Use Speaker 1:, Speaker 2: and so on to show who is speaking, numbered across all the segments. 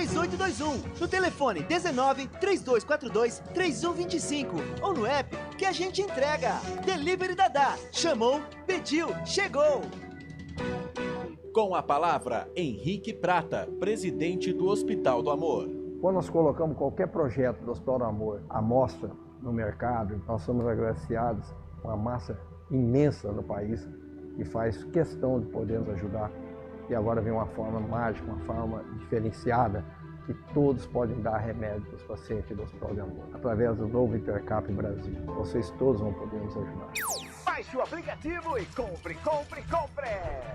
Speaker 1: 3821, no telefone 19 3242 3125 ou no app que a gente entrega. Delivery Dadá. Chamou, pediu, chegou.
Speaker 2: Com a palavra, Henrique Prata, presidente do Hospital do Amor.
Speaker 3: Quando nós colocamos qualquer projeto do Hospital do Amor à mostra no mercado, nós somos agraciados com uma massa imensa no país que faz questão de poder nos ajudar. E agora vem uma forma mágica, uma forma diferenciada, que todos podem dar remédio para os pacientes do Hospital do Amor. Através do novo Hipercap Brasil, vocês todos vão poder nos ajudar.
Speaker 4: Baixe o aplicativo e compre!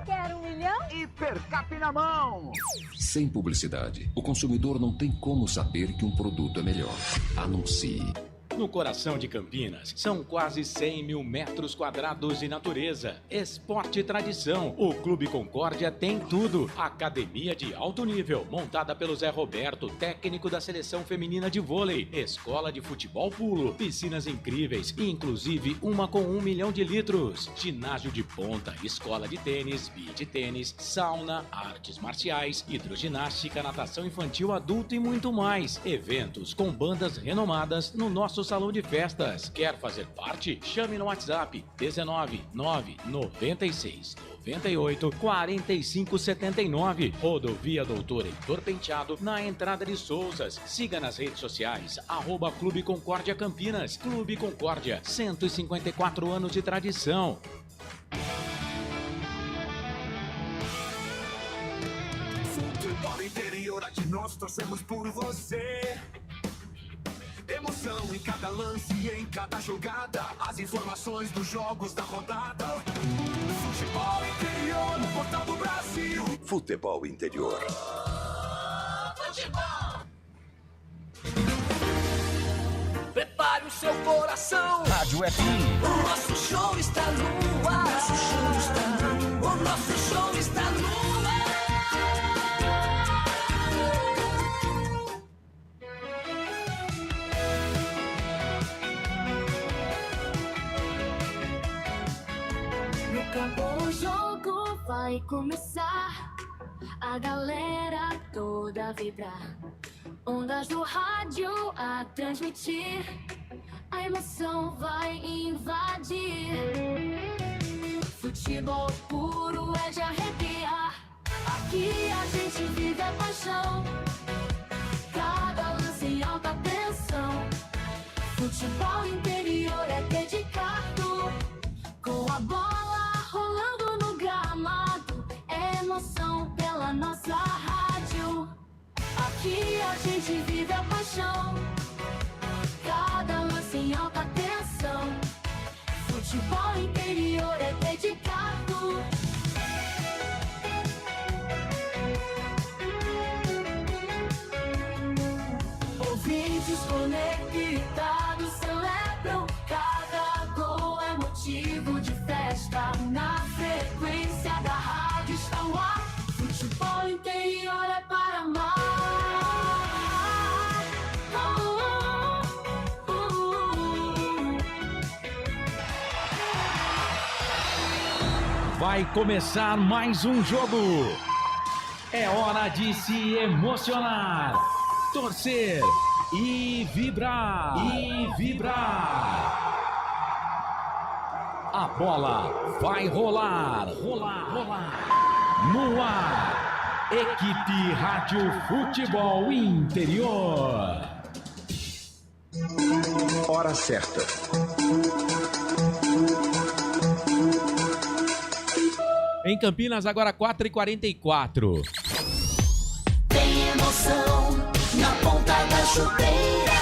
Speaker 5: Quer 1 milhão?
Speaker 4: Hipercap na mão!
Speaker 6: Sem publicidade, o consumidor não tem como saber que um produto é melhor. Anuncie.
Speaker 7: No coração de Campinas, são quase 100 mil metros quadrados de natureza, esporte e tradição. O Clube Concórdia tem tudo. Academia de alto nível, montada pelo Zé Roberto, técnico da seleção feminina de vôlei. Escola de futebol pulo, piscinas incríveis, inclusive uma com 1 milhão de litros. Ginásio de ponta, escola de tênis, beach tênis, sauna, artes marciais, hidroginástica, natação infantil, adulto e muito mais. Eventos com bandas renomadas no nosso salão de festas. Quer fazer parte? Chame no WhatsApp 19 9 96 98 45 79. Rodovia Doutor Heitor Penteado, na entrada de Souzas. Siga nas redes sociais @Clube Concórdia Campinas. Clube Concórdia, 154 anos de tradição.
Speaker 8: Futebol interior, aqui nós torcemos por você. Emoção em cada lance e em cada jogada. As informações dos jogos da rodada. Futebol interior no Portal do Brasil.
Speaker 9: Futebol interior.
Speaker 8: Futebol.
Speaker 4: Prepare o seu coração.
Speaker 9: Rádio FM.
Speaker 4: O nosso show está no ar. O nosso show está no ar.
Speaker 5: O jogo vai começar, a galera toda vibrar, ondas do rádio a transmitir, a emoção vai invadir. Futebol puro é de arrepiar, aqui a gente vive a paixão, cada lance em alta tensão. Futebol interior é dedicado, com a bola rolando no gramado, é emoção pela nossa rádio. Aqui a gente vive a paixão, cada lance em alta tensão. Futebol interior é dedicado. Ouvintes conectados celebram, cada gol é motivo de festa. Na frequência da rádio está o ar. Futebol interior é para amar.
Speaker 7: Vai começar mais um jogo. É hora de se emocionar, torcer e vibrar. A bola vai rolar. No ar, Equipe Rádio Futebol Interior.
Speaker 9: Hora certa.
Speaker 7: Em Campinas, agora 4h44.
Speaker 4: Tem emoção na ponta da chuteira.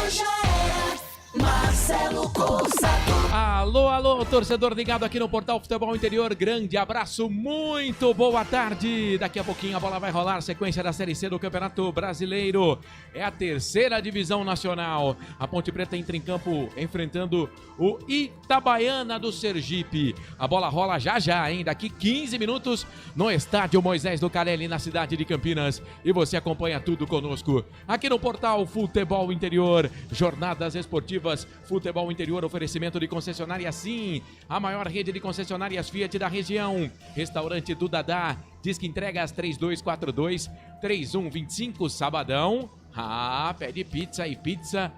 Speaker 4: Hoje é Marcelo Coçador.
Speaker 7: Alô, torcedor ligado aqui no Portal Futebol Interior, grande abraço, muito boa tarde. Daqui a pouquinho a bola vai rolar, sequência da Série C do Campeonato Brasileiro. É a terceira divisão nacional. A Ponte Preta entra em campo enfrentando o Itabaiana do Sergipe. A bola rola já, hein? Daqui 15 minutos no estádio Moisés Lucarelli, na cidade de Campinas. E você acompanha tudo conosco aqui no Portal Futebol Interior. Jornadas esportivas, Futebol Interior, oferecimento de concessionária Sim, a maior rede de concessionárias Fiat da região. Restaurante do Dadá, Diz que entrega às 3242-3125, sabadão. Pede pizza e pizza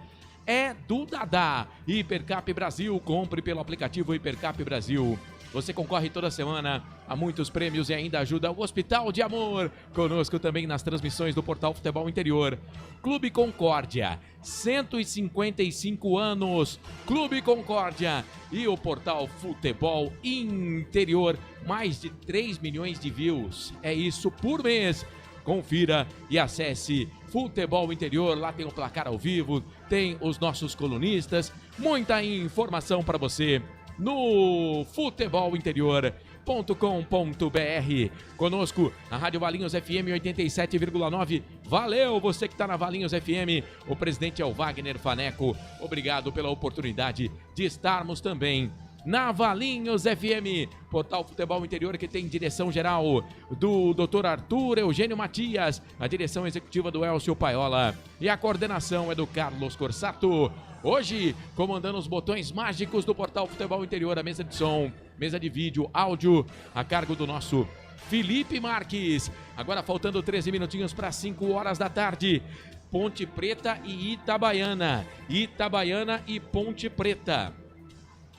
Speaker 7: é do Dadá. Hipercap Brasil, compre pelo aplicativo Hipercap Brasil. Você concorre toda semana a muitos prêmios e ainda ajuda o Hospital de Amor. Conosco também nas transmissões do Portal Futebol Interior. Clube Concórdia, 155 anos. Clube Concórdia e o Portal Futebol Interior, mais de 3 milhões de views. É isso por mês. Confira e acesse Futebol Interior, lá tem o placar ao vivo, tem os nossos colunistas, muita informação para você no futebolinterior.com.br. Conosco na Rádio Valinhos FM 87,9. Valeu você que está na Valinhos FM. O presidente é o Wagner Faneco. Obrigado pela oportunidade de estarmos também na Valinhos FM, Portal Futebol Interior, que tem direção geral do Dr. Arthur Eugênio Matias, a direção executiva do Elcio Paiola e a coordenação é do Carlos Corsato. Hoje, comandando os botões mágicos do Portal Futebol Interior, a mesa de som, mesa de vídeo, áudio, a cargo do nosso Felipe Marques. Agora faltando 13 minutinhos para 5 horas da tarde. Ponte Preta e Itabaiana. Itabaiana e Ponte Preta.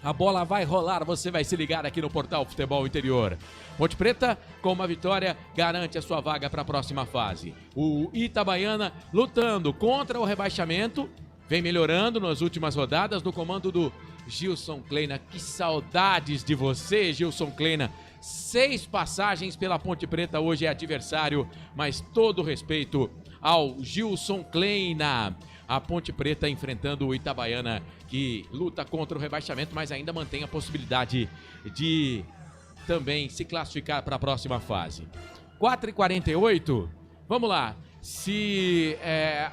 Speaker 7: A bola vai rolar, você vai se ligar aqui no Portal Futebol Interior. Ponte Preta, com uma vitória, garante a sua vaga para a próxima fase. O Itabaiana lutando contra o rebaixamento, vem melhorando nas últimas rodadas no comando do Gilson Kleina. Que saudades de você, Gilson Kleina. 6 passagens pela Ponte Preta, hoje é adversário, mas todo respeito ao Gilson Kleina. A Ponte Preta enfrentando o Itabaiana, que luta contra o rebaixamento, mas ainda mantém a possibilidade de também se classificar para a próxima fase. 4h48, vamos lá. Se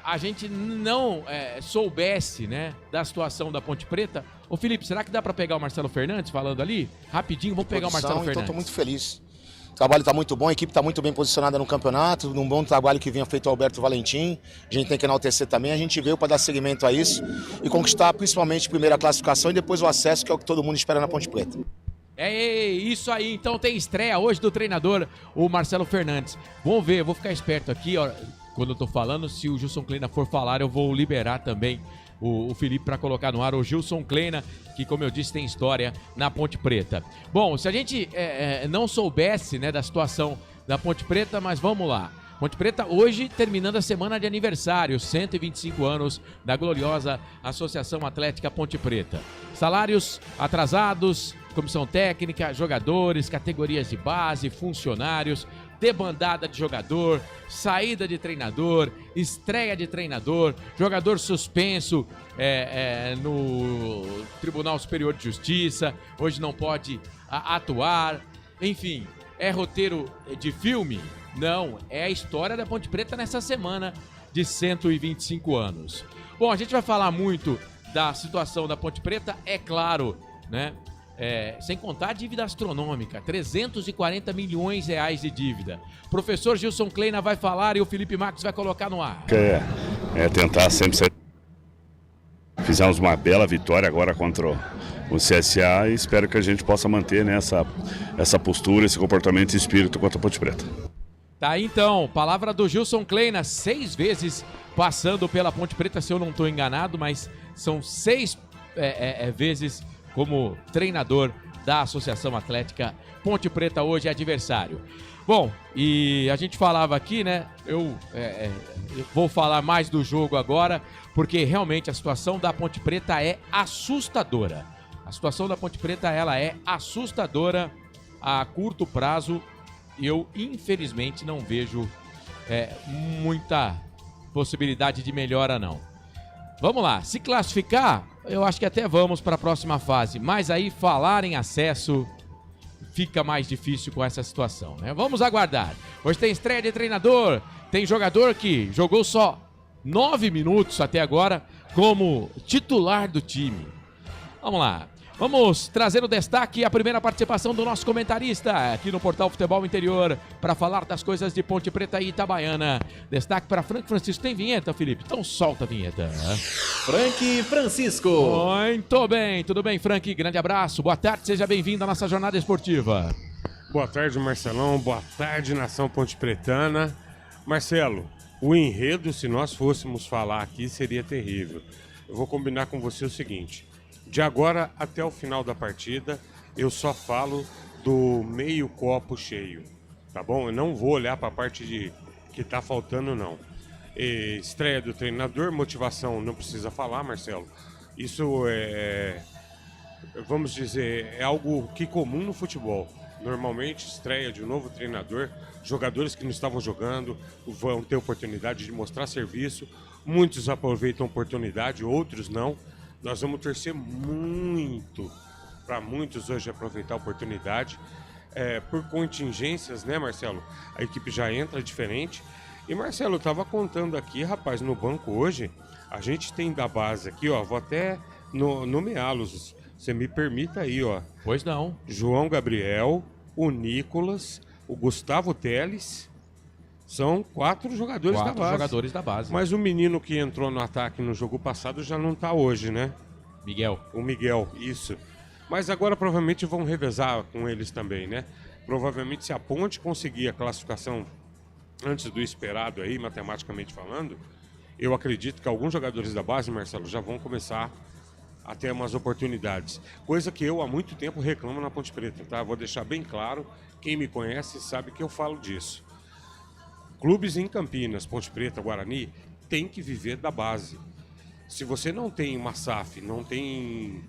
Speaker 7: a gente não soubesse, né, da situação da Ponte Preta, ô Felipe, será que dá para pegar o Marcelo Fernandes falando ali? Rapidinho, vamos pegar o Marcelo Fernandes.
Speaker 10: Então estou muito feliz. O trabalho está muito bom, a equipe está muito bem posicionada no campeonato, num bom trabalho que vinha feito o Alberto Valentim. A gente tem que enaltecer também, a gente veio para dar seguimento a isso e conquistar principalmente primeiro a classificação e depois o acesso, que é o que todo mundo espera na Ponte Preta.
Speaker 7: É isso aí, então tem estreia hoje do treinador, o Marcelo Fernandes. Vamos ver, eu vou ficar esperto aqui, ó, quando eu tô falando, se o Gilson Kleina for falar, eu vou liberar também o Felipe para colocar no ar, o Gilson Kleina, que, como eu disse, tem história na Ponte Preta. Bom, se a gente não soubesse, né, da situação da Ponte Preta, mas vamos lá. Ponte Preta hoje terminando a semana de aniversário, 125 anos da gloriosa Associação Atlética Ponte Preta. Salários atrasados, comissão técnica, jogadores, categorias de base, funcionários, debandada de jogador, saída de treinador, estreia de treinador, jogador suspenso no Tribunal Superior de Justiça, hoje não pode atuar, enfim, é roteiro de filme? Não, é a história da Ponte Preta nessa semana de 125 anos. Bom, a gente vai falar muito da situação da Ponte Preta, é claro, né? Sem contar a dívida astronômica, 340 milhões de reais de dívida. Professor Gilson Kleina vai falar e o Felipe Marques vai colocar no ar.
Speaker 11: Tentar sempre ser... Fizemos uma bela vitória agora contra o CSA e espero que a gente possa manter, né, essa postura, esse comportamento e espírito contra a Ponte Preta.
Speaker 7: Tá aí então, palavra do Gilson Kleina, 6 vezes passando pela Ponte Preta, se eu não estou enganado, mas são 6 vezes como treinador da Associação Atlética Ponte Preta, hoje é adversário. Bom, e a gente falava aqui, né, eu vou falar mais do jogo agora, porque realmente a situação da Ponte Preta é assustadora. A situação da Ponte Preta, ela é assustadora a curto prazo. Eu, infelizmente, não vejo muita possibilidade de melhora, não. Vamos lá, se classificar, eu acho que até vamos para a próxima fase, mas aí falar em acesso fica mais difícil com essa situação, né? Vamos aguardar. Hoje tem estreia de treinador, tem jogador que jogou só 9 minutos até agora como titular do time. Vamos lá. Vamos trazer o destaque, a primeira participação do nosso comentarista aqui no Portal Futebol Interior para falar das coisas de Ponte Preta e Itabaiana. Destaque para Frank Francisco. Tem vinheta, Felipe? Então solta a vinheta.
Speaker 2: Frank Francisco.
Speaker 7: Muito bem, tudo bem, Frank? Grande abraço, boa tarde, seja bem-vindo à nossa jornada esportiva.
Speaker 12: Boa tarde, Marcelão. Boa tarde, nação pontepretana. Marcelo, o enredo, se nós fôssemos falar aqui, seria terrível. Eu vou combinar com você o seguinte: de agora até o final da partida, eu só falo do meio copo cheio, tá bom? Eu não vou olhar para a parte de que tá faltando, não. Estreia do treinador, motivação, não precisa falar, Marcelo. Isso vamos dizer, é algo que comum no futebol. Normalmente, estreia de um novo treinador, jogadores que não estavam jogando vão ter oportunidade de mostrar serviço. Muitos aproveitam a oportunidade, outros não. Nós vamos torcer muito para muitos hoje aproveitar a oportunidade. Por contingências, né, Marcelo? A equipe já entra diferente. E, Marcelo, eu estava contando aqui, rapaz, no banco hoje, a gente tem da base aqui, ó, vou até nomeá-los. Você me permita aí, ó.
Speaker 13: Pois não.
Speaker 12: João Gabriel, o Nicolas, o Gustavo Teles. São 4 jogadores da base.
Speaker 13: 4 jogadores da base.
Speaker 12: Mas o menino que entrou no ataque no jogo passado já não tá hoje, né?
Speaker 13: Miguel.
Speaker 12: O Miguel, isso. Mas agora provavelmente vão revezar com eles também, né? Provavelmente se a Ponte conseguir a classificação antes do esperado aí, matematicamente falando, eu acredito que alguns jogadores da base, Marcelo, já vão começar a ter umas oportunidades. Coisa que eu há muito tempo reclamo na Ponte Preta, tá? Vou deixar bem claro, quem me conhece sabe que eu falo disso. Clubes em Campinas, Ponte Preta, Guarani, tem que viver da base. Se você não tem uma SAF, não tem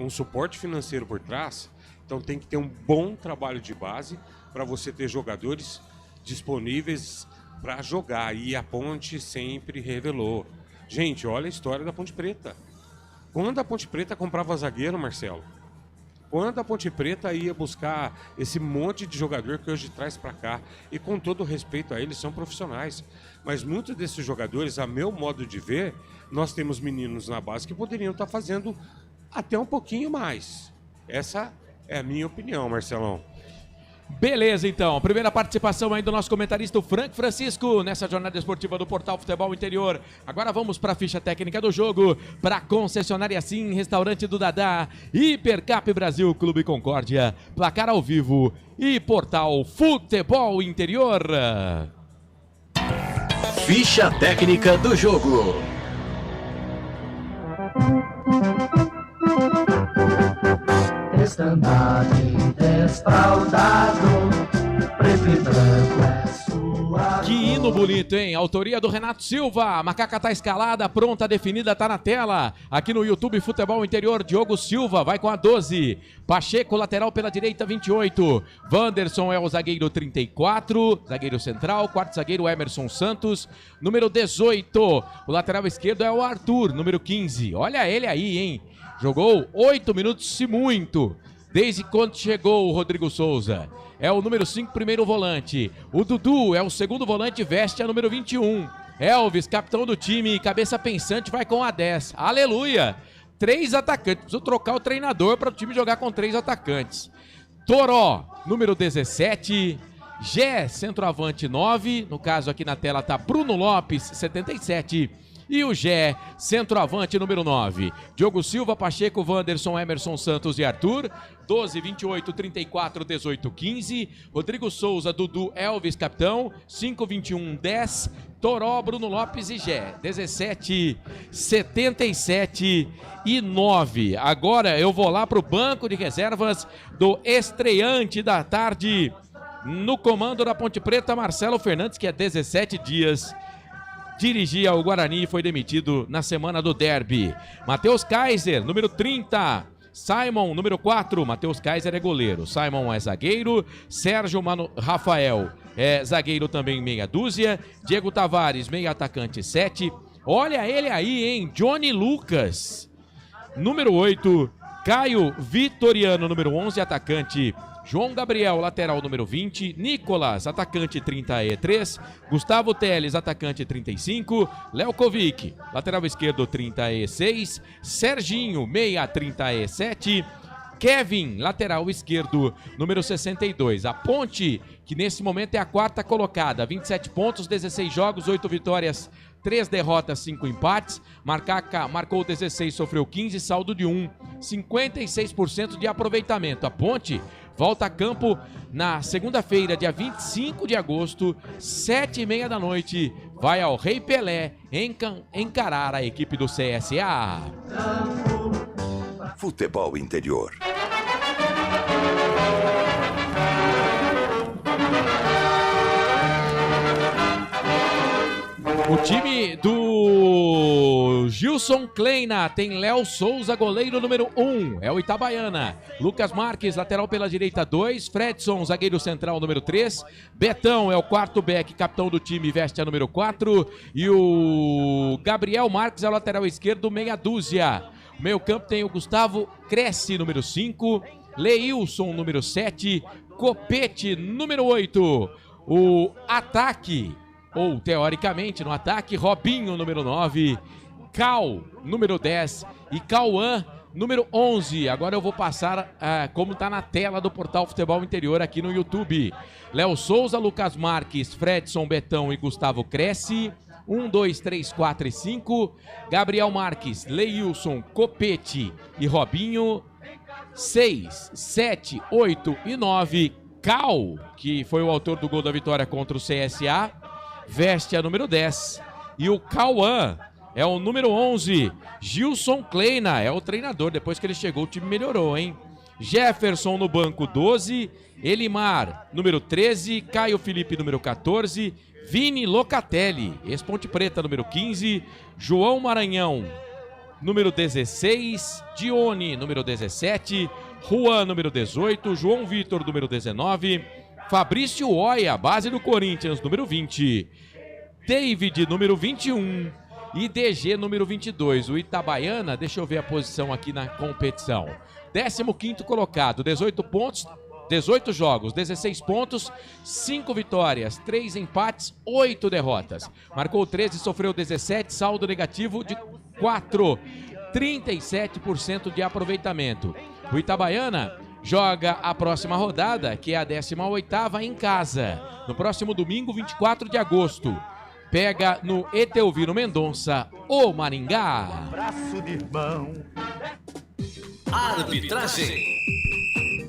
Speaker 12: um suporte financeiro por trás, então tem que ter um bom trabalho de base para você ter jogadores disponíveis para jogar. E a Ponte sempre revelou. Gente, olha a história da Ponte Preta. Quando a Ponte Preta comprava zagueiro, Marcelo, quando a Ponte Preta ia buscar esse monte de jogador que hoje traz para cá, e com todo respeito a eles, são profissionais, mas muitos desses jogadores, a meu modo de ver, nós temos meninos na base que poderiam estar fazendo até um pouquinho mais. Essa é a minha opinião, Marcelão.
Speaker 13: Beleza, então. Primeira participação aí do nosso comentarista, o Frank Francisco, nessa jornada esportiva do Portal Futebol Interior. Agora vamos para a ficha técnica do jogo, para concessionária Sim, Restaurante do Dadá, Hipercap Brasil, Clube Concórdia, Placar ao Vivo e Portal Futebol Interior.
Speaker 2: Ficha técnica do jogo.
Speaker 4: Estandarte desfraldado, preto e branco é sua.
Speaker 13: Que hino bonito, hein? Autoria do Renato Silva. A macaca tá escalada, pronta, definida, tá na tela. Aqui no YouTube Futebol Interior, Diogo Silva vai com a 12. Pacheco, lateral pela direita, 28. Wanderson é o zagueiro 34, zagueiro central. Quarto zagueiro, Emerson Santos, número 18. O lateral esquerdo é o Arthur, número 15. Olha ele aí, hein? Jogou 8 minutos, se muito, desde quando chegou o Rodrigo Souza. É o número 5, primeiro volante. O Dudu é o segundo volante, veste a número 21. Elvis, capitão do time, cabeça pensante, vai com a 10. Aleluia! 3 atacantes. Preciso trocar o treinador para o time jogar com 3 atacantes. Toró, número 17. Gé, centroavante 9. No caso aqui na tela tá Bruno Lopes, 77. E o Gé, centroavante número 9. Diogo Silva, Pacheco, Wanderson, Emerson Santos e Arthur. 12, 28, 34, 18, 15. Rodrigo Souza, Dudu, Elvis, capitão. 5, 21, 10. Toró, Bruno Lopes e Gé. 17, 77 e 9. Agora eu vou lá para o banco de reservas do estreante da tarde. No comando da Ponte Preta, Marcelo Fernandes, que há 17 dias dirigia o Guarani e foi demitido na semana do derby. Matheus Kaiser, número 30. Simon, número 4. Matheus Kaiser é goleiro. Simon é zagueiro. Sérgio Rafael é zagueiro também, meia dúzia. Diego Tavares, meia atacante, 7. Olha ele aí, hein? Johnny Lucas, número 8. Caio Vitoriano, número 11, atacante. João Gabriel, lateral número 20. Nicolas, atacante 33. Gustavo Teles, atacante 35. Léo Kovic, lateral esquerdo 36. Serginho, meia 37. Kevin, lateral esquerdo número 62. A Ponte, que nesse momento é a 4ª colocada. 27 pontos, 16 jogos, 8 vitórias, 3 derrotas, 5 empates. Marcou 16, sofreu 15, saldo de 1. 56% de aproveitamento. A Ponte volta a campo na segunda-feira, dia 25 de agosto, 7h30 da noite. Vai ao Rei Pelé encarar a equipe do CSA.
Speaker 9: Futebol Interior.
Speaker 13: O time do Gilson Kleina tem Léo Souza, goleiro número 1, é o Itabaiana. Lucas Marques, lateral pela direita 2. Fredson, zagueiro central número 3. Betão é o quarto back, capitão do time, veste a número 4. E o Gabriel Marques é o lateral esquerdo, meia dúzia. O meio campo tem o Gustavo Cresce, número 5. Leilson, número 7. Copete, número 8. O ataque... ou teoricamente no ataque, Robinho, número 9, Cal, número 10 e Cauã, número 11. Agora eu vou passar como está na tela do Portal Futebol Interior aqui no YouTube. Léo Souza, Lucas Marques, Fredson, Betão e Gustavo Cresce. 1, 2, 3, 4 e 5. Gabriel Marques, Leilson, Copete e Robinho. 6, 7, 8 e 9. Cal, que foi o autor do gol da vitória contra o CSA, veste a número 10. E o Cauã é o número 11. Gilson Kleina é o treinador. Depois que ele chegou, o time melhorou, hein? Jefferson no banco, 12. Elimar, número 13. Caio Felipe, número 14. Vini Locatelli, ex-Ponte Preta, número 15. João Maranhão, número 16. Dione, número 17. Juan, número 18. João Vitor, número 19. Fabrício Oia, base do Corinthians, número 20. David, número 21. E DG, número 22. O Itabaiana, deixa eu ver a posição aqui na competição. 15º colocado, 18 pontos, 18 jogos, 16 pontos, 5 vitórias, 3 empates, 8 derrotas. Marcou 13, sofreu 17, saldo negativo de 4. 37% de aproveitamento. O Itabaiana joga a próxima rodada, que é a 18ª, em casa. No próximo domingo, 24 de agosto. Pega no Etelvino Mendonça, o Maringá.
Speaker 1: Abraço de irmão.
Speaker 14: Arbitragem.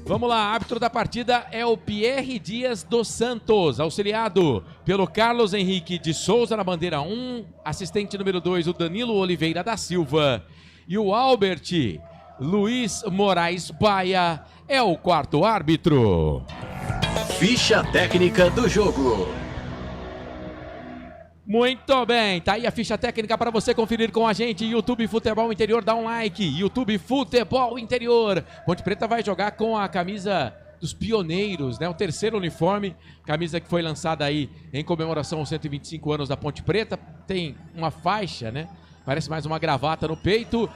Speaker 13: Vamos lá, árbitro da partida é o Pierre Dias dos Santos, auxiliado pelo Carlos Henrique de Souza na bandeira 1, assistente número 2, o Danilo Oliveira da Silva, e o Albert Luiz Moraes Baia é o quarto árbitro.
Speaker 14: Ficha técnica do jogo.
Speaker 13: Muito bem, tá aí a ficha técnica para você conferir com a gente. YouTube Futebol Interior, dá um like. YouTube Futebol Interior. Ponte Preta vai jogar com a camisa dos pioneiros, né? O terceiro uniforme, camisa que foi lançada aí em comemoração aos 125 anos da Ponte Preta. Tem uma faixa, né? Parece mais uma gravata no peito.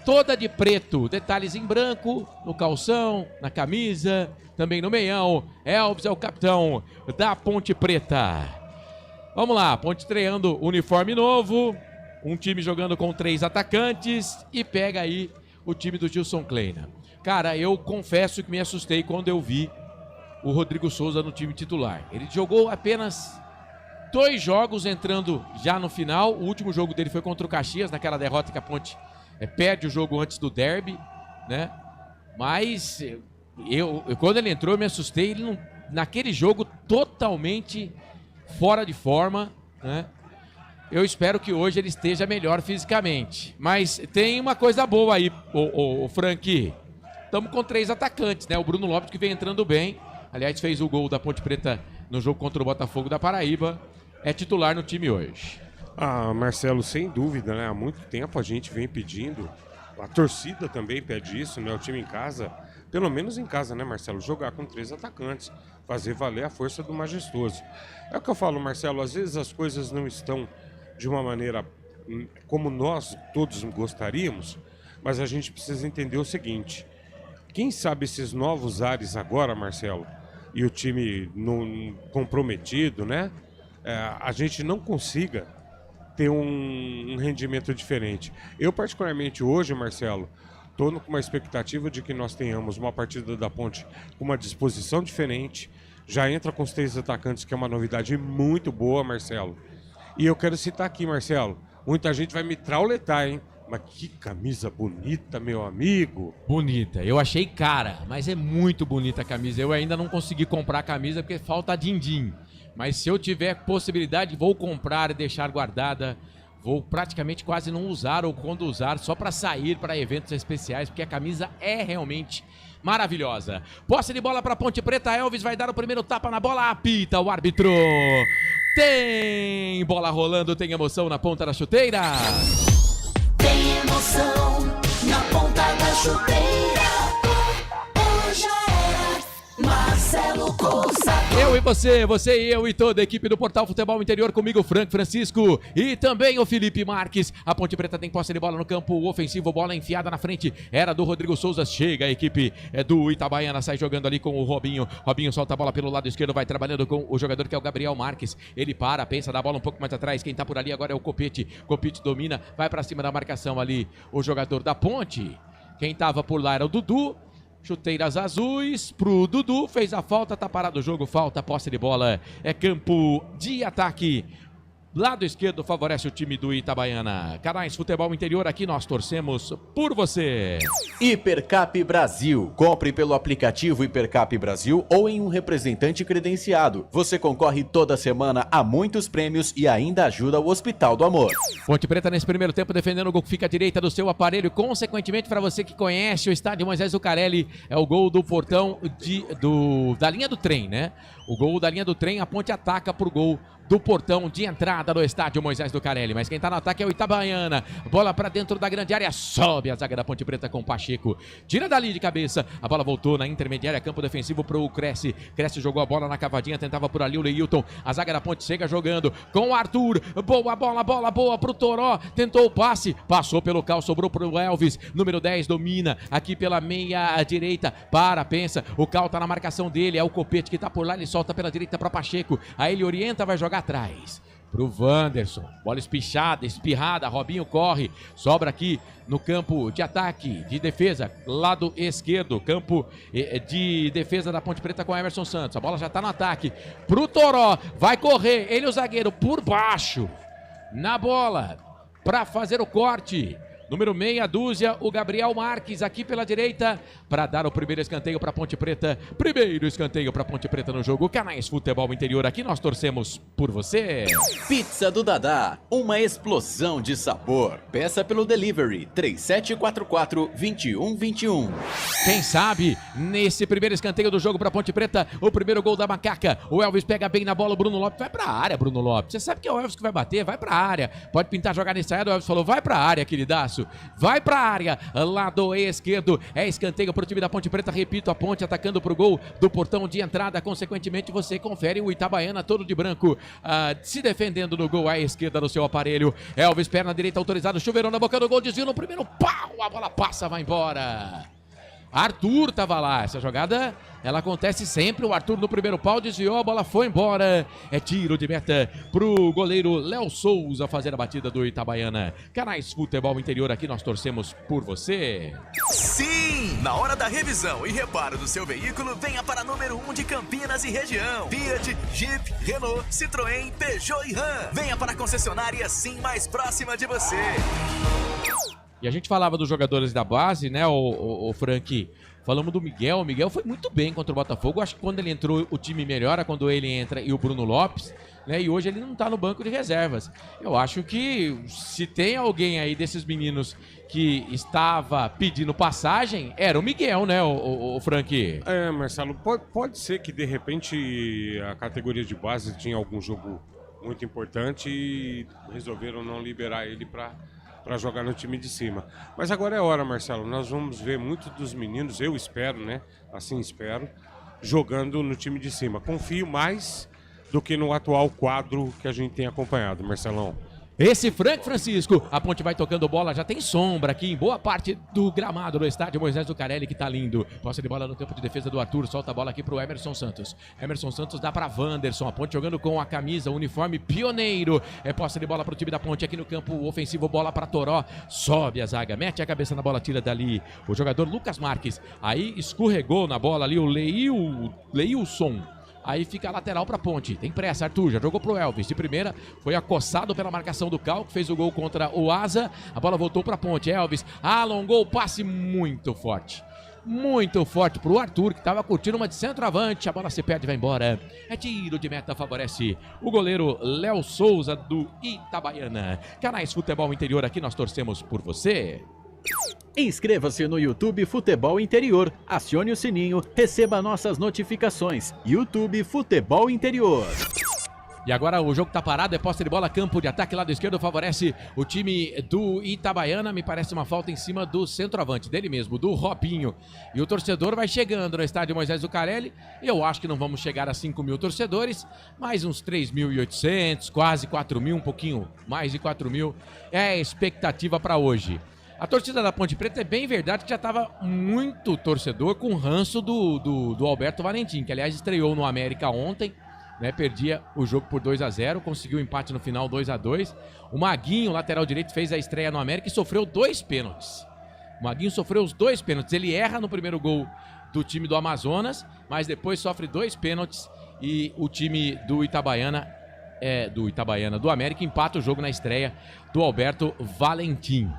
Speaker 13: Toda de preto, detalhes em branco, no calção, na camisa, também no meião. Elvis é o capitão da Ponte Preta. Vamos lá, Ponte estreando uniforme novo, um time jogando com 3 atacantes e pega aí o time do Gilson Kleina. Cara, eu confesso que me assustei quando eu vi o Rodrigo Souza no time titular. Ele jogou apenas 2 jogos entrando já no final. O último jogo dele foi contra o Caxias, naquela derrota que a Ponte perde o jogo antes do derby, né? Mas quando ele entrou eu me assustei. Ele não, naquele jogo totalmente fora de forma, né? Eu espero que hoje ele esteja melhor fisicamente. Mas tem uma coisa boa aí, o Frank. Estamos com 3 atacantes, né? O Bruno Lopes, que vem entrando bem. Aliás, fez o gol da Ponte Preta no jogo contra o Botafogo da Paraíba. É titular no time hoje.
Speaker 12: Ah, Marcelo, sem dúvida, né? Há muito tempo a gente vem pedindo, a torcida também pede isso, né? O time em casa, pelo menos em casa, né, Marcelo? Jogar com 3 atacantes, fazer valer a força do majestoso. É o que eu falo, Marcelo, às vezes as coisas não estão de uma maneira como nós todos gostaríamos, mas a gente precisa entender o seguinte: quem sabe esses novos ares agora, Marcelo, e o time comprometido, né? A gente não consiga ter um rendimento diferente. Eu, particularmente, hoje, Marcelo, estou com uma expectativa de que nós tenhamos uma partida da Ponte com uma disposição diferente. Já entra com os 3 atacantes, que é uma novidade muito boa, Marcelo. E eu quero citar aqui, Marcelo, muita gente vai me trauletar, hein? Mas que camisa bonita, meu amigo.
Speaker 13: Bonita. Eu achei cara, mas é muito bonita a camisa. Eu ainda não consegui comprar a camisa porque falta din-din. Mas se eu tiver possibilidade, vou comprar e deixar guardada. Vou praticamente quase não usar ou quando usar, só para sair para eventos especiais, porque a camisa é realmente maravilhosa. Posse de bola para Ponte Preta. Elvis vai dar o primeiro tapa na bola. Apita o árbitro. Tem bola rolando, tem emoção na ponta da chuteira.
Speaker 4: Tem emoção na ponta da chuteira. Hoje é Marcelo Coça.
Speaker 13: Eu e você e eu e toda a equipe do Portal Futebol Interior, comigo Frank Francisco e também o Felipe Marques. A Ponte Preta tem posse de bola no campo ofensivo, bola enfiada na frente, era do Rodrigo Souza, chega a equipe do Itabaiana, sai jogando ali com o Robinho. Robinho solta a bola pelo lado esquerdo, vai trabalhando com o jogador que é o Gabriel Marques. Ele para, pensa, dá a bola um pouco mais atrás, quem tá por ali agora é o Copete. Copete domina, vai pra cima da marcação ali o jogador da Ponte. Quem tava por lá era o Dudu. Chuteiras azuis pro Dudu, fez a falta, tá parado o jogo, falta, posse de bola, é campo de ataque. Lado esquerdo favorece o time do Itabaiana. Canais Futebol Interior, aqui nós torcemos por você.
Speaker 2: Hipercap Brasil. Compre pelo aplicativo Hipercap Brasil ou em um representante credenciado. Você concorre toda semana a muitos prêmios e ainda ajuda o Hospital do Amor.
Speaker 13: Ponte Preta nesse primeiro tempo defendendo o gol que fica à direita do seu aparelho. Consequentemente, para você que conhece o estádio Moisés Zucarelli, é o gol do portão da linha do trem, né? O gol da linha do trem, a Ponte ataca pro gol do portão de entrada do estádio Moisés Zucarelli. Mas quem tá no ataque é o Itabaiana. Bola pra dentro da grande área, sobe a zaga da Ponte Preta com o Pacheco. Tira dali de cabeça, a bola voltou na intermediária, campo defensivo pro Cresce. Cresce jogou a bola na cavadinha, tentava por ali o Leilton. A zaga da Ponte chega jogando com o Arthur. Boa bola boa pro Toró. Tentou o passe, passou pelo Cal, sobrou pro Elvis. Número 10 domina aqui pela meia direita. Pensa. O Cal tá na marcação dele, é o Copete que tá por lá, ele solta pela direita pra Pacheco. Aí ele orienta, vai jogar atrás pro Wanderson, bola espichada, espirrada, Robinho corre, sobra aqui no campo de ataque, de defesa, lado esquerdo, campo de defesa da Ponte Preta com Emerson Santos, a bola já tá no ataque, pro Toró, vai correr, ele o zagueiro por baixo, na bola, pra fazer o corte. Número meia dúzia, o Gabriel Marques aqui pela direita para dar o primeiro escanteio para Ponte Preta. Primeiro escanteio para Ponte Preta no jogo. Canais Futebol Interior, aqui nós torcemos por você.
Speaker 14: Pizza do Dadá, uma explosão de sabor. Peça pelo delivery 3744-2121.
Speaker 13: Quem sabe, nesse primeiro escanteio do jogo para Ponte Preta, o primeiro gol da Macaca. O Elvis pega bem na bola, o Bruno Lopes vai para a área, Bruno Lopes. Você sabe que é o Elvis que vai bater, vai para a área. Pode pintar jogar nessa área, o Elvis falou, vai para a área, queridaço. Vai pra área, lado esquerdo, é escanteio pro time da Ponte Preta, repito, a Ponte atacando pro gol do portão de entrada, consequentemente você confere o Itabaiana todo de branco, se defendendo no gol à esquerda do seu aparelho. Elvis, perna direita autorizado, chuveirão na boca do gol, desvio no primeiro, pau, a bola passa, vai embora. Arthur tava lá, essa jogada ela acontece sempre, o Arthur no primeiro pau desviou, a bola foi embora, é tiro de meta pro goleiro Léo Souza fazer a batida do Itabaiana. Canais Futebol Interior, aqui nós torcemos por você.
Speaker 15: Sim, na hora da revisão e reparo do seu veículo, venha para número 1 de Campinas e região. Fiat, Jeep, Renault, Citroën, Peugeot e Ram. Venha para a concessionária Sim mais próxima de você.
Speaker 13: E a gente falava dos jogadores da base, né, o Frank? Falamos do Miguel. O Miguel foi muito bem contra o Botafogo. Acho que quando ele entrou, o time melhora quando ele entra e o Bruno Lopes, né? E hoje ele não tá no banco de reservas. Eu acho que se tem alguém aí desses meninos que estava pedindo passagem, era o Miguel, né, o Frank?
Speaker 12: É, Marcelo, pode ser que de repente a categoria de base tinha algum jogo muito importante e resolveram não liberar ele para jogar no time de cima. Mas agora é hora, Marcelo, nós vamos ver muitos dos meninos, eu espero, né, assim espero, jogando no time de cima. Confio mais do que no atual quadro que a gente tem acompanhado, Marcelão.
Speaker 13: Esse Frank Francisco, a Ponte vai tocando bola, já tem sombra aqui em boa parte do gramado do estádio Moisés Zucarelli, que tá lindo. Posse de bola no campo de defesa do Arthur, solta a bola aqui pro Emerson Santos. Emerson Santos dá pra Wanderson, a Ponte jogando com a camisa, uniforme pioneiro. É posse de bola pro time da Ponte aqui no campo ofensivo, bola pra Toró, sobe a zaga, mete a cabeça na bola, tira dali o jogador Lucas Marques. Aí escorregou na bola ali o Leilson. Aí fica a lateral pra Ponte. Tem pressa, Arthur, já jogou pro Elvis. De primeira, foi acossado pela marcação do Cal, que fez o gol contra o Asa. A bola voltou pra Ponte. Elvis alongou o passe muito forte. Muito forte pro Arthur, que tava curtindo uma de centroavante. A bola se perde e vai embora. É tiro de meta, favorece o goleiro Léo Souza, do Itabaiana. Canais Futebol Interior, aqui nós torcemos por você.
Speaker 2: Inscreva-se no YouTube Futebol Interior, acione o sininho, receba nossas notificações. YouTube Futebol Interior.
Speaker 13: E agora o jogo tá parado, é posse de bola, campo de ataque, lado esquerdo, favorece o time do Itabaiana. Me parece uma falta em cima do centroavante, dele mesmo, do Robinho. E o torcedor vai chegando no estádio Moisés Zucarelli. Eu acho que não vamos chegar a 5 mil torcedores, mas uns 3.800, quase 4 mil, um pouquinho mais de 4 mil. É a expectativa para hoje. A torcida da Ponte Preta é bem verdade que já estava muito torcedor com ranço do Alberto Valentim, que aliás estreou no América ontem, né? Perdia o jogo por 2-0, conseguiu o empate no final 2-2. O Maguinho, lateral direito, fez a estreia no América e sofreu 2 pênaltis. O Maguinho sofreu os 2 pênaltis. Ele erra no primeiro gol do time do Amazonas, mas depois sofre 2 pênaltis e o time do Itabaiana, do América, empata o jogo na estreia do Alberto Valentim.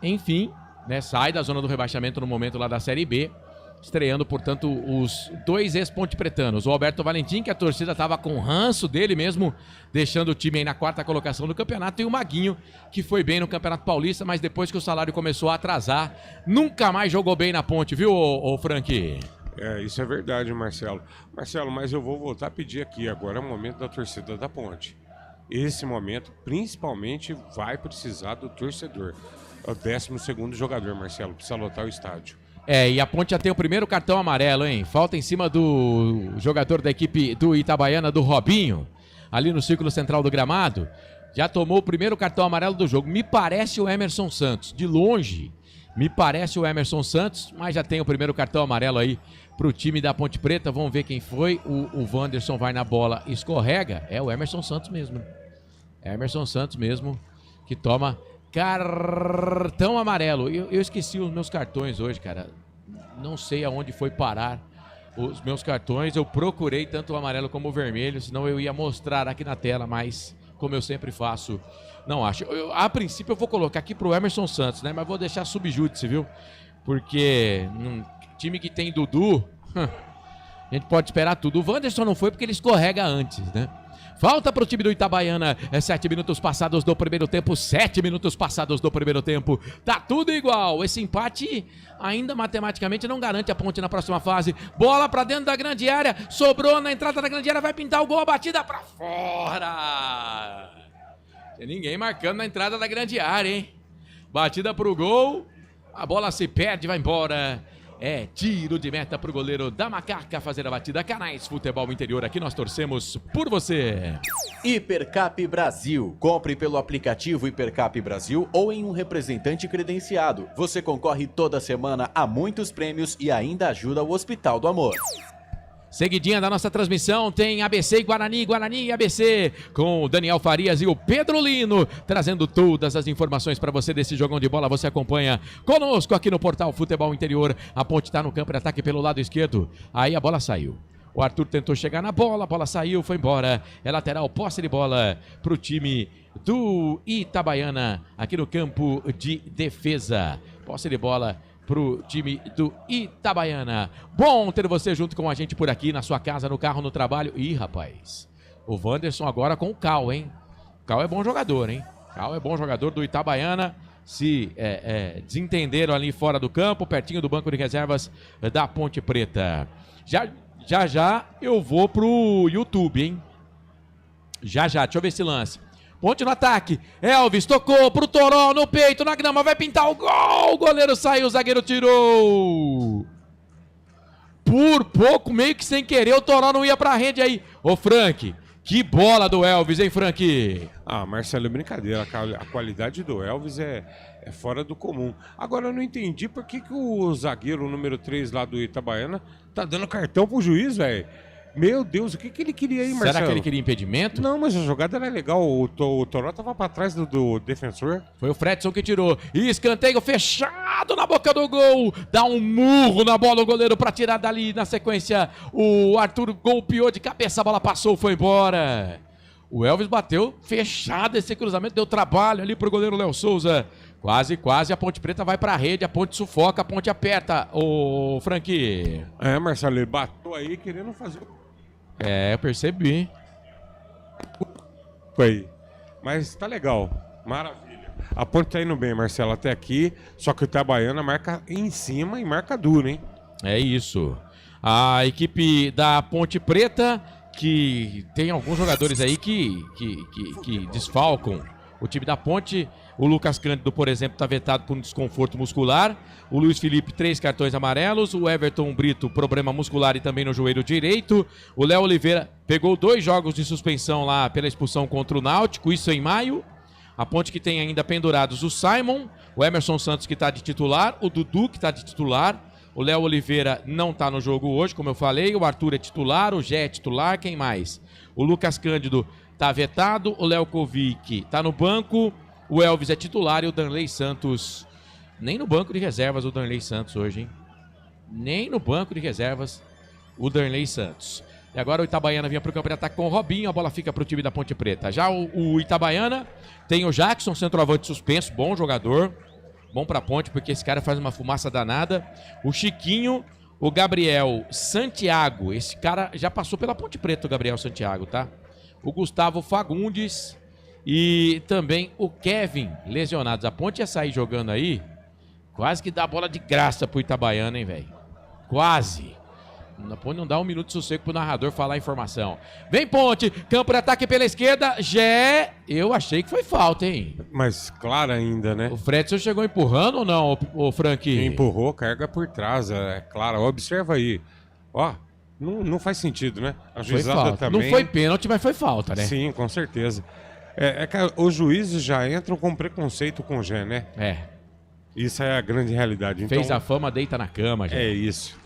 Speaker 13: Enfim, né, sai da zona do rebaixamento no momento lá da Série B, estreando, portanto, os 2 ex-pontepretanos. O Alberto Valentim, que a torcida estava com ranço dele mesmo, deixando o time aí na 4ª colocação do campeonato, e o Maguinho, que foi bem no Campeonato Paulista, mas depois que o salário começou a atrasar, nunca mais jogou bem na Ponte, viu, ô Frank?
Speaker 12: Isso é verdade, Marcelo. Marcelo, mas eu vou voltar a pedir aqui, agora é o momento da torcida da Ponte. Esse momento, principalmente, vai precisar do torcedor. É o 12º jogador, Marcelo, precisa lotar o estádio.
Speaker 13: E a Ponte já tem o primeiro cartão amarelo, hein? Falta em cima do jogador da equipe do Itabaiana, do Robinho, ali no círculo central do gramado. Já tomou o primeiro cartão amarelo do jogo. Me parece o Emerson Santos, de longe. Me parece o Emerson Santos, mas já tem o primeiro cartão amarelo aí pro time da Ponte Preta. Vamos ver quem foi. O Wanderson vai na bola, escorrega. É o Emerson Santos mesmo. É Emerson Santos mesmo, que toma cartão amarelo. Eu esqueci os meus cartões hoje, cara. Não sei aonde foi parar os meus cartões. Eu procurei tanto o amarelo como o vermelho, senão eu ia mostrar aqui na tela, mas como eu sempre faço, não acho. A princípio eu vou colocar aqui pro Emerson Santos, né? Mas vou deixar subjúdice, viu? Porque num time que tem Dudu, a gente pode esperar tudo. O Wanderson não foi porque ele escorrega antes, né? Falta para o time do Itabaiana, 7 minutos passados do primeiro tempo, 7 minutos passados do primeiro tempo, tá tudo igual. Esse empate ainda matematicamente não garante a Ponte na próxima fase. Bola para dentro da grande área, sobrou na entrada da grande área, vai pintar o gol, a batida para fora. Tem ninguém marcando na entrada da grande área, hein? Batida pro gol, a bola se perde, vai embora. É tiro de meta pro goleiro da Macaca fazer a batida. Canais Futebol Interior, aqui nós torcemos por você.
Speaker 2: Hipercap Brasil. Compre pelo aplicativo Hipercap Brasil ou em um representante credenciado. Você concorre toda semana a muitos prêmios e ainda ajuda o Hospital do Amor.
Speaker 13: Seguidinha da nossa transmissão tem ABC e Guarani, Guarani e ABC, com o Daniel Farias e o Pedro Lino, trazendo todas as informações para você desse jogão de bola. Você acompanha conosco aqui no Portal Futebol Interior. A Ponte está no campo de ataque pelo lado esquerdo. Aí a bola saiu. O Arthur tentou chegar na bola, a bola saiu, foi embora. É lateral, posse de bola para o time do Itabaiana, aqui no campo de defesa. Posse de bola pro time do Itabaiana. Bom ter você junto com a gente por aqui, na sua casa, no carro, no trabalho. Ih, rapaz, o Wanderson agora com o Cal, hein? O Cal é bom jogador, hein? Cal é bom jogador do Itabaiana. Se desentenderam ali fora do campo, pertinho do banco de reservas da Ponte Preta. Já eu vou pro YouTube, hein? Já, deixa eu ver esse lance. Ponte no ataque, Elvis tocou pro Toró, no peito, na grama, vai pintar o gol, o goleiro saiu, o zagueiro tirou. Por pouco, meio que sem querer, o Toró não ia pra rede aí. Ô Frank, que bola do Elvis, hein, Frank?
Speaker 12: Ah, Marcelo, brincadeira, a qualidade do Elvis é fora do comum. Agora eu não entendi por que o zagueiro número 3 lá do Itabaiana tá dando cartão pro juiz, velho. Meu Deus, o que ele queria aí, Marcelo?
Speaker 13: Será que ele queria impedimento?
Speaker 12: Não, mas a jogada era legal. O Toró tava pra trás do defensor.
Speaker 13: Foi o Fredson que tirou. E escanteio fechado cruzado na boca do gol. Dá um murro na bola o goleiro pra tirar dali. Na sequência, o Arthur golpeou de cabeça, a bola passou, foi embora. O Elvis bateu fechado esse cruzamento, deu trabalho ali pro goleiro Léo Souza. Quase, quase, a Ponte Preta vai pra rede, a Ponte sufoca, a Ponte aperta, ô Frank.
Speaker 12: Marcelo, ele bateu aí querendo fazer...
Speaker 13: Eu percebi.
Speaker 12: Foi. Mas tá legal, maravilha. A Ponte tá indo bem, Marcelo, até aqui, só que o Itabaiana marca em cima e marca duro, hein?
Speaker 13: É isso. A equipe da Ponte Preta, que tem alguns jogadores aí que desfalcam o time da Ponte. O Lucas Cândido, por exemplo, está vetado por um desconforto muscular. O Luiz Felipe, 3 cartões amarelos. O Everton Brito, problema muscular e também no joelho direito. O Léo Oliveira pegou 2 jogos de suspensão lá pela expulsão contra o Náutico, isso em maio. A Ponte que tem ainda pendurados o Simon, o Emerson Santos que está de titular, o Dudu que está de titular. O Léo Oliveira não está no jogo hoje, como eu falei. O Arthur é titular, o Gé é titular, quem mais? O Lucas Cândido está vetado, o Léo Kovic está no banco. O Elvis é titular e o Danley Santos... Nem no banco de reservas o Danley Santos hoje, hein? Nem no banco de reservas o Danley Santos. E agora o Itabaiana vinha para o campo de ataque com o Robinho, a bola fica para o time da Ponte Preta. Já o Itabaiana tem o Jackson, centroavante suspenso, bom jogador. Bom para a Ponte, porque esse cara faz uma fumaça danada. O Chiquinho, o Gabriel Santiago, esse cara já passou pela Ponte Preta, o Gabriel Santiago, tá? O Gustavo Fagundes... E também o Kevin, lesionados. A Ponte ia sair jogando aí, quase que dá a bola de graça pro Itabaiana, hein, velho? Quase. A Ponte não dá um minuto de sossego pro narrador falar a informação. Vem Ponte, campo de ataque pela esquerda, eu achei que foi falta, hein?
Speaker 12: Mas claro ainda, né?
Speaker 13: O Fredson chegou empurrando ou não, o Frank?
Speaker 12: Empurrou, carga por trás, é claro. Observa aí, ó. Não faz sentido, né? A juizada também...
Speaker 13: Não foi pênalti, mas foi falta, né?
Speaker 12: Sim, com certeza. É que os juízes já entram com preconceito com o Gé, né? Isso é a grande realidade. Então,
Speaker 13: fez a fama, deita na cama, Gé.
Speaker 12: É isso.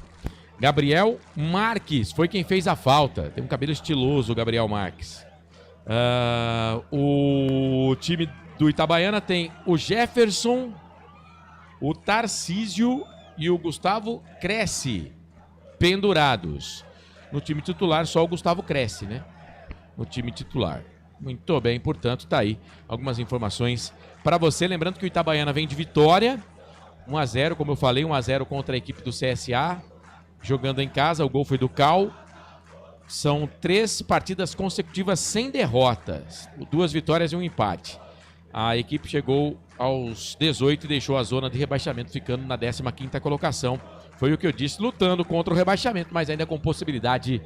Speaker 13: Gabriel Marques foi quem fez a falta. Tem um cabelo estiloso, o Gabriel Marques. O time do Itabaiana tem o Jefferson, o Tarcísio e o Gustavo Cresce pendurados. No time titular, só o Gustavo Cresce, né? No time titular. Muito bem, portanto, tá aí algumas informações para você. Lembrando que o Itabaiana vem de vitória, 1-0, como eu falei, 1-0 contra a equipe do CSA, jogando em casa, o gol foi do Cal. São 3 partidas consecutivas sem derrotas, 2 vitórias e um empate. A equipe chegou aos 18 e deixou a zona de rebaixamento, ficando na 15ª colocação. Foi o que eu disse, lutando contra o rebaixamento, mas ainda com possibilidade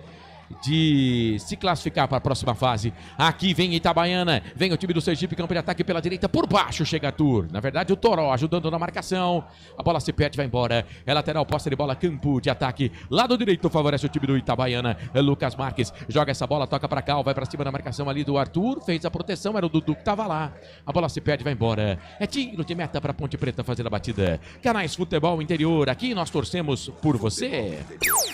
Speaker 13: de se classificar para a próxima fase. Aqui vem Itabaiana, vem o time do Sergipe, campo de ataque pela direita, por baixo chega Arthur, na verdade o Toró ajudando na marcação, a bola se perde, vai embora, é lateral, posse de bola, campo de ataque, lado direito favorece o time do Itabaiana, é Lucas Marques, joga essa bola, toca para cá, vai para cima da marcação ali do Arthur, fez a proteção, era o Dudu que tava lá, a bola se perde, vai embora, é tiro de meta para Ponte Preta fazer a batida. Canais Futebol Interior, aqui nós torcemos por você.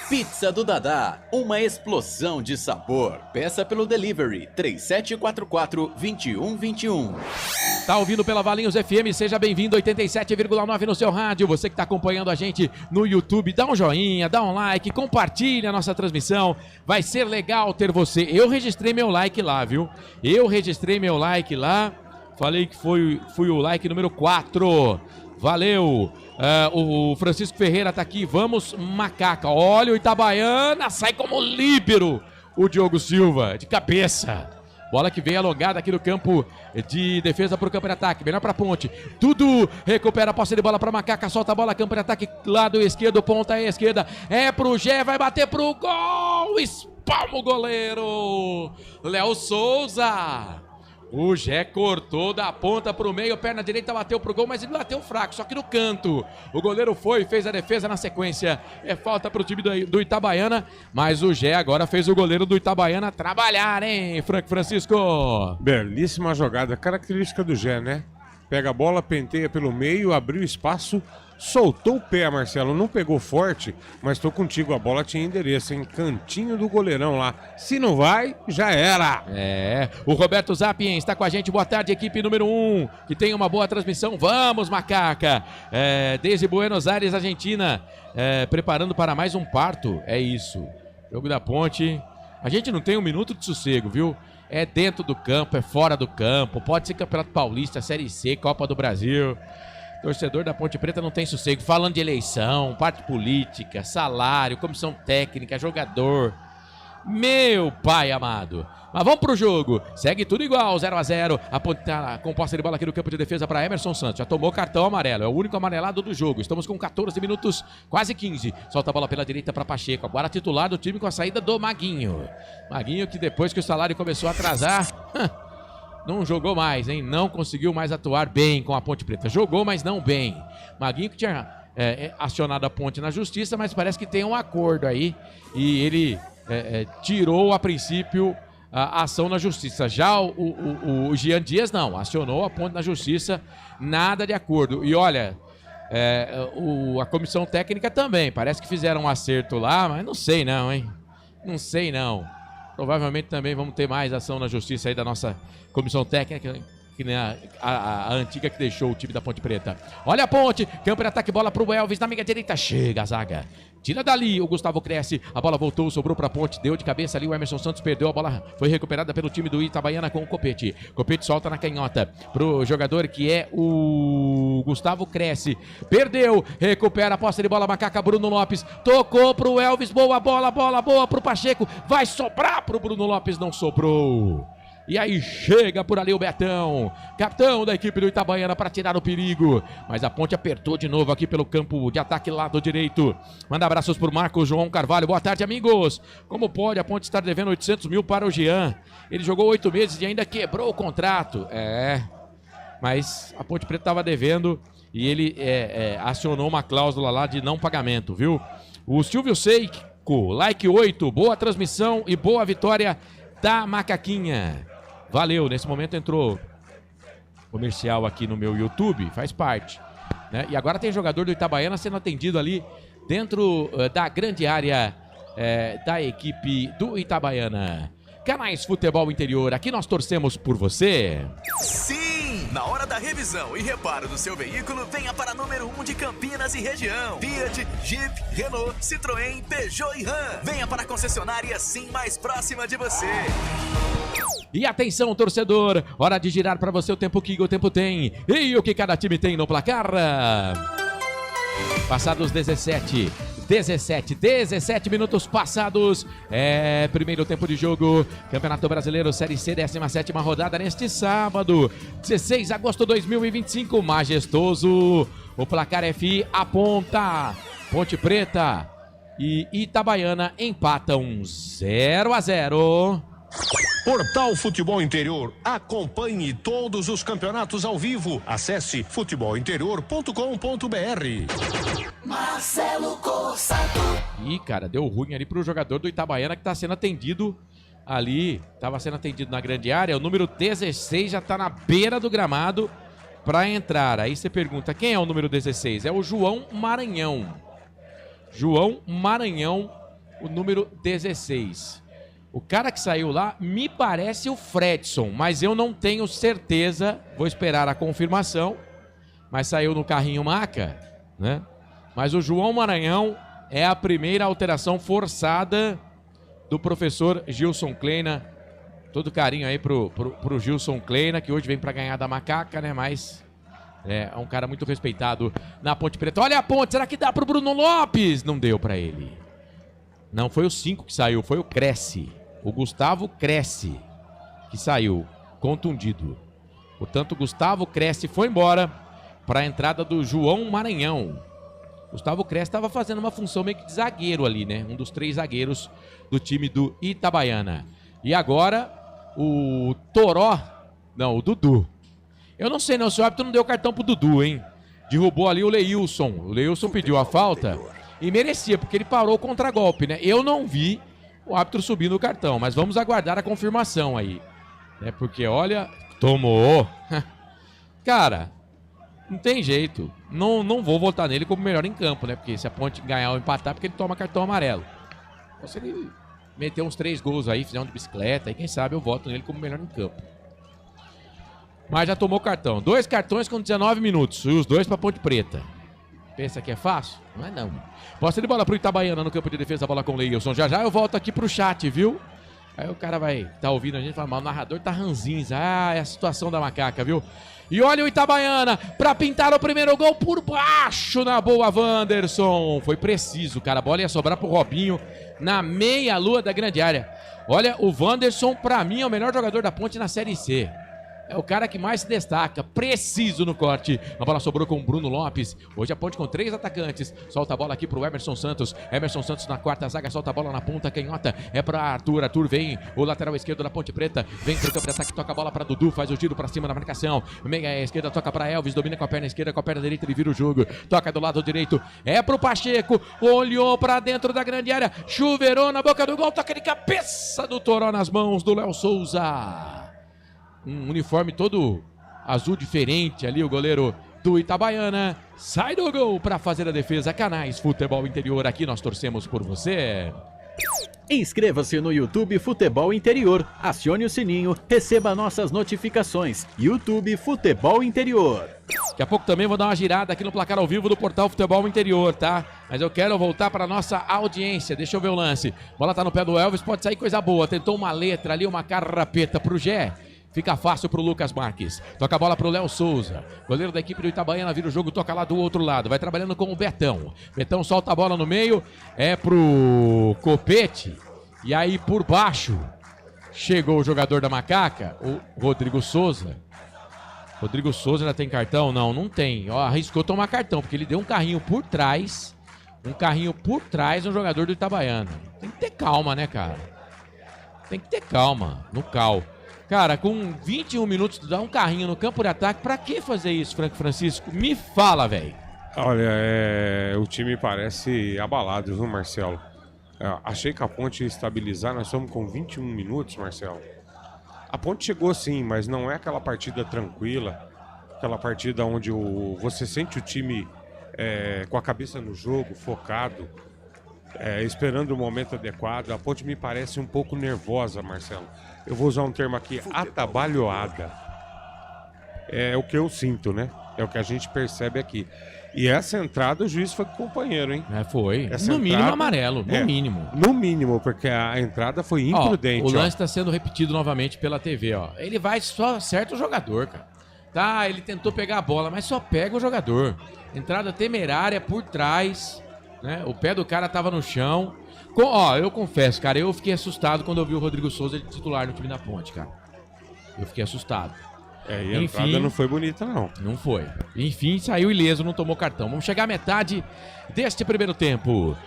Speaker 14: Pizza do Dadá, uma explosão de sabor. Peça pelo delivery 3744-2121.
Speaker 13: Tá ouvindo pela Valinhos FM? Seja bem-vindo, 87,9 no seu rádio. Você que tá acompanhando a gente no YouTube, dá um joinha, dá um like, compartilha a nossa transmissão. Vai ser legal ter você. Eu registrei meu like lá, viu? Falei que fui o like número 4. Valeu! O Francisco Ferreira tá aqui. Vamos, Macaca. Olha o Itabaiana, sai como líbero. O Diogo Silva, de cabeça. Bola que vem alongada aqui no campo de defesa para o campo de ataque. Melhor para a Ponte. Dudu recupera a posse de bola para Macaca. Solta a bola, campo de ataque, lado esquerdo, ponta esquerda. É pro Gé, vai bater pro gol. Espalma o goleiro. Léo Souza. O Gé cortou da ponta pro meio, perna direita bateu pro gol, mas ele bateu fraco, só que no canto. O goleiro foi, fez a defesa na sequência. É falta pro time do Itabaiana, mas o Gé agora fez o goleiro do Itabaiana trabalhar, hein, Francisco?
Speaker 12: Belíssima jogada, característica do Gé, né? Pega a bola, penteia pelo meio, abriu espaço, soltou o pé, Marcelo. Não pegou forte, mas tô contigo. A bola tinha endereço, em cantinho do goleirão lá. Se não vai, já era.
Speaker 13: O Roberto Zappien está com a gente. Boa tarde, equipe número 1, que tem uma boa transmissão. Vamos, macaca. Desde Buenos Aires, Argentina, preparando para mais um parto. É isso. Jogo da Ponte. A gente não tem um minuto de sossego, viu? É dentro do campo, é fora do campo. Pode ser Campeonato Paulista, Série C, Copa do Brasil. Torcedor da Ponte Preta não tem sossego. Falando de eleição, parte política, salário, comissão técnica, jogador. Meu pai amado. Mas vamos pro jogo. Segue tudo igual, 0-0. A Ponte tá com posse de bola aqui no campo de defesa para Emerson Santos. Já tomou cartão amarelo. É o único amarelado do jogo. Estamos com 14 minutos, quase 15. Solta a bola pela direita para Pacheco. Agora titular do time com a saída do Maguinho. Maguinho que depois que o salário começou a atrasar... não jogou mais, hein? Não conseguiu mais atuar bem com a Ponte Preta. Jogou, mas não bem. Maguinho que tinha acionado a Ponte na justiça, mas parece que tem um acordo aí. E ele tirou, a princípio, a ação na justiça. Já o Jean Dias não. Acionou a Ponte na justiça. Nada de acordo. E olha, a comissão técnica também. Parece que fizeram um acerto lá, mas não sei não, hein? Não sei não. Provavelmente também vamos ter mais ação na justiça aí da nossa comissão técnica, que nem a antiga que deixou o time da Ponte Preta. Olha a Ponte, campo de ataque, bola pro Elvis, na meia direita, chega a zaga. Tira dali, o Gustavo cresce, a bola voltou, sobrou pra Ponte, deu de cabeça ali, o Emerson Santos perdeu, a bola foi recuperada pelo time do Itabaiana com o Copete. Copete solta na canhota pro jogador que é o Gustavo cresce, perdeu, recupera a posse de bola, macaca, Bruno Lopes, tocou pro Elvis, boa bola boa pro Pacheco, vai sobrar pro Bruno Lopes, não sobrou. E aí chega por ali o Betão, capitão da equipe do Itabaiana, para tirar o perigo. Mas a Ponte apertou de novo aqui pelo campo de ataque lado direito. Manda abraços por Marcos João Carvalho. Boa tarde, amigos. Como pode a Ponte estar devendo 800 mil para o Jean? Ele jogou 8 meses e ainda quebrou o contrato. Mas a Ponte Preta estava devendo e ele acionou uma cláusula lá de não pagamento, viu? O Silvio Seiko, like 8, boa transmissão e boa vitória da Macaquinha. Valeu, nesse momento entrou comercial aqui no meu YouTube, faz parte, né? E agora tem jogador do Itabaiana sendo atendido ali dentro da grande área da equipe do Itabaiana. Canais Futebol Interior, aqui nós torcemos por você.
Speaker 15: Sim! Na hora da revisão e reparo do seu veículo, venha para número 1 de Campinas e região. Fiat, Jeep, Renault, Citroën, Peugeot e Ram. Venha para a concessionária Sim mais próxima de você.
Speaker 13: E atenção, torcedor, hora de girar para você o tempo que o tempo tem e o que cada time tem no placar. Passados 17 minutos passados, primeiro tempo de jogo, Campeonato Brasileiro Série C, 17ª rodada neste sábado, 16 de agosto de 2025, majestoso, o placar FI aponta, Ponte Preta e Itabaiana empatam 0-0.
Speaker 16: Portal Futebol Interior. Acompanhe todos os campeonatos ao vivo. Acesse futebolinterior.com.br.
Speaker 4: Marcelo Corsato.
Speaker 13: Ih, cara, deu ruim ali pro jogador do Itabaiana que tá sendo atendido ali. Tava sendo atendido na grande área. O número 16 já tá na beira do gramado pra entrar. Aí você pergunta, quem é o número 16? É o João Maranhão. João Maranhão, o número 16. O cara que saiu lá me parece o Fredson, mas eu não tenho certeza. Vou esperar a confirmação. Mas saiu no carrinho maca, né? Mas o João Maranhão é a primeira alteração forçada do professor Gilson Kleina. Todo carinho aí pro Gilson Kleina, que hoje vem para ganhar da macaca, né? Mas é um cara muito respeitado na Ponte Preta. Olha a Ponte, será que dá pro Bruno Lopes? Não deu para ele. Não foi o 5 que saiu, foi o Cresce. O Gustavo Cresce, que saiu contundido. Portanto, o Gustavo Cresce foi embora para a entrada do João Maranhão. Gustavo Cresce estava fazendo uma função meio que de zagueiro ali, né? Um dos 3 zagueiros do time do Itabaiana. E agora, o Toró... Não, o Dudu. Eu não sei não, se o árbitro não deu cartão pro Dudu, hein? Derrubou ali o Leilson. O Leilson pediu a falta e merecia, porque ele parou o contragolpe, né? Eu não vi o árbitro subindo o cartão, mas vamos aguardar a confirmação aí, né? Porque olha, tomou. Cara, Não tem jeito. Não vou votar nele como melhor em campo, né? Porque se a Ponte ganhar ou empatar, porque ele toma cartão amarelo. Então, se ele meter uns 3 gols aí, fizer um de bicicleta, aí quem sabe eu voto nele como melhor em campo. Mas já tomou cartão. 2 cartões com 19 minutos. E os 2 pra Ponte Preta. Pensa que é fácil? Não é não. Posse de bola pro Itabaiana no campo de defesa, a bola com o Leilson. Já eu volto aqui pro chat, viu? Aí o cara vai tá ouvindo a gente e fala, mas o narrador tá ranzinza. É a situação da macaca, viu? E olha o Itabaiana pra pintar o primeiro gol por baixo na boa, Wanderson. Foi preciso, cara. A bola ia sobrar pro Robinho na meia-lua da grande área. Olha, o Wanderson, pra mim, é o melhor jogador da Ponte na Série C. É o cara que mais se destaca, preciso no corte. A bola sobrou com o Bruno Lopes. Hoje a Ponte com 3 atacantes. Solta a bola aqui pro Emerson Santos. Emerson Santos na quarta zaga, solta a bola na ponta canhota. É pra Arthur. Arthur vem, o lateral esquerdo da Ponte Preta. Vem pro campo de ataque, toca a bola pra Dudu. Faz o giro pra cima da marcação. Meia esquerda, toca pra Elvis. Domina com a perna esquerda, com a perna direita, ele vira o jogo. Toca do lado direito, é pro Pacheco. Olhou pra dentro da grande área. Chuveirou na boca do gol. Toca de cabeça do Toró nas mãos do Léo Souza. Um uniforme todo azul diferente ali, o goleiro do Itabaiana. Sai do gol para fazer a defesa. Canais Futebol Interior, aqui nós torcemos por você.
Speaker 2: Inscreva-se no YouTube Futebol Interior, acione o sininho, receba nossas notificações. YouTube Futebol Interior.
Speaker 13: Daqui a pouco também vou dar uma girada aqui no placar ao vivo do Portal Futebol Interior, tá? Mas eu quero voltar para nossa audiência. Deixa eu ver o lance. Bola tá no pé do Elvis, pode sair coisa boa. Tentou uma letra ali, uma carrapeta pro Gé. Fica fácil pro Lucas Marques. Toca a bola pro Léo Souza. Goleiro da equipe do Itabaiana vira o jogo, toca lá do outro lado. Vai trabalhando com o Betão. Betão solta a bola no meio. É pro Copete. E aí por baixo chegou o jogador da Macaca, o Rodrigo Souza. Rodrigo Souza já tem cartão? Não tem. Ó, arriscou tomar cartão, porque ele deu um carrinho por trás. No jogador do Itabaiana. Tem que ter calma, né, cara? Tem que ter calma no cal. Cara, com 21 minutos, dá um carrinho no campo de ataque. Pra que fazer isso, Francisco? Me fala, velho.
Speaker 12: Olha, o time parece abalado, viu, Marcelo? Achei que a Ponte ia estabilizar. Nós estamos com 21 minutos, Marcelo. A Ponte chegou sim, mas não é aquela partida tranquila. Aquela partida onde você sente o time com a cabeça no jogo, focado. Esperando o momento adequado. A Ponte me parece um pouco nervosa, Marcelo. Eu vou usar um termo aqui, atabalhoada. É o que eu sinto, né? É o que a gente percebe aqui. E essa entrada o juiz foi companheiro, hein?
Speaker 13: Foi.
Speaker 12: Essa
Speaker 13: mínimo amarelo, no mínimo.
Speaker 12: No mínimo, porque a entrada foi imprudente.
Speaker 13: O lance está sendo repetido novamente pela TV, ó. Ele vai só acerta o jogador, cara. Tá, ele tentou pegar a bola, mas só pega o jogador. Entrada temerária por trás, né? O pé do cara tava no chão. Eu confesso, cara, eu fiquei assustado quando eu vi o Rodrigo Souza de titular no time da Ponte, cara. Eu fiquei assustado.
Speaker 12: E a entrada não foi bonita, não.
Speaker 13: Não foi. Enfim, saiu ileso, não tomou cartão. Vamos chegar à metade deste primeiro tempo.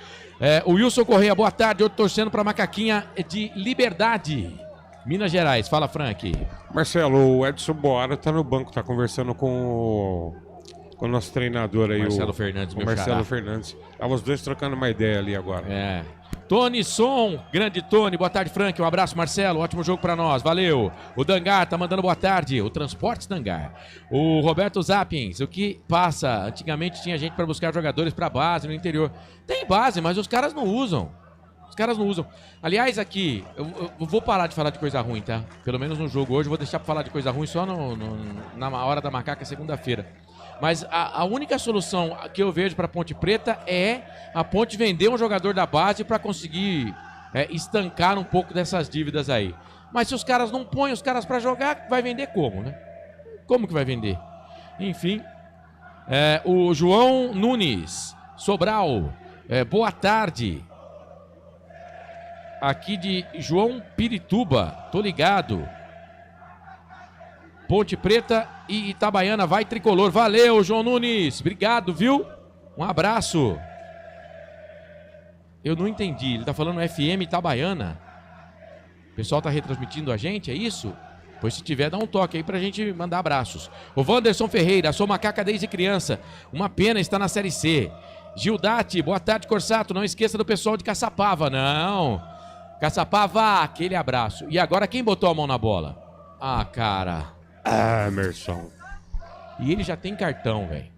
Speaker 13: O Wilson Correia, boa tarde. Eu torcendo pra Macaquinha de Liberdade, Minas Gerais. Fala, Frank.
Speaker 12: Marcelo, o Edson Boara tá no banco, tá conversando com o nosso treinador aí,
Speaker 13: Marcelo Fernandes,
Speaker 12: o Marcelo Fernandes. Estavam os dois trocando uma ideia ali agora.
Speaker 13: Tony Som, grande Tony, boa tarde, Frank, um abraço, Marcelo, ótimo jogo pra nós, valeu. O Dangar tá mandando boa tarde, o Transportes Dangar. O Roberto Zappins, o que passa? Antigamente tinha gente pra buscar jogadores pra base no interior. Tem base, mas os caras não usam. Aliás, aqui, eu vou parar de falar de coisa ruim, tá? Pelo menos no jogo hoje, eu vou deixar pra falar de coisa ruim só na hora da macaca, segunda-feira. Mas a única solução que eu vejo para a Ponte Preta é a Ponte vender um jogador da base para conseguir estancar um pouco dessas dívidas aí. Mas se os caras não põem os caras para jogar, vai vender como, né? Como que vai vender? Enfim, o João Nunes, Sobral, boa tarde. Aqui de João Pirituba, tô ligado. Ponte Preta e Itabaiana vai tricolor. Valeu, João Nunes. Obrigado, viu? Um abraço. Eu não entendi. Ele tá falando FM Itabaiana. O pessoal tá retransmitindo a gente, é isso? Pois se tiver, dá um toque aí pra gente mandar abraços. O Wanderson Ferreira, sou macaca desde criança. Uma pena estar na Série C. Gildati, boa tarde, Corsato. Não esqueça do pessoal de Caçapava. Não. Caçapava, aquele abraço. E agora quem botou a mão na bola? Ah, cara.
Speaker 12: Emerson.
Speaker 13: E ele já tem cartão, velho.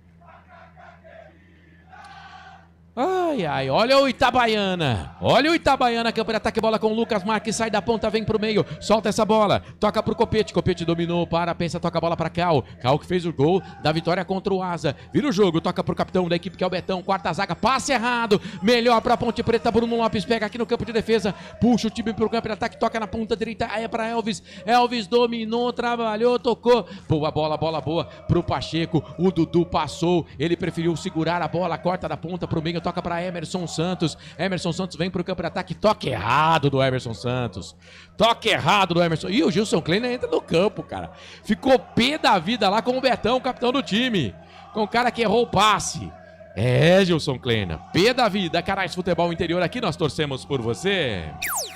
Speaker 13: Ai, ai, olha o Itabaiana. Olha o Itabaiana, campo de ataque, bola com o Lucas Marques, sai da ponta, vem pro meio, solta essa bola, toca pro Copete, Copete dominou, pensa, toca a bola pra Cal. Cal que fez o gol da vitória contra o Asa. Vira o jogo, toca pro capitão da equipe que é o Betão, quarta zaga, passe errado, melhor pra Ponte Preta, Bruno Lopes pega aqui no campo de defesa, puxa o time pro campo de ataque, toca na ponta direita, aí é pra Elvis. Elvis dominou, trabalhou, tocou. Boa bola boa pro Pacheco, o Dudu passou, ele preferiu segurar a bola, corta da ponta pro meio, toca para Emerson Santos. Emerson Santos vem para o campo de ataque. Toque errado do Emerson Santos. Toque errado do Emerson. E o Gilson Kleiner entra no campo, cara. Ficou pé da vida lá com o Betão, capitão do time. Com o cara que errou o passe. É, Gilson Kleiner. Pé da vida. Canais Futebol Interior, aqui nós torcemos por você.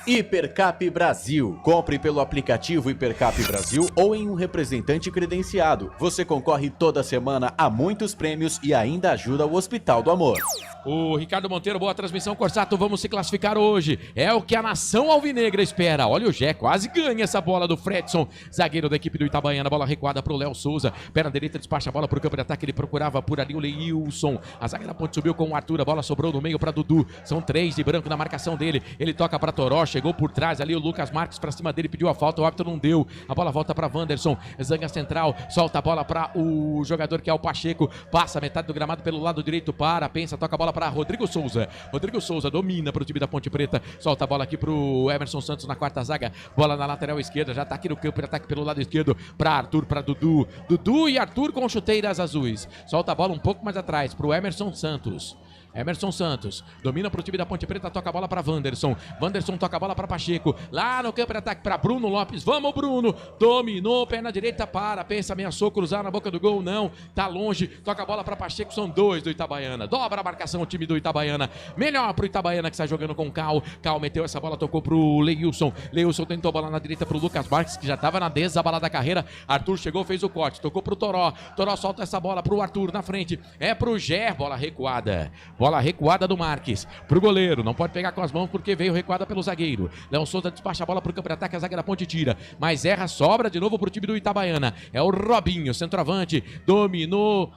Speaker 2: Hipercap Brasil. Compre pelo aplicativo Hipercap Brasil ou em um representante credenciado. Você concorre toda semana a muitos prêmios e ainda ajuda o Hospital do Amor.
Speaker 13: O Ricardo Monteiro, boa transmissão, Corsato, vamos se classificar hoje. É o que a nação alvinegra espera. Olha o Gé, quase ganha essa bola do Fredson, zagueiro da equipe do Itabaiana, bola recuada pro Léo Souza, perna direita, despacha a bola pro campo de ataque, ele procurava por ali o Leilson. A zaga da ponte subiu com o Arthur, a bola sobrou no meio pra Dudu. São 3 de branco na marcação dele, ele toca pra Toró, chegou por trás ali o Lucas Marques pra cima dele, pediu a falta, o árbitro não deu. A bola volta pra Wanderson, zanga central, solta a bola pra o jogador que é o Pacheco, passa metade do gramado pelo lado direito, pensa, toca a bola para Rodrigo Souza. Rodrigo Souza domina para o time da Ponte Preta. Solta a bola aqui pro Emerson Santos na quarta zaga. Bola na lateral esquerda. Já tá aqui no campo de ataque pelo lado esquerdo para Arthur, para Dudu. Dudu e Arthur com chuteiras azuis. Solta a bola um pouco mais atrás pro Emerson Santos. Emerson Santos domina pro time da Ponte Preta, toca a bola para Wanderson. Wanderson toca a bola para Pacheco. Lá no campo de ataque para Bruno Lopes. Vamos, Bruno! Dominou, perna direita, pensa, ameaçou cruzar na boca do gol, não, tá longe. Toca a bola para Pacheco, são 2 do Itabaiana. Dobra a marcação o time do Itabaiana. Melhor pro Itabaiana que está jogando com Cal. Cal meteu essa bola, tocou pro Leilson. Leilson tentou a bola na direita pro Lucas Marques, que já tava na desabalada carreira. Arthur chegou, fez o corte, tocou pro Toró. Toró solta essa bola pro Arthur na frente. É pro Ger, bola recuada. Bola recuada do Marques, pro goleiro, não pode pegar com as mãos porque veio recuada pelo zagueiro. Léo Souza despacha a bola pro campo de ataque, a zaga da Ponte tira, mas erra, sobra de novo pro time do Itabaiana. É o Robinho, centroavante, dominou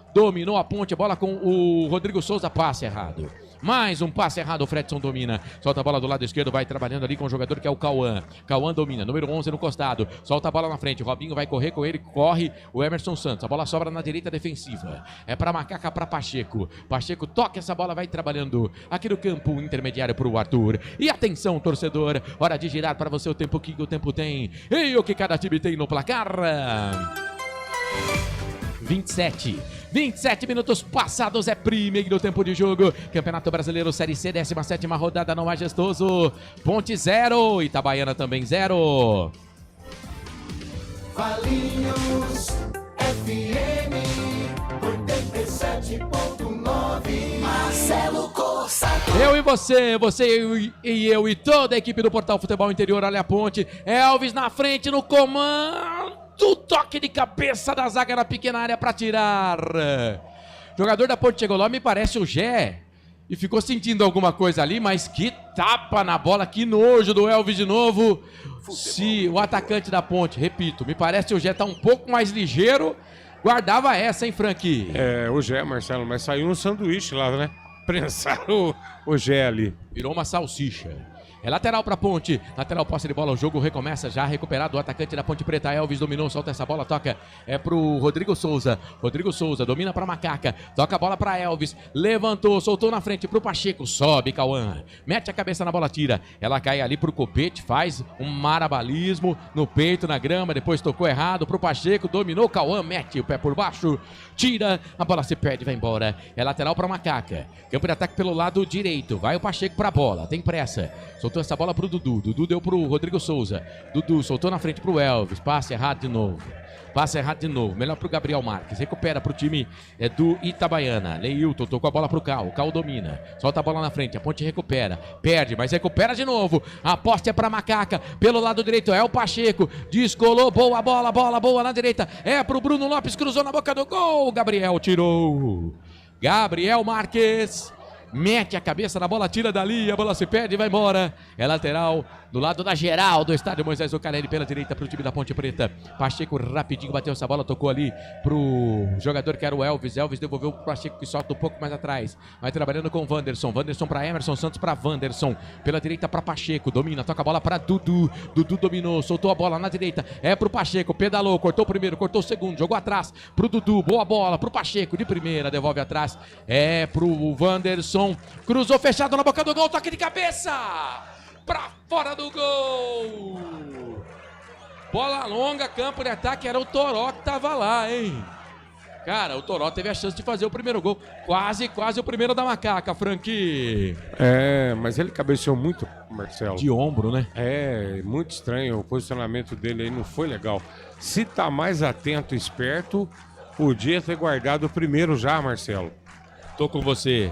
Speaker 13: a Ponte, a bola com o Rodrigo Souza, passe errado. Mais um passe errado, o Fredson domina. Solta a bola do lado esquerdo, vai trabalhando ali com o jogador que é o Cauã. Cauã domina, número 11 no costado. Solta a bola na frente, o Robinho vai correr com ele, corre o Emerson Santos. A bola sobra na direita defensiva. É pra Macaca, pra Pacheco. Pacheco toca essa bola, vai trabalhando aqui no campo intermediário pro Arthur. E atenção, torcedor, hora de girar para você o tempo que o tempo tem. E o que cada time tem no placar. 27 minutos passados, é primeiro tempo de jogo. Campeonato Brasileiro Série C, 17ª rodada no Majestoso. Ponte 0, Itabaiana também 0.
Speaker 4: Valinhos FM 87.9. Marcelo Corsato.
Speaker 13: Eu e você e eu e toda a equipe do Portal Futebol Interior. Olha a Ponte, Elvis na frente no comando. Toque de cabeça da zaga na pequena área para tirar. Jogador da Ponte chegou lá, me parece o Gé. E ficou sentindo alguma coisa ali, mas que tapa na bola, que nojo do Elvis de novo. Se o atacante da Ponte, repito, me parece que o Gé tá um pouco mais ligeiro. Guardava essa, hein, Frank?
Speaker 12: É, o Gé, Marcelo, mas saiu um sanduíche lá, né? Prensaram o Gé ali.
Speaker 13: Virou uma salsicha. É lateral para Ponte, lateral posse de bola, o jogo recomeça, já recuperado o atacante da Ponte Preta, Elvis dominou, solta essa bola, toca, é pro Rodrigo Souza domina para Macaca, toca a bola para Elvis, levantou, soltou na frente pro Pacheco, sobe Cauã, mete a cabeça na bola, tira, ela cai ali pro Copete, faz um marabalismo no peito, na grama, depois tocou errado pro Pacheco, dominou, Cauã mete o pé por baixo, tira, a bola se perde, vai embora, é lateral para Macaca, campo de ataque pelo lado direito, vai o Pacheco pra bola, tem pressa, soltou essa bola pro Dudu, Dudu deu pro Rodrigo Souza, Dudu soltou na frente pro Elvis, passe errado de novo, melhor pro Gabriel Marques, recupera pro time do Itabaiana, Leilton tocou a bola pro Cal domina, solta a bola na frente, a Ponte recupera, perde, mas recupera de novo, a poste é pra Macaca, pelo lado direito é o Pacheco, descolou, boa bola boa na direita, é pro Bruno Lopes, cruzou na boca do gol, Gabriel tirou, Gabriel Marques, mete a cabeça na bola, tira dali, a bola se perde e vai embora. É lateral do lado da geral do estádio Moisés Zuccarelli pela direita pro time da Ponte Preta. Pacheco rapidinho bateu essa bola, tocou ali pro jogador que era o Elvis. Elvis devolveu pro Pacheco que solta um pouco mais atrás. Vai trabalhando com o Wanderson. Wanderson pra Emerson Santos, pra Wanderson. Pela direita pra Pacheco, domina, toca a bola pra Dudu. Dudu dominou, soltou a bola na direita. É pro Pacheco, pedalou, cortou o primeiro, cortou o segundo, jogou atrás pro Dudu. Boa bola pro Pacheco de primeira, devolve atrás. É pro Wanderson. Cruzou fechado na boca do gol, toque de cabeça! Pra fora do gol! Bola longa, campo de ataque, era o Toró que tava lá, hein? Cara, o Toró teve a chance de fazer o primeiro gol. Quase o primeiro da Macaca, Frank.
Speaker 12: Mas ele cabeceou muito, Marcelo.
Speaker 13: De ombro, né?
Speaker 12: Muito estranho. O posicionamento dele aí não foi legal. Se tá mais atento e esperto, podia ter guardado o primeiro já, Marcelo.
Speaker 13: Tô com você.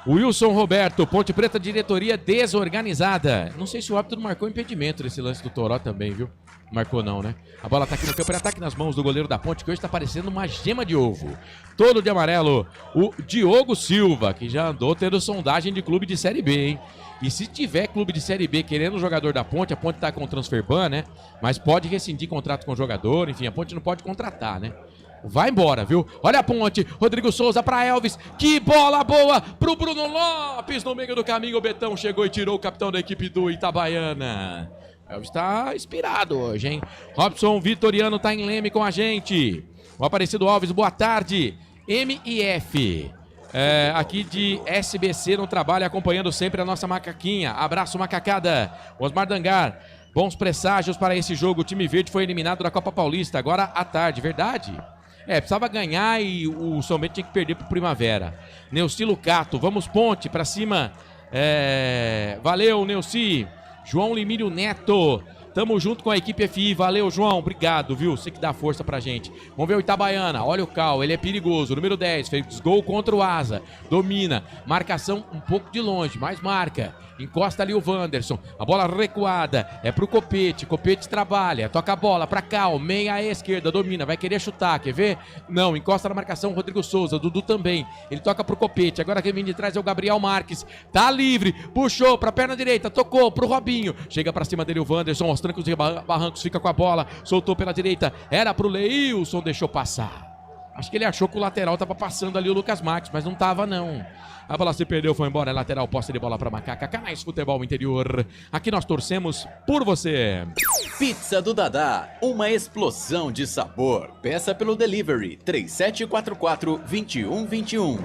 Speaker 13: Wilson Roberto, Ponte Preta, diretoria desorganizada. Não sei se o árbitro marcou impedimento nesse lance do Toró também, viu? Marcou não, né? A bola tá aqui no campo de ataque nas mãos do goleiro da Ponte, que hoje tá parecendo uma gema de ovo. Todo de amarelo, o Diogo Silva, que já andou tendo sondagem de clube de Série B, hein? E se tiver clube de Série B querendo o jogador da Ponte, a Ponte tá com o transfer ban, né? Mas pode rescindir contrato com o jogador, enfim, a Ponte não pode contratar, né? Vai embora, viu? Olha a Ponte, Rodrigo Souza pra Elvis, que bola boa pro Bruno Lopes no meio do caminho, o Betão chegou e tirou o capitão da equipe do Itabaiana. Elvis tá inspirado hoje, hein? Robson Vitoriano tá em Leme com a gente. O Aparecido Alves, boa tarde. MIF, aqui de SBC no trabalho, acompanhando sempre a nossa macaquinha. Abraço, macacada. Osmar Dangar, bons presságios para esse jogo. O time verde foi eliminado da Copa Paulista, agora à tarde, verdade? Precisava ganhar e o São Bento tinha que perder pro Primavera. Neuci Lucato, vamos Ponte, pra cima. Valeu, Neuci. João Limírio Neto, tamo junto com a equipe FI, valeu João, obrigado, viu? Você que dá força pra gente. Vamos ver o Itabaiana, olha o Cal, ele é perigoso, número 10, fez gol contra o Asa, domina, marcação um pouco de longe, mas marca. Encosta ali o Wanderson, a bola recuada, é pro Copete, Copete trabalha, toca a bola pra Cal, meia à esquerda, domina, vai querer chutar, quer ver? Não, encosta na marcação o Rodrigo Souza, Dudu também, ele toca pro Copete, agora quem vem de trás é o Gabriel Marques, tá livre, puxou pra perna direita, tocou pro Robinho, chega pra cima dele o Wanderson, aos trancos e barrancos, fica com a bola, soltou pela direita, era pro Leilson, deixou passar. Acho que ele achou que o lateral tava passando ali o Lucas Marques, mas não tava não. A bola se perdeu, foi embora, é lateral, posse de bola pra Macaca. Canais Futebol Interior, aqui nós torcemos por você.
Speaker 14: Pizza do Dadá, uma explosão de sabor. Peça pelo delivery 3744-2121.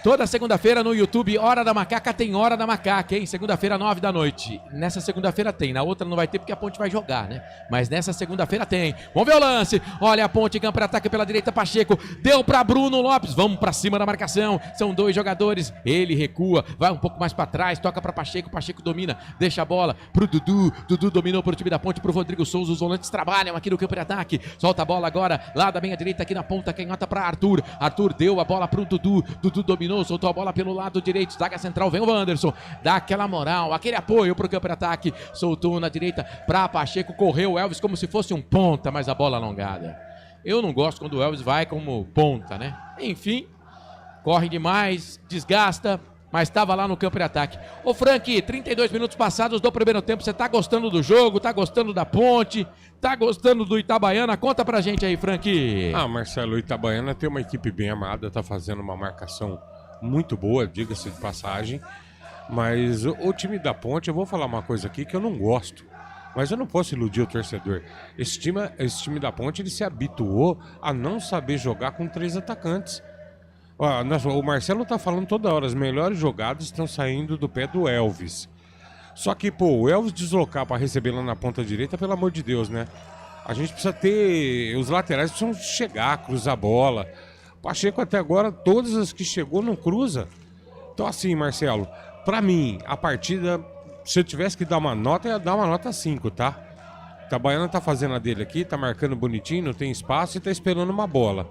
Speaker 13: Toda segunda-feira no YouTube, Hora da Macaca tem Hora da Macaca, hein? Segunda-feira, 9 da noite. Nessa segunda-feira tem, na outra não vai ter porque a Ponte vai jogar, né? Mas nessa segunda-feira tem. Vamos ver o lance. Olha a Ponte, campo para ataque pela direita, Pacheco. Deu pra Bruno Lopes. Vamos pra cima da marcação. São dois jogadores. Ele recua, vai um pouco mais pra trás, toca pra Pacheco. Pacheco domina, deixa a bola pro Dudu. Dudu dominou pro time da Ponte, pro Rodrigo Souza. Os volantes trabalham aqui no campo de ataque. Solta a bola agora, lá da meia direita, aqui na ponta, canhota pra Arthur. Arthur deu a bola pro Dudu. Dudu dominou. Soltou a bola pelo lado direito, zaga central, vem o Wanderson, dá aquela moral, aquele apoio pro campo de ataque, soltou na direita pra Pacheco, correu o Elvis como se fosse um ponta, mas a bola alongada. Eu não gosto quando o Elvis vai como ponta, né? Enfim, corre demais, desgasta, mas estava lá no campo de ataque. Ô Frank, 32 minutos passados do primeiro tempo, você tá gostando do jogo, tá gostando da Ponte, tá gostando do Itabaiana? Conta pra gente aí, Frank.
Speaker 12: Marcelo, o Itabaiana tem uma equipe bem amada, tá fazendo uma marcação muito boa, diga-se de passagem, mas o time da Ponte, eu vou falar uma coisa aqui que eu não gosto, mas eu não posso iludir o torcedor. Esse time da Ponte, ele se habituou a não saber jogar com 3 atacantes. O Marcelo tá falando toda hora, as melhores jogadas estão saindo do pé do Elvis. Só que, o Elvis deslocar para receber lá na ponta direita, pelo amor de Deus, né? A gente precisa ter... Os laterais precisam chegar, cruzar a bola. Pacheco até agora, todas as que chegou não cruza. Então assim, Marcelo, pra mim, a partida, se eu tivesse que dar uma nota, eu ia dar uma nota 5, tá? Itabaiana tá fazendo a dele aqui, tá marcando bonitinho, não tem espaço e tá esperando uma bola.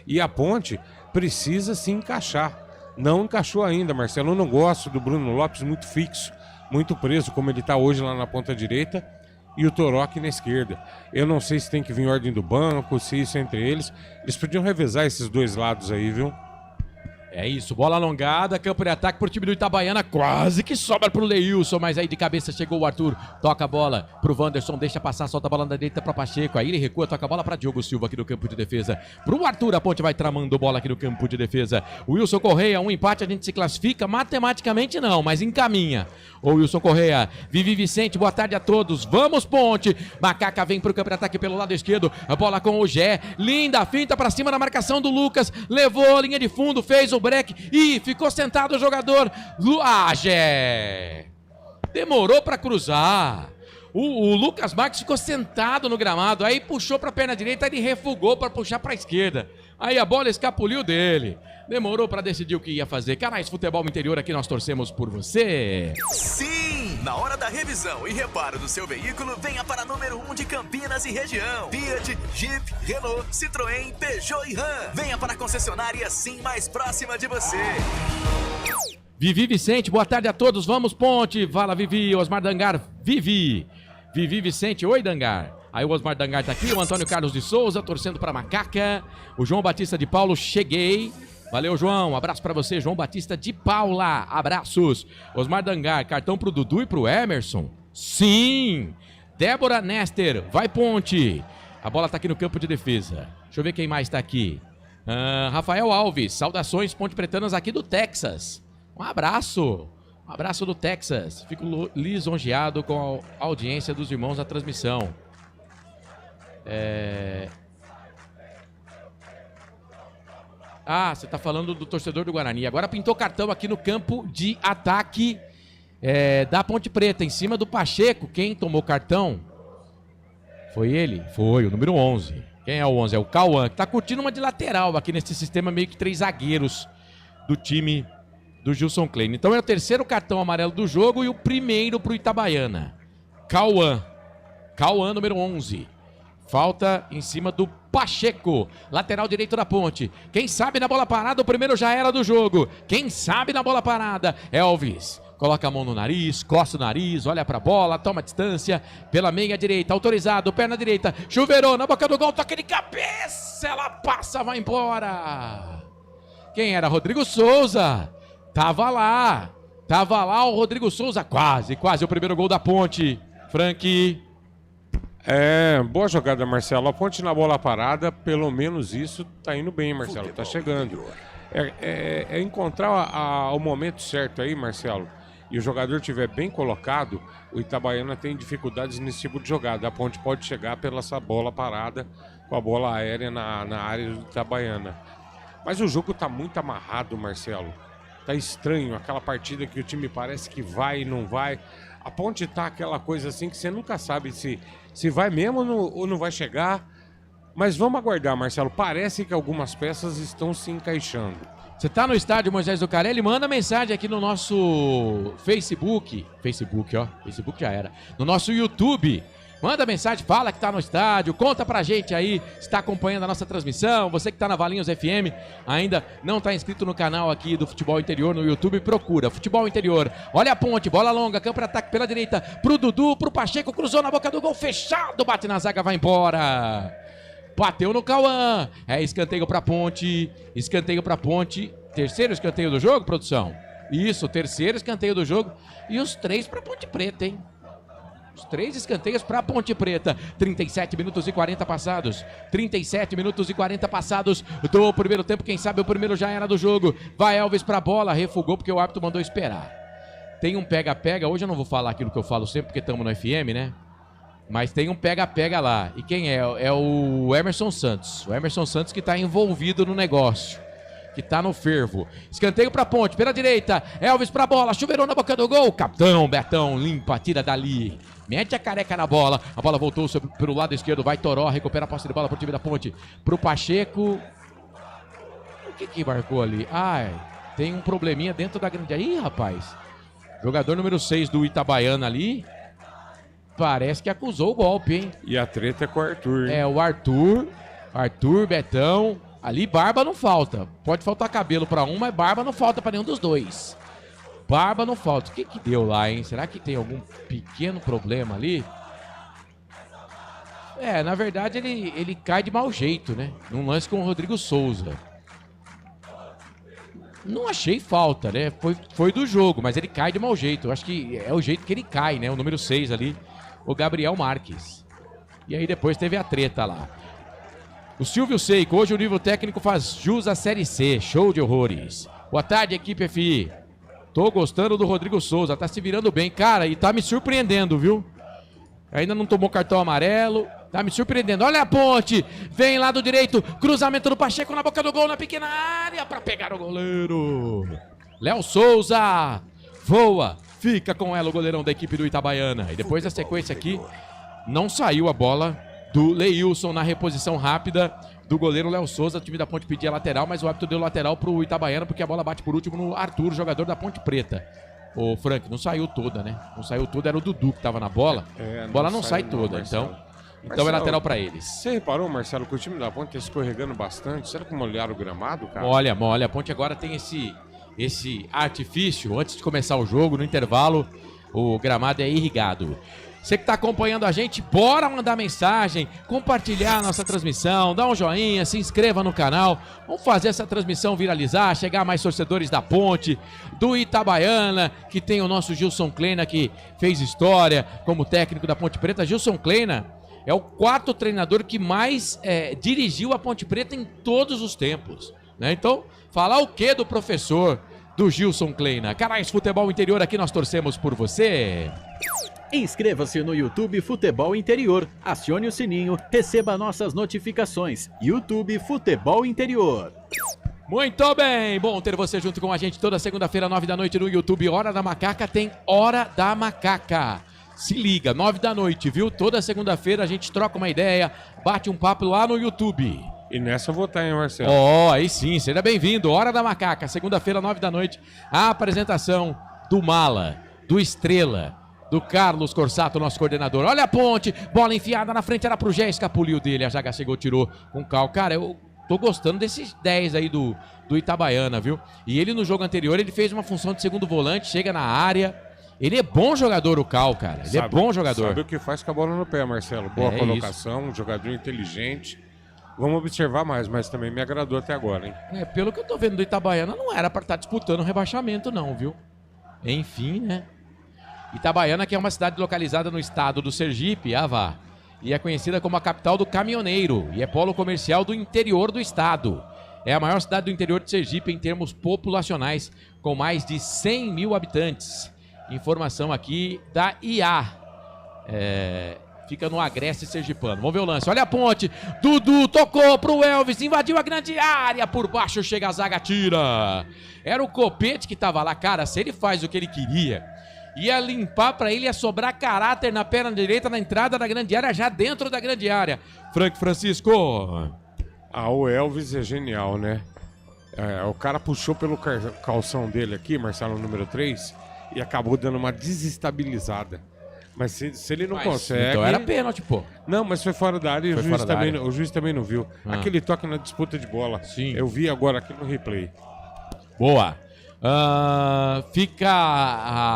Speaker 12: E a Ponte precisa se encaixar. Não encaixou ainda, Marcelo. Eu não gosto do Bruno Lopes muito fixo, muito preso, como ele tá hoje lá na ponta direita. E o Toró aqui na esquerda. Eu não sei se tem que vir ordem do banco, se isso é entre eles. Eles podiam revezar esses dois lados aí, viu?
Speaker 13: É isso, bola alongada, campo de ataque pro time do Itabaiana, quase que sobra pro Leilson, mas aí de cabeça chegou o Arthur, toca a bola pro Wanderson, deixa passar, solta a bola na direita pra Pacheco, aí ele recua, toca a bola pra Diogo Silva aqui no campo de defesa, pro Arthur, a ponte vai tramando bola aqui no campo de defesa, o Wilson Correia, um empate, a gente se classifica, matematicamente não, mas encaminha, o Wilson Correia, Vivi Vicente, boa tarde a todos, vamos ponte, Macaca vem pro campo de ataque pelo lado esquerdo, a bola com o Gé, linda, finta pra cima na marcação do Lucas, levou a linha de fundo, fez o break e ficou sentado o jogador. Gé! Demorou para cruzar. O Lucas Marques ficou sentado no gramado, aí puxou para a perna direita, ele refugou para puxar para a esquerda. Aí a bola escapuliu dele. Demorou para decidir o que ia fazer. Canais Futebol Interior, aqui nós torcemos por você.
Speaker 15: Sim! Na hora da revisão e reparo do seu veículo, venha para número 1 de Campinas e região. Fiat, Jeep, Renault, Citroën, Peugeot e Ram. Venha para a concessionária Sim mais próxima de você.
Speaker 13: Vivi Vicente, boa tarde a todos. Vamos, ponte. Fala, Vivi. Osmar Dangar, Vivi. Vivi Vicente, oi, Dangar. Aí o Osmar Dangar tá aqui, o Antônio Carlos de Souza, torcendo para Macaca. O João Batista de Paulo, cheguei. Valeu, João. Abraço pra você, João Batista de Paula. Abraços. Osmar Dangar, cartão pro Dudu e pro Emerson. Sim. Débora Nester, vai ponte. A bola tá aqui no campo de defesa. Deixa eu ver quem mais tá aqui. Rafael Alves, saudações ponte pretanas aqui do Texas. Um abraço. Um abraço do Texas. Fico lisonjeado com a audiência dos irmãos na transmissão. Você tá falando do torcedor do Guarani. Agora pintou cartão aqui no campo de ataque da Ponte Preta, em cima do Pacheco. Quem tomou cartão? Foi ele? Foi, o número 11. Quem é o 11? É o Cauã, que tá curtindo uma de lateral aqui nesse sistema, meio que 3 zagueiros do time do Gilson Klein. Então é o terceiro cartão amarelo do jogo e o primeiro pro Itabaiana. Cauã. Cauã, número 11. Falta em cima do Pacheco, lateral direito da Ponte. Quem sabe na bola parada, o primeiro já era do jogo. Quem sabe na bola parada, Elvis. Coloca a mão no nariz, coça o nariz, olha pra bola, toma distância. Pela meia direita, autorizado, perna direita. Chuveirou na boca do gol, toque de cabeça. Ela passa, vai embora. Quem era? Rodrigo Souza. Tava lá o Rodrigo Souza. Quase o primeiro gol da Ponte. Frank.
Speaker 12: Boa jogada, Marcelo. A Ponte na bola parada, pelo menos isso tá indo bem, Marcelo. Tá chegando. É encontrar o momento certo aí, Marcelo, e o jogador estiver bem colocado, o Itabaiana tem dificuldades nesse tipo de jogada. A Ponte pode chegar pela essa bola parada, com a bola aérea na área do Itabaiana. Mas o jogo tá muito amarrado, Marcelo. Tá estranho, aquela partida que o time parece que vai e não vai. A Ponte tá aquela coisa assim que você nunca sabe se vai mesmo ou não vai chegar. Mas vamos aguardar, Marcelo. Parece que algumas peças estão se encaixando.
Speaker 13: Você tá no estádio Moisés do Carelli? Manda mensagem aqui no nosso Facebook. Facebook já era. No nosso YouTube. Manda mensagem, fala que tá no estádio, conta pra gente aí se tá acompanhando a nossa transmissão. Você que tá na Valinhos FM, ainda não tá inscrito no canal aqui do Futebol Interior no YouTube, procura Futebol Interior. Olha a Ponte, bola longa, campo de ataque pela direita, pro Dudu, pro Pacheco, cruzou na boca do gol, fechado, bate na zaga, vai embora. Bateu no Cauã, escanteio pra Ponte, terceiro escanteio do jogo, produção? Isso, terceiro escanteio do jogo e os 3 pra Ponte Preta, hein? Os 3 escanteios para Ponte Preta. 37 minutos e 40 passados. 37 minutos e 40 passados do primeiro tempo. Quem sabe o primeiro já era do jogo. Vai Elvis para a bola. Refugou porque o árbitro mandou esperar. Tem um pega-pega. Hoje eu não vou falar aquilo que eu falo sempre porque estamos no FM, né? Mas tem um pega-pega lá. E quem é? É o Emerson Santos. O Emerson Santos que está envolvido no negócio. Que tá no fervo. Escanteio pra Ponte, pela direita. Elvis pra bola, chuveirou na boca do gol. Capitão Betão limpa, tira dali. Mete a careca na bola. A bola voltou pelo lado esquerdo. Vai Toró, recupera a posse de bola pro time da Ponte. Pro Pacheco. O que marcou ali? Tem um probleminha dentro da grande. Ih, rapaz. Jogador número 6 do Itabaiana ali. Parece que acusou o golpe, hein?
Speaker 12: E a treta é com o Arthur, hein?
Speaker 13: O Arthur, Betão. Ali barba não falta. Pode faltar cabelo pra um, mas barba não falta pra nenhum dos dois. Barba não falta. O que deu lá, hein? Será que tem algum pequeno problema ali? Na verdade ele cai de mau jeito, né? Num lance com o Rodrigo Souza. Não achei falta, né? Foi do jogo, mas ele cai de mau jeito. Eu acho que é o jeito que ele cai, né? O número 6 ali, o Gabriel Marques. E aí depois teve a treta lá. O Silvio Seiko, hoje o nível técnico faz jus à Série C. Show de horrores. Boa tarde, equipe FI. Tô gostando do Rodrigo Souza, tá se virando bem. Cara, e tá me surpreendendo, viu? Ainda não tomou cartão amarelo. Tá me surpreendendo. Olha a ponte. Vem lá do direito. Cruzamento do Pacheco na boca do gol, na pequena área para pegar o goleiro. Léo Souza. Voa. Fica com ela o goleirão da equipe do Itabaiana. E depois da sequência aqui, não saiu a bola do Leilson na reposição rápida do goleiro Léo Souza. O time da Ponte pedia lateral, mas o árbitro deu lateral pro Itabaiana porque a bola bate por último no Arthur, jogador da Ponte Preta. Ô, Frank, não saiu toda, né? Não saiu toda, era o Dudu que tava na bola. A bola não sai toda, então é lateral pra eles.
Speaker 12: Você reparou, Marcelo, que o time da Ponte tá escorregando bastante? Será que molharam o gramado, cara?
Speaker 13: Olha, a Ponte agora tem esse artifício. Antes de começar o jogo, no intervalo, o gramado é irrigado. Você que está acompanhando a gente, bora mandar mensagem, compartilhar a nossa transmissão, dá um joinha, se inscreva no canal. Vamos fazer essa transmissão viralizar, chegar a mais torcedores da Ponte, do Itabaiana, que tem o nosso Gilson Kleina, que fez história como técnico da Ponte Preta. Gilson Kleina é o 4º treinador que mais dirigiu a Ponte Preta em todos os tempos, né? Então, falar o que do professor do Gilson Kleina? Canais Futebol Interior, aqui nós torcemos por você.
Speaker 2: Inscreva-se no YouTube Futebol Interior, acione o sininho, receba nossas notificações. YouTube Futebol Interior.
Speaker 13: Muito bem, bom ter você junto com a gente toda segunda-feira, 9 da noite no YouTube. Hora da Macaca tem Hora da Macaca. Se liga, 9 da noite, viu? Toda segunda-feira a gente troca uma ideia, bate um papo lá no YouTube.
Speaker 12: E nessa eu vou estar, hein, Marcelo?
Speaker 13: Aí sim, seja bem-vindo. Hora da Macaca, segunda-feira, 9 da noite. A apresentação do Mala, do Estrela, do Carlos Corsato, nosso coordenador. Olha a ponte, bola enfiada na frente, era pro Gé, escapuliu dele. A zaga chegou, tirou com cal. Cara, eu tô gostando desses 10 aí do Itabaiana, viu? E ele no jogo anterior, ele fez uma função de segundo volante, chega na área. Ele é bom jogador, o Cal, cara. Ele é bom jogador.
Speaker 12: Sabe o que faz com a bola no pé, Marcelo. Boa colocação, um jogador inteligente. Vamos observar mais, mas também me agradou até agora, hein?
Speaker 13: Pelo que eu tô vendo do Itabaiana, não era pra estar disputando o rebaixamento, não, viu? Enfim, né? Itabaiana, que é uma cidade localizada no estado do Sergipe, Avá, e é conhecida como a capital do caminhoneiro, e é polo comercial do interior do estado. É a maior cidade do interior de Sergipe em termos populacionais, com mais de 100 mil habitantes. Informação aqui da IA. Fica no Agreste Sergipano. Vamos ver o lance. Olha a ponte. Dudu tocou pro Elvis. Invadiu a grande área. Por baixo chega a zaga, tira. Era o Copete que tava lá. Cara, se ele faz o que ele queria, ia limpar pra ele, ia sobrar caráter na perna direita, na entrada da grande área, já dentro da grande área. Frank Francisco.
Speaker 12: O Elvis é genial, né? O cara puxou pelo calção dele aqui, Marcelo, número 3, e acabou dando uma desestabilizada. Mas se ele não consegue...
Speaker 13: Então era pênalti, pô.
Speaker 12: Não, mas foi fora da área e o juiz também não viu. Aquele toque na disputa de bola.
Speaker 13: Sim.
Speaker 12: Eu vi agora aqui no replay.
Speaker 13: Boa. Fica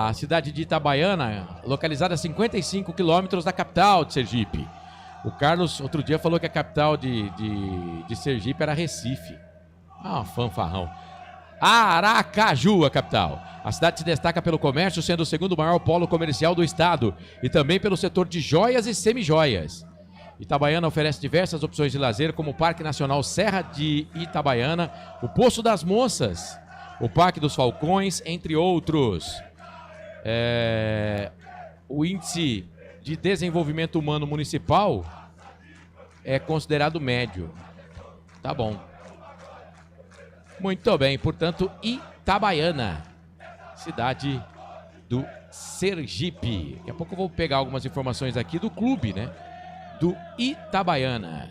Speaker 13: a cidade de Itabaiana, localizada a 55 quilômetros da capital de Sergipe. O Carlos, outro dia, falou que a capital de Sergipe era Recife. Fanfarrão. Aracaju, a capital. A cidade se destaca pelo comércio, sendo o segundo maior polo comercial do estado, e também pelo setor de joias e semijoias. Itabaiana oferece diversas opções de lazer, como o Parque Nacional Serra de Itabaiana, o Poço das Moças, o Parque dos Falcões, entre outros. O índice de desenvolvimento humano municipal é considerado médio. Tá bom. Muito bem, portanto, Itabaiana, cidade do Sergipe. Daqui a pouco eu vou pegar algumas informações aqui do clube, né? Do Itabaiana.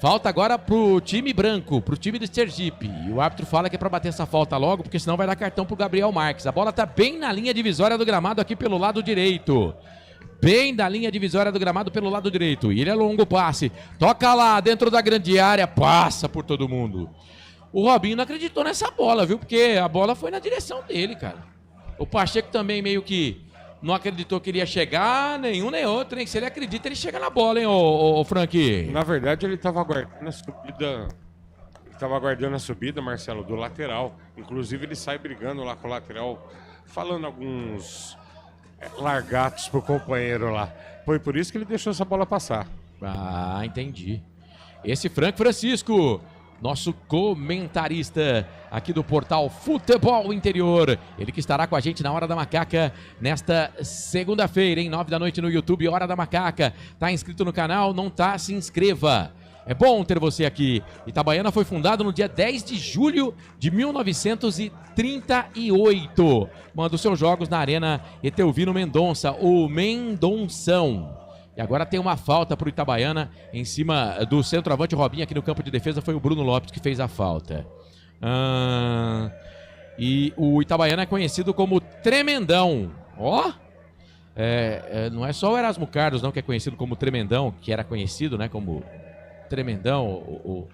Speaker 13: Falta agora pro time branco, pro time de Sergipe. E o árbitro fala que é pra bater essa falta logo, porque senão vai dar cartão pro Gabriel Marques. A bola tá bem na linha divisória do gramado aqui pelo lado direito. Bem da linha divisória do gramado pelo lado direito. E ele é longo passe. Toca lá dentro da grande área, passa por todo mundo. O Robinho não acreditou nessa bola, viu? Porque a bola foi na direção dele, cara. O Pacheco também meio que não acreditou que ele ia chegar, nenhum nem outro, hein? Se ele acredita, ele chega na bola, hein, ô Frank?
Speaker 12: Na verdade, ele estava aguardando a subida estava aguardando a subida, Marcelo, do lateral. Inclusive ele sai brigando lá com o lateral, falando alguns largatos pro companheiro lá. Foi por isso que ele deixou essa bola passar.
Speaker 13: Ah, entendi. Esse Frank Francisco, nosso comentarista aqui do portal Futebol Interior. Ele que estará com a gente na Hora da Macaca nesta segunda-feira, hein? 9 da noite no YouTube, Hora da Macaca. Tá inscrito no canal? Não tá? Se inscreva. É bom ter você aqui. Itabaiana foi fundado no dia 10 de julho de 1938. Manda os seus jogos na Arena Etelvino Mendonça, o Mendonção. E agora tem uma falta para o Itabaiana em cima do centroavante Robinho. Aqui no campo de defesa foi o Bruno Lopes que fez a falta. E o Itabaiana é conhecido como Tremendão. Ó! Não é só o Erasmo Carlos não que é conhecido como Tremendão, que era conhecido, né, como Tremendão, o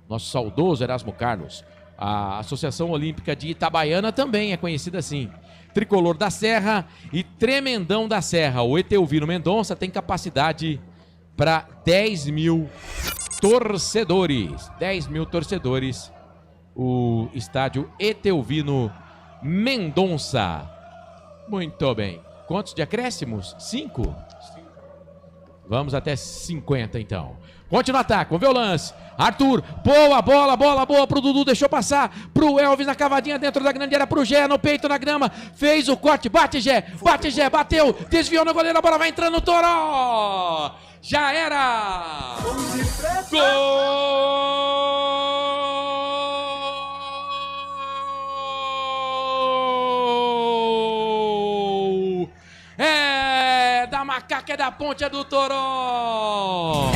Speaker 13: nosso saudoso Erasmo Carlos. A Associação Olímpica de Itabaiana também é conhecida assim. Tricolor da Serra e Tremendão da Serra. O Etelvino Mendonça tem capacidade para 10 mil torcedores. 10 mil torcedores. O estádio Etelvino Mendonça. Muito bem. Quantos de acréscimos? 5? Vamos até 50 então. Ponte no ataque, vamos ver o lance. Arthur, boa bola boa pro Dudu, deixou passar pro Elvis na cavadinha dentro da grande área, pro Gé, no peito, na grama, fez o corte, bate Gé, bateu, desviou no goleiro, a bola vai entrando no Toró. Já era! Gol! É da Macaca, é da Ponte, é do Toró!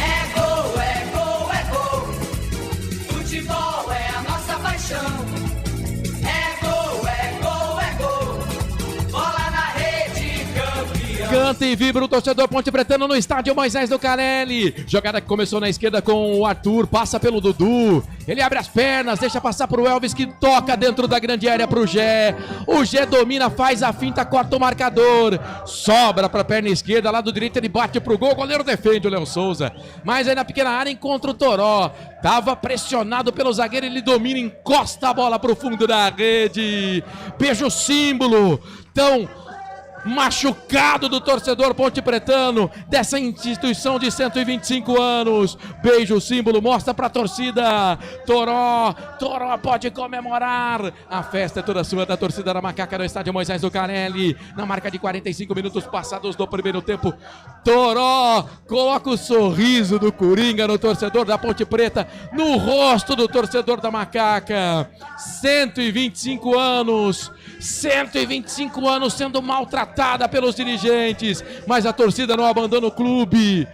Speaker 4: Futebol é a nossa paixão. É gol, bola na rede, campeão.
Speaker 13: Canta e vibra o torcedor Ponte Pretano no estádio Moisés do Carelli. Jogada que começou na esquerda com o Arthur, passa pelo Dudu. Ele abre as pernas, deixa passar pro Elvis que toca dentro da grande área pro Gé. O Gé domina, faz a finta, corta o marcador. Sobra pra perna esquerda, lado direito ele bate pro gol. O goleiro defende o Léo Souza. Mas aí na pequena área encontra o Toró. Tava pressionado pelo zagueiro, ele domina, encosta a bola pro fundo da rede. Beijo o símbolo. Tão machucado do torcedor Ponte Pretano, dessa instituição de 125 anos. Beijo o símbolo, mostra pra torcida. Toró pode comemorar. A festa é toda sua, da torcida da Macaca no estádio Moisés do Carelli. Na marca de 45 minutos passados do primeiro tempo, Toró coloca o sorriso do Coringa no torcedor da Ponte Preta, no rosto do torcedor da Macaca. 125 anos sendo maltratada pelos dirigentes, mas a torcida não abandona o clube.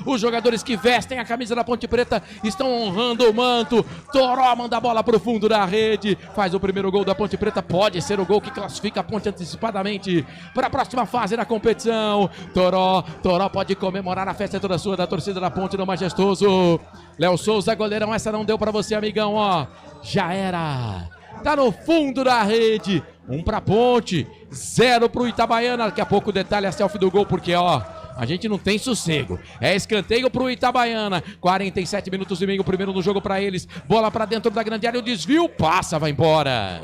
Speaker 13: Os jogadores que vestem a camisa da Ponte Preta estão honrando o manto. Toró manda a bola pro fundo da rede, faz o primeiro gol da Ponte Preta, pode ser o gol que classifica a Ponte antecipadamente para a próxima fase da competição. Toró pode comemorar, a festa é toda sua, da torcida da Ponte no Majestoso. Léo Souza, goleirão, essa não deu para você, amigão, ó, já era. Tá no fundo da rede. 1 pra Ponte, 0 pro Itabaiana. Daqui a pouco o detalhe, a selfie do gol, porque ó, a gente não tem sossego. É escanteio pro Itabaiana. 47 minutos e meio, primeiro no jogo pra eles. Bola pra dentro da grande área, o desvio, passa, vai embora.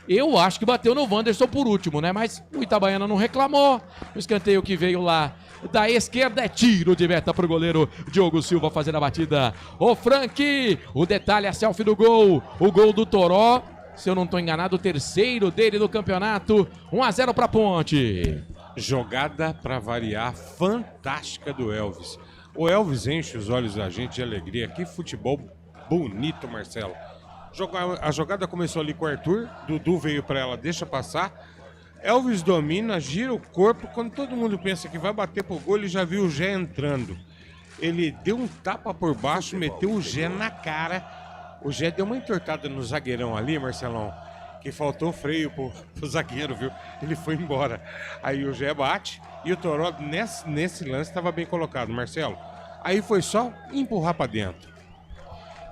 Speaker 13: Eu acho que bateu no Wanderson por último, né? Mas o Itabaiana não reclamou. O escanteio que veio lá da esquerda é tiro de meta pro goleiro Diogo Silva fazer a batida. O Frank, o detalhe, a selfie do gol. O gol do Toró. Se eu não estou enganado, o terceiro dele no campeonato. 1-0 para Ponte.
Speaker 12: Jogada para variar, fantástica do Elvis. O Elvis enche os olhos da gente de alegria. Que futebol bonito, Marcelo. A jogada começou ali com o Arthur. Dudu veio para ela, deixa passar. Elvis domina, gira o corpo. Quando todo mundo pensa que vai bater pro gol, ele já viu o Gé entrando. Ele deu um tapa por baixo, meteu o Gé na cara. O Gé deu uma entortada no zagueirão ali, Marcelão, que faltou freio pro zagueiro, viu? Ele foi embora. Aí o Gé bate e o Toró nesse lance estava bem colocado, Marcelo. Aí foi só empurrar para dentro.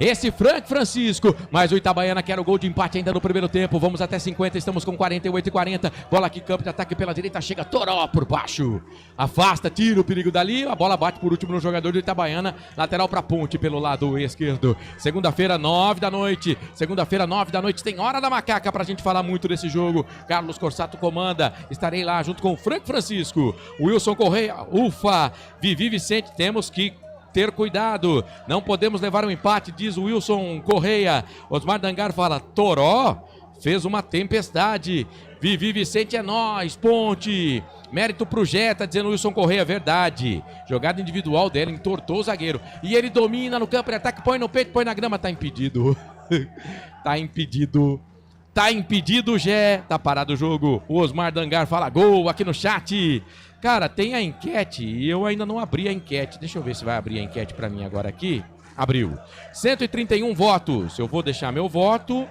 Speaker 13: esse Frank Francisco, mas o Itabaiana quer o gol de empate ainda no primeiro tempo. Vamos até 50, estamos com 48 e 40. Bola aqui, campo de ataque pela direita, chega Toró por baixo. Afasta, tira o perigo dali, a bola bate por último no jogador do Itabaiana, lateral para Ponte pelo lado esquerdo. Segunda-feira, 9 da noite. Segunda-feira, 9 da noite, tem Hora da Macaca pra gente falar muito desse jogo. Carlos Corsato comanda, estarei lá junto com o Frank Francisco, Wilson Correia, ufa, Vivi Vicente, temos que ter cuidado, não podemos levar um empate, diz o Wilson Correia. Osmar Dangar fala, Toró fez uma tempestade, Vivi Vicente é nós, Ponte, mérito pro Jetta, dizendo o Wilson Correia, verdade, jogada individual dela, entortou o zagueiro, e ele domina no campo de ataque, põe no peito, põe na grama, tá impedido, tá impedido. Tá impedido, Gé. Tá parado o jogo. O Osmar Dangar fala gol aqui no chat. Cara, tem a enquete e eu ainda não abri a enquete. Deixa eu ver se vai abrir a enquete pra mim agora aqui. Abriu. 131 votos. Eu vou deixar meu voto,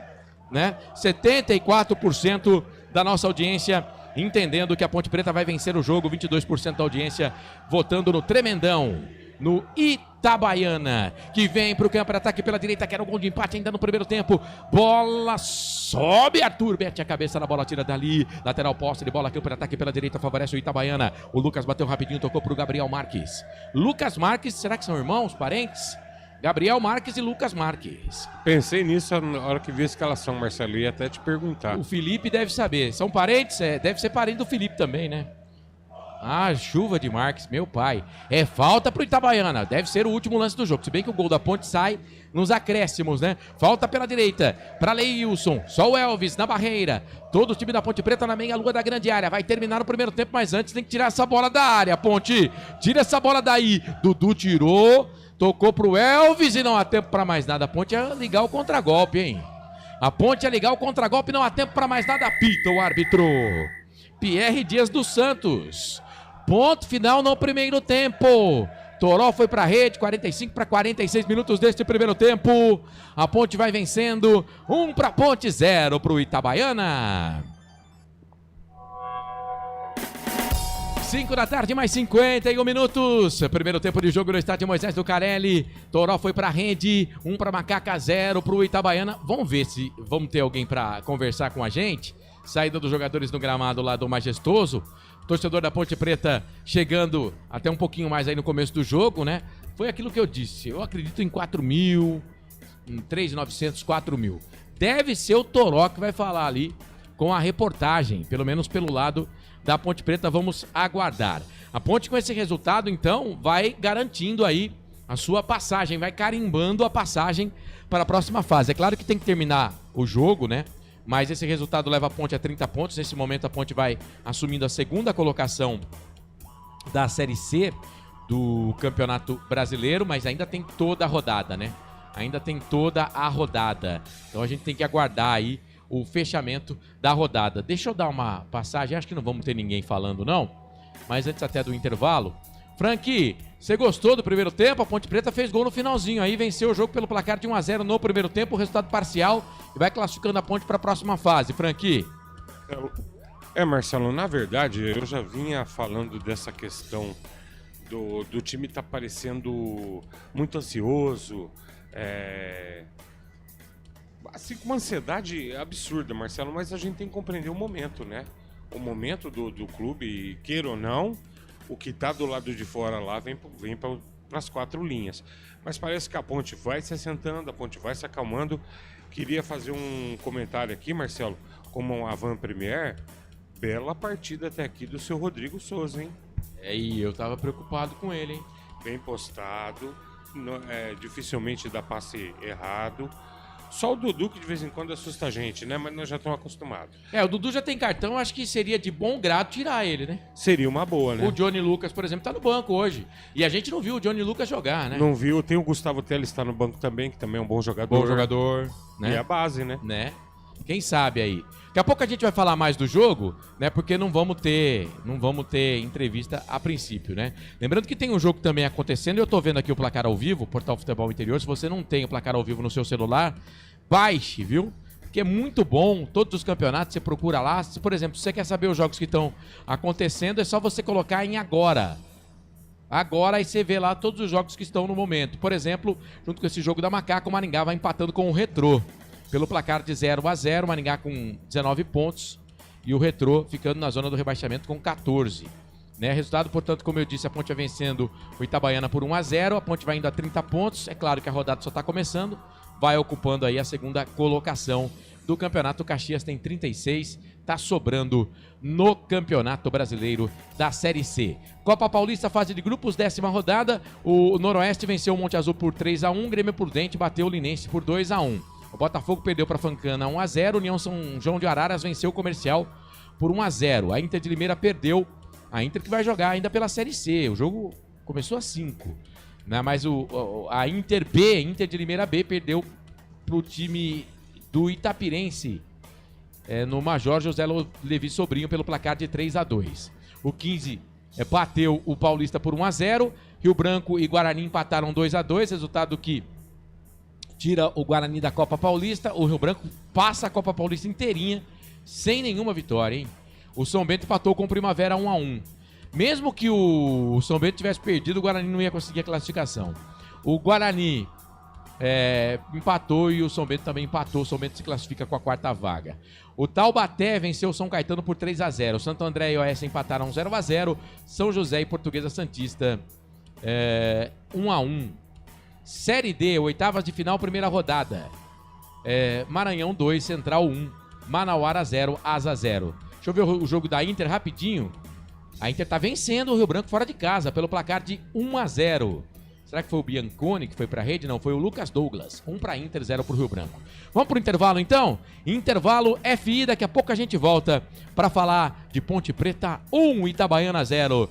Speaker 13: né? 74% da nossa audiência entendendo que a Ponte Preta vai vencer o jogo. 22% da audiência votando no Tremendão. No Itabaiana, que vem para o campo de ataque pela direita, quer o gol de empate ainda no primeiro tempo. Bola sobe, Arthur mete a cabeça na bola, tira dali. Lateral posse de bola, campo de ataque pela direita, favorece o Itabaiana. O Lucas bateu rapidinho, tocou para o Gabriel Marques. Lucas Marques, será que são irmãos, parentes? Gabriel Marques e Lucas Marques.
Speaker 12: Pensei nisso na hora que vi a escalação, Marcelo, ia até te perguntar.
Speaker 13: O Felipe deve saber, são parentes? Deve ser parente do Felipe também, né? Ah, chuva de Marques, meu pai. É falta pro Itabaiana, deve ser o último lance do jogo. Se bem que o gol da Ponte sai nos acréscimos, né? Falta pela direita, para Leilson, só o Elvis na barreira. Todo o time da Ponte Preta na meia-lua da grande área. Vai terminar o primeiro tempo, mas antes tem que tirar essa bola da área, Ponte. Tira essa bola daí. Dudu tirou, tocou pro Elvis e não há tempo para mais nada. A Ponte ia ligar o contragolpe, hein? A Ponte ia ligar o contragolpe, não há tempo para mais nada. Apita o árbitro. Pierre Dias dos Santos. Ponto final no primeiro tempo. Toró foi para a rede, 45 para 46 minutos deste primeiro tempo. A Ponte vai vencendo, 1 para Ponte, 0 para o Itabaiana. 5 da tarde, mais 51 minutos. Primeiro tempo de jogo no estádio Moisés Lucarelli. Toró foi para a rede, 1 para Macaca, 0 para o Itabaiana. Vamos ver se vamos ter alguém para conversar com a gente. Saída dos jogadores no gramado lá do Majestoso. Torcedor da Ponte Preta chegando até um pouquinho mais aí no começo do jogo, né? Foi aquilo que eu disse. Eu acredito em 4 mil, em 3.900, 4 mil. Deve ser o Toró que vai falar ali com a reportagem, pelo menos pelo lado da Ponte Preta. Vamos aguardar. A Ponte com esse resultado, então, vai garantindo aí a sua passagem, vai carimbando a passagem para a próxima fase. É claro que tem que terminar o jogo, né? Mas esse resultado leva a Ponte a 30 pontos. Nesse momento a Ponte vai assumindo a segunda colocação da Série C do Campeonato Brasileiro, mas ainda tem toda a rodada, né? Ainda tem toda a rodada. Então a gente tem que aguardar aí o fechamento da rodada. Deixa eu dar uma passagem, acho que não vamos ter ninguém falando não, mas antes até do intervalo. Frank, você gostou do primeiro tempo? A Ponte Preta fez gol no finalzinho aí, venceu o jogo pelo placar de 1-0 no primeiro tempo, o resultado parcial, e vai classificando a Ponte para a próxima fase. Frank?
Speaker 12: Marcelo, na verdade, eu já vinha falando dessa questão do time tá parecendo muito ansioso, assim, com uma ansiedade absurda, Marcelo, mas a gente tem que compreender o momento, né? O momento do clube, queira ou não, o que tá do lado de fora lá vem para as 4 linhas. Mas parece que a Ponte vai se assentando, a Ponte vai se acalmando. Queria fazer um comentário aqui, Marcelo, como um Avant Premier. Bela partida até aqui do seu Rodrigo Souza, hein?
Speaker 13: E eu tava preocupado com ele, hein?
Speaker 12: Bem postado, dificilmente dá passe errado. Só o Dudu que de vez em quando assusta a gente, né? Mas nós já estamos acostumados.
Speaker 13: O Dudu já tem cartão, acho que seria de bom grado tirar ele, né?
Speaker 12: Seria uma boa, né?
Speaker 13: O Johnny Lucas, por exemplo, tá no banco hoje. E a gente não viu o Johnny Lucas jogar, né?
Speaker 12: Não viu. Tem o Gustavo Teles, tá no banco também, que também é um bom jogador.
Speaker 13: Bom jogador, né?
Speaker 12: E a base, né?
Speaker 13: Quem sabe aí. Daqui a pouco a gente vai falar mais do jogo, né? Porque não vamos ter entrevista a princípio, né? Lembrando que tem um jogo também acontecendo, e eu tô vendo aqui o placar ao vivo, Portal Futebol Interior. Se você não tem o placar ao vivo no seu celular, baixe, viu? Porque é muito bom, todos os campeonatos, você procura lá. Se, por exemplo, se você quer saber os jogos que estão acontecendo, é só você colocar em agora. Agora aí você vê lá todos os jogos que estão no momento. Por exemplo, junto com esse jogo da Macaca, o Maringá vai empatando com o Retrô. Pelo placar de 0-0, o Maringá com 19 pontos e o Retrô ficando na zona do rebaixamento com 14. Né? Resultado, portanto, como eu disse, a Ponte vai vencendo o Itabaiana por 1-0. A Ponte vai indo a 30 pontos. É claro que a rodada só está começando. Vai ocupando aí a segunda colocação do campeonato. O Caxias tem 36, está sobrando no Campeonato Brasileiro da Série C. Copa Paulista, fase de grupos, 10ª rodada. O Noroeste venceu o Monte Azul por 3-1. Grêmio Prudente bateu o Linense por 2-1. O Botafogo perdeu para a Fancana 1-0. União São João de Araras venceu o Comercial por 1-0. A Inter de Limeira perdeu. A Inter que vai jogar ainda pela Série C. O jogo começou a 5. Né? Mas a Inter B, Inter de Limeira B, perdeu para o time do Itapirense no Major José Levi Sobrinho pelo placar de 3-2. O 15 bateu o Paulista por 1-0. Rio Branco e Guarani empataram 2-2. Resultado que tira o Guarani da Copa Paulista. O Rio Branco passa a Copa Paulista inteirinha sem nenhuma vitória, hein? O São Bento empatou com o Primavera 1-1. Mesmo que o São Bento tivesse perdido, o Guarani não ia conseguir a classificação. O Guarani empatou e o São Bento também empatou. O São Bento se classifica com a 4ª vaga. O Taubaté venceu o São Caetano por 3-0. O Santo André e o Oeste empataram 0-0. São José e Portuguesa Santista 1-1. Série D, oitavas de final, primeira rodada. Maranhão 2, Central 1, Manauara 0, Asa 0. Deixa eu ver o jogo da Inter rapidinho. A Inter tá vencendo o Rio Branco fora de casa pelo placar de 1-0. Será que foi o Bianconi que foi pra rede? Não, foi o Lucas Douglas. 1 pra Inter, 0 pro Rio Branco. Vamos pro intervalo então? Intervalo FI, daqui a pouco a gente volta pra falar de Ponte Preta 1, Itabaiana 0.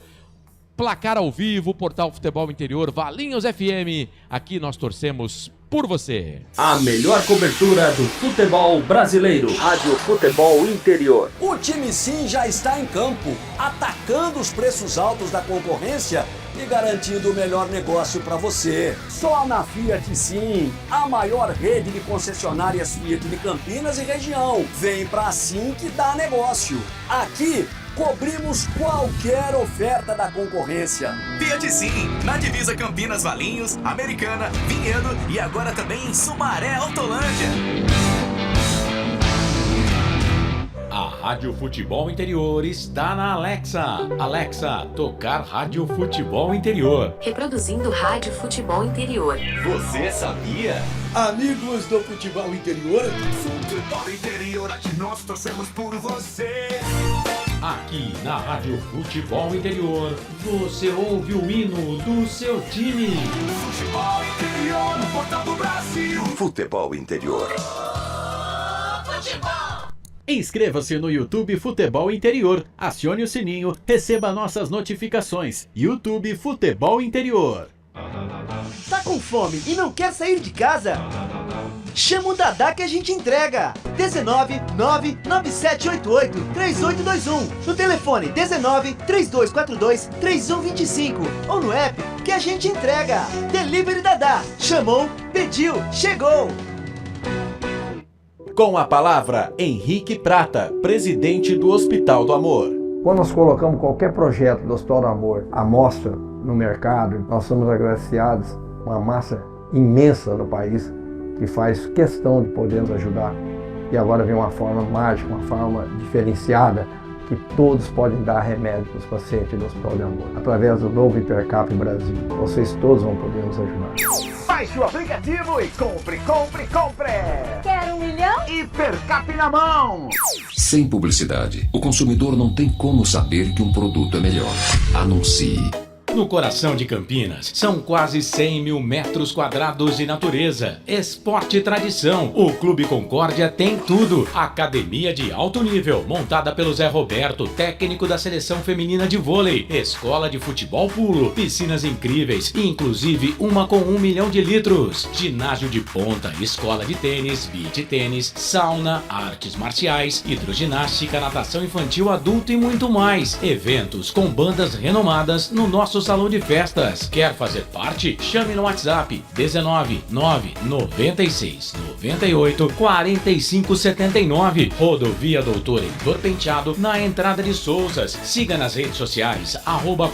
Speaker 13: Placar ao vivo, Portal Futebol Interior, Valinhos FM. Aqui nós torcemos por você.
Speaker 17: A melhor cobertura do futebol brasileiro. Rádio Futebol Interior.
Speaker 18: O time Sim já está em campo, atacando os preços altos da concorrência e garantindo o melhor negócio para você. Só na Fiat Sim, a maior rede de concessionárias Fiat de Campinas e região. Vem pra Sim que dá negócio. Aqui cobrimos qualquer oferta da concorrência.
Speaker 15: Fiat Sim, na divisa Campinas, Valinhos, Americana, Vinhedo e agora também em Sumaré, Autolândia.
Speaker 7: A Rádio Futebol Interior está na Alexa. Alexa, tocar Rádio Futebol Interior.
Speaker 19: Reproduzindo Rádio Futebol Interior.
Speaker 7: Você sabia?
Speaker 8: Amigos do Futebol Interior. Futebol Interior, aqui nós torcemos por você.
Speaker 7: Aqui na Rádio Futebol Interior, você ouve o hino do seu time.
Speaker 8: Futebol Interior, no Portal do Brasil.
Speaker 9: Futebol Interior.
Speaker 8: Futebol.
Speaker 2: Inscreva-se no YouTube Futebol Interior, acione o sininho, receba nossas notificações. YouTube Futebol Interior.
Speaker 1: Tá com fome e não quer sair de casa? Chama o Dadá que a gente entrega. 19 99788 3821. No telefone 19 3242 3125. Ou no app que a gente entrega. Delivery Dadá. Chamou, pediu, chegou.
Speaker 2: Com a palavra, Henrique Prata, presidente do Hospital do Amor.
Speaker 3: Quando nós colocamos qualquer projeto do Hospital do Amor à mostra no mercado, nós somos agraciados com uma massa imensa no país que faz questão de poder nos ajudar. E agora vem uma forma mágica, uma forma diferenciada, que todos podem dar remédio para os pacientes do Hospital do Amor. Através do novo Hipercap Brasil, vocês todos vão poder nos ajudar.
Speaker 8: Baixe o aplicativo e compre, compre, compre!
Speaker 5: Quer 1 milhão?
Speaker 8: Hipercap na mão!
Speaker 6: Sem publicidade, o consumidor não tem como saber que um produto é melhor. Anuncie.
Speaker 7: No coração de Campinas, são quase 100 mil metros quadrados de natureza, esporte e tradição. O Clube Concórdia tem tudo. Academia de alto nível, montada pelo Zé Roberto, técnico da seleção feminina de vôlei. Escola de futebol pulo, piscinas incríveis, inclusive uma com 1 milhão de litros. Ginásio de ponta, escola de tênis, beach tênis, sauna, artes marciais, hidroginástica, natação infantil, adulto e muito mais. Eventos com bandas renomadas no nosso salão de festas. Quer fazer parte? Chame no WhatsApp 19 996 98 45 79. Rodovia Doutor Heitor Penteado, na entrada de Souzas. Siga nas redes sociais,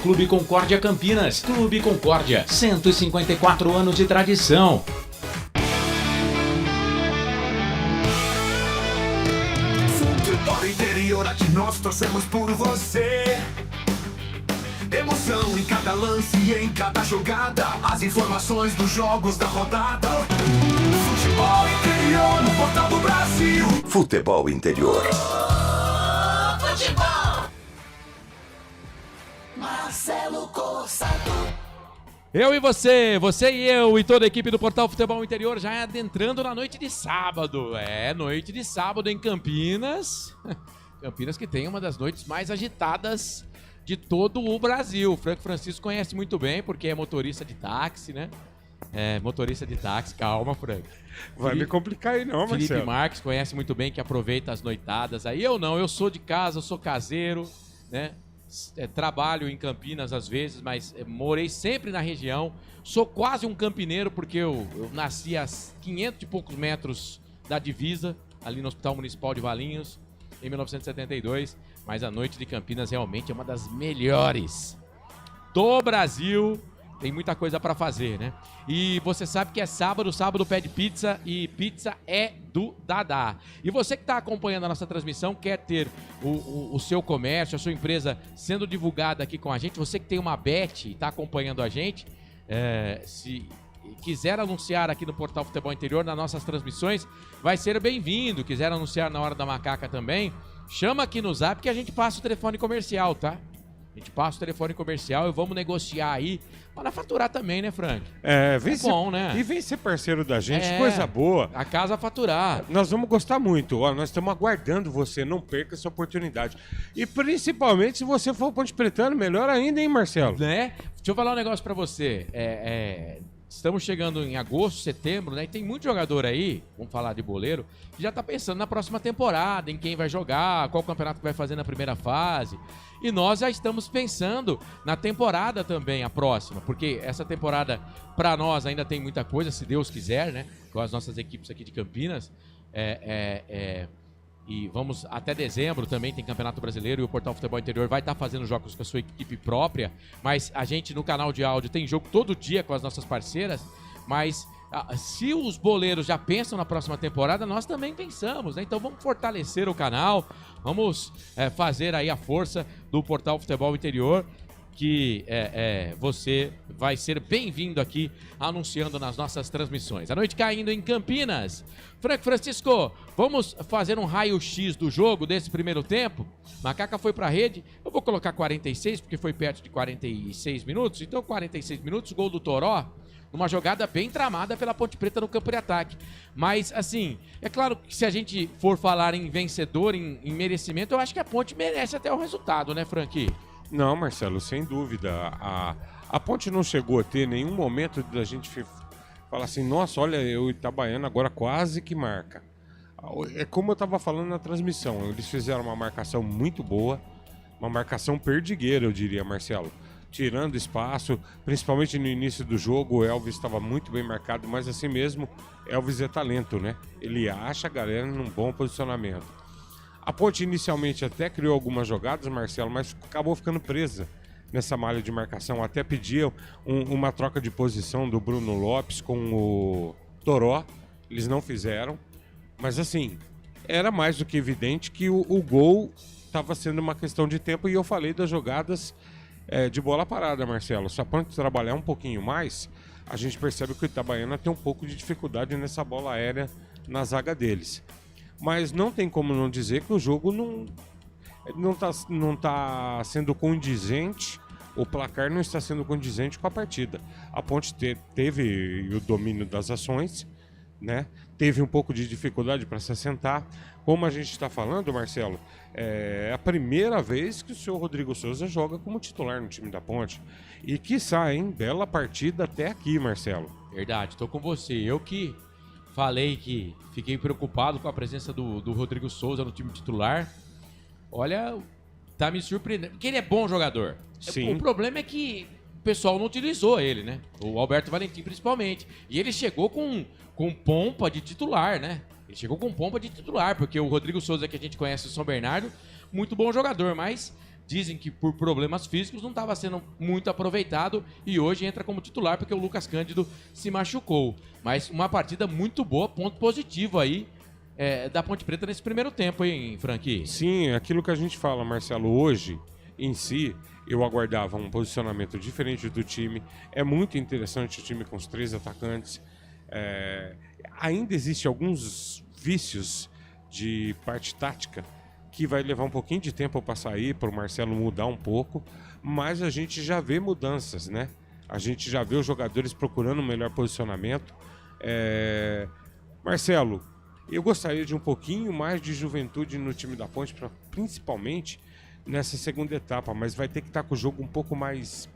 Speaker 7: @Clube Concórdia Campinas. Clube Concórdia, 154 anos de tradição.
Speaker 8: Futebol interior, aqui nós torcemos por você. Emoção em cada lance e em cada jogada. As informações dos jogos da rodada. Futebol interior no Portal do Brasil.
Speaker 9: Futebol interior.
Speaker 4: Futebol. Marcelo Corsato.
Speaker 13: Eu e você e eu e toda a equipe do Portal Futebol Interior já adentrando na noite de sábado. Noite de sábado em Campinas. Campinas que tem uma das noites mais agitadas de todo o Brasil. O Franco Francisco conhece muito bem, porque é motorista de táxi, né? Motorista de táxi. Calma, Franco.
Speaker 12: Vai me complicar aí não, Marcelo.
Speaker 13: Felipe Marques conhece muito bem, que aproveita as noitadas. Aí eu não, eu sou de casa, eu sou caseiro, né? Trabalho em Campinas às vezes, mas morei sempre na região. Sou quase um campineiro, porque eu nasci a 500 e poucos metros da divisa, ali no Hospital Municipal de Valinhos, em 1972. Mas a noite de Campinas realmente é uma das melhores do Brasil. Tem muita coisa pra fazer, né? E você sabe que é sábado pede pizza, e pizza é do Dadá. E você que está acompanhando a nossa transmissão, quer ter o seu comércio, a sua empresa sendo divulgada aqui com a gente, você que tem uma Bet e está acompanhando a gente, se quiser anunciar aqui no Portal Futebol Interior, nas nossas transmissões, vai ser bem-vindo. Quiser anunciar na Hora da Macaca também, chama aqui no Zap que a gente passa o telefone comercial, tá? A gente passa o telefone comercial e vamos negociar aí para faturar também, né, Frank?
Speaker 12: Vem
Speaker 13: bom,
Speaker 12: ser,
Speaker 13: né?
Speaker 12: E vem ser parceiro da gente, coisa boa.
Speaker 13: A casa faturar.
Speaker 12: Nós vamos gostar muito. Ó, nós estamos aguardando você, não perca essa oportunidade. E principalmente se você for Ponte Pretano, melhor ainda, hein, Marcelo?
Speaker 13: Né? Deixa eu falar um negócio para você. Estamos chegando em agosto, setembro, né? E tem muito jogador aí, vamos falar de boleiro, que já tá pensando na próxima temporada, em quem vai jogar, qual campeonato que vai fazer na primeira fase. E nós já estamos pensando na temporada também, a próxima, porque essa temporada, para nós, ainda tem muita coisa, se Deus quiser, né? Com as nossas equipes aqui de Campinas. E vamos até dezembro também, tem Campeonato Brasileiro, e o Portal Futebol Interior vai estar fazendo jogos com a sua equipe própria, mas a gente no canal de áudio tem jogo todo dia com as nossas parceiras, mas se os boleiros já pensam na próxima temporada, nós também pensamos, né? Então vamos fortalecer o canal, vamos fazer aí a força do Portal Futebol Interior, que você vai ser bem-vindo aqui anunciando nas nossas transmissões. A noite caindo em Campinas. Franco Francisco, vamos fazer um raio-x do jogo desse primeiro tempo? Macaca foi pra rede, eu vou colocar 46, porque foi perto de 46 minutos, então 46 minutos, gol do Toró, uma jogada bem tramada pela Ponte Preta no campo de ataque. Mas, assim, é claro que se a gente for falar em vencedor, em merecimento, eu acho que a Ponte merece até o resultado, né, Frank?
Speaker 12: Não, Marcelo, sem dúvida. A Ponte não chegou a ter nenhum momento da gente falar assim, nossa, olha, o Itabaiana agora quase que marca. É como eu estava falando na transmissão, eles fizeram uma marcação muito boa, uma marcação perdigueira, eu diria, Marcelo. Tirando espaço, principalmente no início do jogo, o Elvis estava muito bem marcado, mas assim mesmo, Elvis é talento, né? Ele acha a galera num bom posicionamento. A Ponte inicialmente até criou algumas jogadas, Marcelo, mas acabou ficando presa nessa malha de marcação. Até pediam uma troca de posição do Bruno Lopes com o Toró. Eles não fizeram. Mas assim, era mais do que evidente que o gol estava sendo uma questão de tempo. E eu falei das jogadas de bola parada, Marcelo. Se a Ponte trabalhar um pouquinho mais, a gente percebe que o Itabaiana tem um pouco de dificuldade nessa bola aérea na zaga deles. Mas não tem como não dizer que o jogo não tá sendo condizente, o placar não está sendo condizente com a partida. A Ponte teve o domínio das ações, né? Teve um pouco de dificuldade para se assentar. Como a gente está falando, Marcelo, é a primeira vez que o senhor Rodrigo Souza joga como titular no time da Ponte. E quiçá, hein? Bela partida até aqui, Marcelo.
Speaker 13: Verdade, estou com você. Eu que falei que fiquei preocupado com a presença do Rodrigo Souza no time titular. Olha, tá me surpreendendo. Porque ele é bom jogador.
Speaker 12: Sim.
Speaker 13: O problema é que pessoal não utilizou ele, né? O Alberto Valentim principalmente. E ele chegou com pompa de titular, né? Ele chegou com pompa de titular, porque o Rodrigo Souza, que a gente conhece do São Bernardo, muito bom jogador, mas dizem que por problemas físicos não estava sendo muito aproveitado e hoje entra como titular porque o Lucas Cândido se machucou. Mas uma partida muito boa, ponto positivo aí da Ponte Preta nesse primeiro tempo, hein, Franqui?
Speaker 12: Sim, aquilo que a gente fala, Marcelo, hoje, em si, eu aguardava um posicionamento diferente do time. É muito interessante o time com os 3 atacantes. Ainda existem alguns vícios de parte tática que vai levar um pouquinho de tempo para sair, para o Marcelo mudar um pouco, mas a gente já vê mudanças, né? A gente já vê os jogadores procurando um melhor posicionamento. Marcelo, eu gostaria de um pouquinho mais de juventude no time da Ponte, principalmente nessa segunda etapa, mas vai ter que estar com o jogo um pouco mais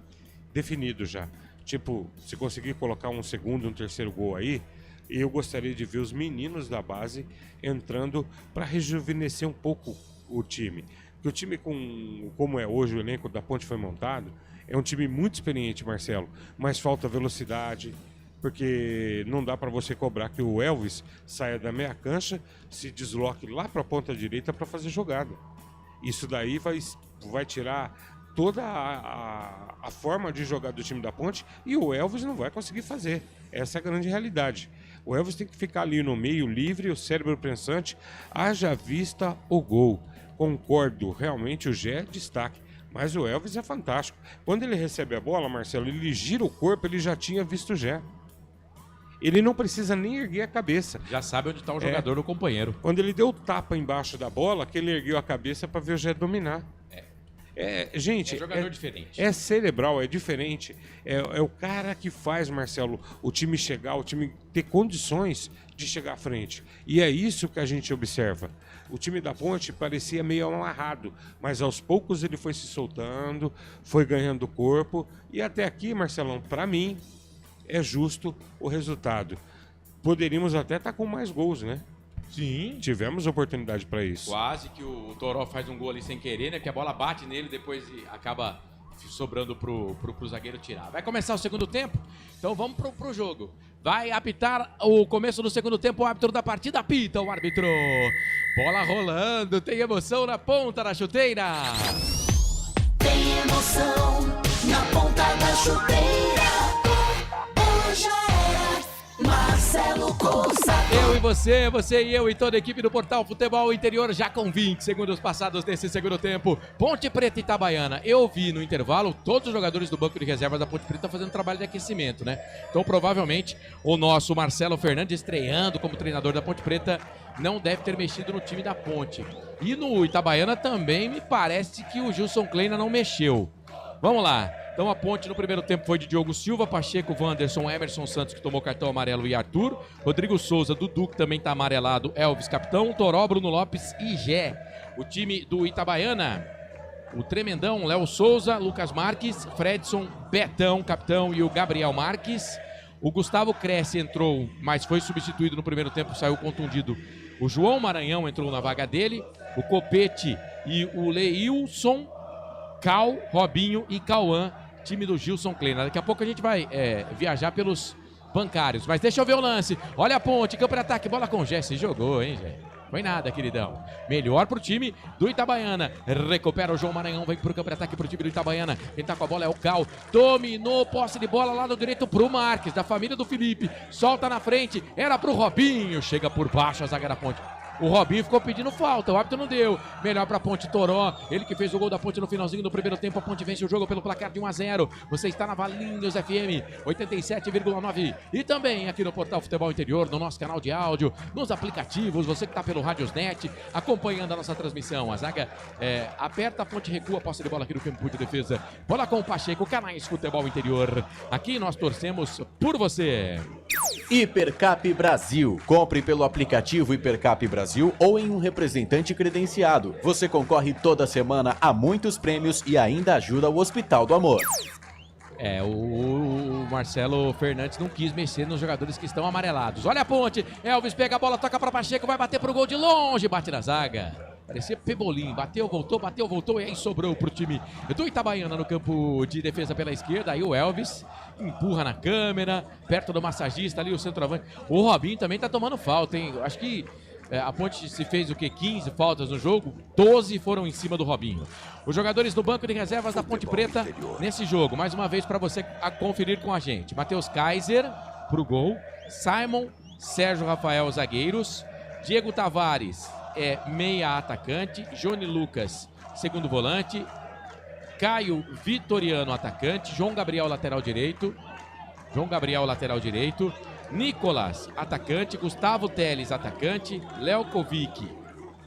Speaker 12: definido já. Tipo, se conseguir colocar um segundo, um terceiro gol aí, eu gostaria de ver os meninos da base entrando para rejuvenescer um pouco o time. Porque o time, como é hoje, o elenco da Ponte foi montado, é um time muito experiente, Marcelo, mas falta velocidade, porque não dá para você cobrar que o Elvis saia da meia cancha, se desloque lá para a ponta direita para fazer jogada. Isso daí vai tirar toda a forma de jogar do time da Ponte e o Elvis não vai conseguir fazer. Essa é a grande realidade. O Elvis tem que ficar ali no meio livre, o cérebro pensante, haja vista o gol. Concordo, realmente o Gé é destaque, mas o Elvis é fantástico. Quando ele recebe a bola, Marcelo, ele gira o corpo, ele já tinha visto o Gé. Ele não precisa nem erguer a cabeça.
Speaker 13: Já sabe onde está o jogador do companheiro.
Speaker 12: Quando ele deu o tapa embaixo da bola, que ele ergueu a cabeça para ver o Gé dominar. Gente,
Speaker 13: jogador diferente.
Speaker 12: É cerebral, é diferente. É o cara que faz, Marcelo, o time chegar, o time ter condições de chegar à frente. E é isso que a gente observa. O time da Ponte parecia meio amarrado, mas aos poucos ele foi se soltando, foi ganhando corpo. E até aqui, Marcelão, para mim, é justo o resultado. Poderíamos até estar com mais gols, né?
Speaker 13: Sim.
Speaker 12: Tivemos oportunidade para isso.
Speaker 13: Quase que o Toró faz um gol ali sem querer, né? Que a bola bate nele, depois acaba sobrando pro zagueiro tirar. Vai começar o segundo tempo? Então vamos pro jogo. Vai apitar o começo do segundo tempo, o árbitro da partida apita, o árbitro. Bola rolando, tem emoção na ponta da chuteira.
Speaker 4: Tem emoção na ponta da chuteira. Hoje é Marcelo Couça.
Speaker 13: Eu e você e eu e toda a equipe do Portal Futebol Interior já com 20 segundos passados nesse segundo tempo. Ponte Preta e Itabaiana. Eu vi no intervalo todos os jogadores do banco de reservas da Ponte Preta fazendo trabalho de aquecimento, né? Então provavelmente o nosso Marcelo Fernandes, estreando como treinador da Ponte Preta, não deve ter mexido no time da Ponte. E no Itabaiana também me parece que o Gilson Kleina não mexeu. Vamos lá. Então a Ponte no primeiro tempo foi de Diogo Silva, Pacheco, Wanderson, Emerson Santos, que tomou cartão amarelo, e Arthur. Rodrigo Souza, Dudu, que também está amarelado, Elvis, capitão. Toró, Bruno Lopes e Gé. O time do Itabaiana, o tremendão, Léo Souza, Lucas Marques, Fredson, Betão, capitão, e o Gabriel Marques. O Gustavo Cresce entrou, mas foi substituído no primeiro tempo, saiu contundido. O João Maranhão entrou na vaga dele. O Copete e o Leilson, Cal, Robinho e Cauã, time do Gilson Kleina. Daqui a pouco a gente vai viajar pelos bancários, mas deixa eu ver o lance. Olha a Ponte, campo de ataque, bola com Jé. Se jogou, hein, Jé? Foi nada, queridão. Melhor pro time do Itabaiana. Recupera o João Maranhão, vem pro campo de ataque pro time do Itabaiana. Quem tá com a bola é o Cal. Dominou, posse de bola lá no direito pro Marques, da família do Felipe. Solta na frente, era pro Robinho. Chega por baixo a zaga da Ponte. O Robinho ficou pedindo falta, o árbitro não deu. Melhor pra Ponte, Toró. Ele que fez o gol da Ponte no finalzinho do primeiro tempo. A Ponte vence o jogo pelo placar de 1-0. Você está na Valinhos FM 87,9. E também aqui no Portal Futebol Interior, no nosso canal de áudio, nos aplicativos. Você que está pelo Radiosnet, acompanhando a nossa transmissão. A zaga aperta, a Ponte recua, posse de bola aqui no campo de defesa. Bola com o Pacheco, canais Futebol Interior. Aqui nós torcemos por você.
Speaker 2: Hipercap Brasil. Compre pelo aplicativo Hipercap Brasil ou em um representante credenciado. Você concorre toda semana a muitos prêmios e ainda ajuda o Hospital do Amor.
Speaker 13: O Marcelo Fernandes não quis mexer nos jogadores que estão amarelados. Olha a Ponte, Elvis pega a bola, toca para Pacheco, vai bater pro gol de longe, bate na zaga. Parecia Pebolim, bateu, voltou, e aí sobrou pro time do Itabaiana no campo de defesa pela esquerda. Aí o Elvis empurra na câmera, perto do massagista ali, o centroavante. O Robinho também tá tomando falta, hein? Acho que a Ponte se fez o quê? 15 faltas no jogo, 12 foram em cima do Robinho. Os jogadores do banco de reservas da Ponte Preta nesse jogo, mais uma vez para você conferir com a gente. Matheus Kaiser pro gol, Simon, Sérgio Rafael zagueiros, Diego Tavares meia atacante, Johnny Lucas segundo volante, Caio Vitoriano atacante, João Gabriel lateral direito, Nicolas, atacante, Gustavo Teles, atacante, Léo Kovic,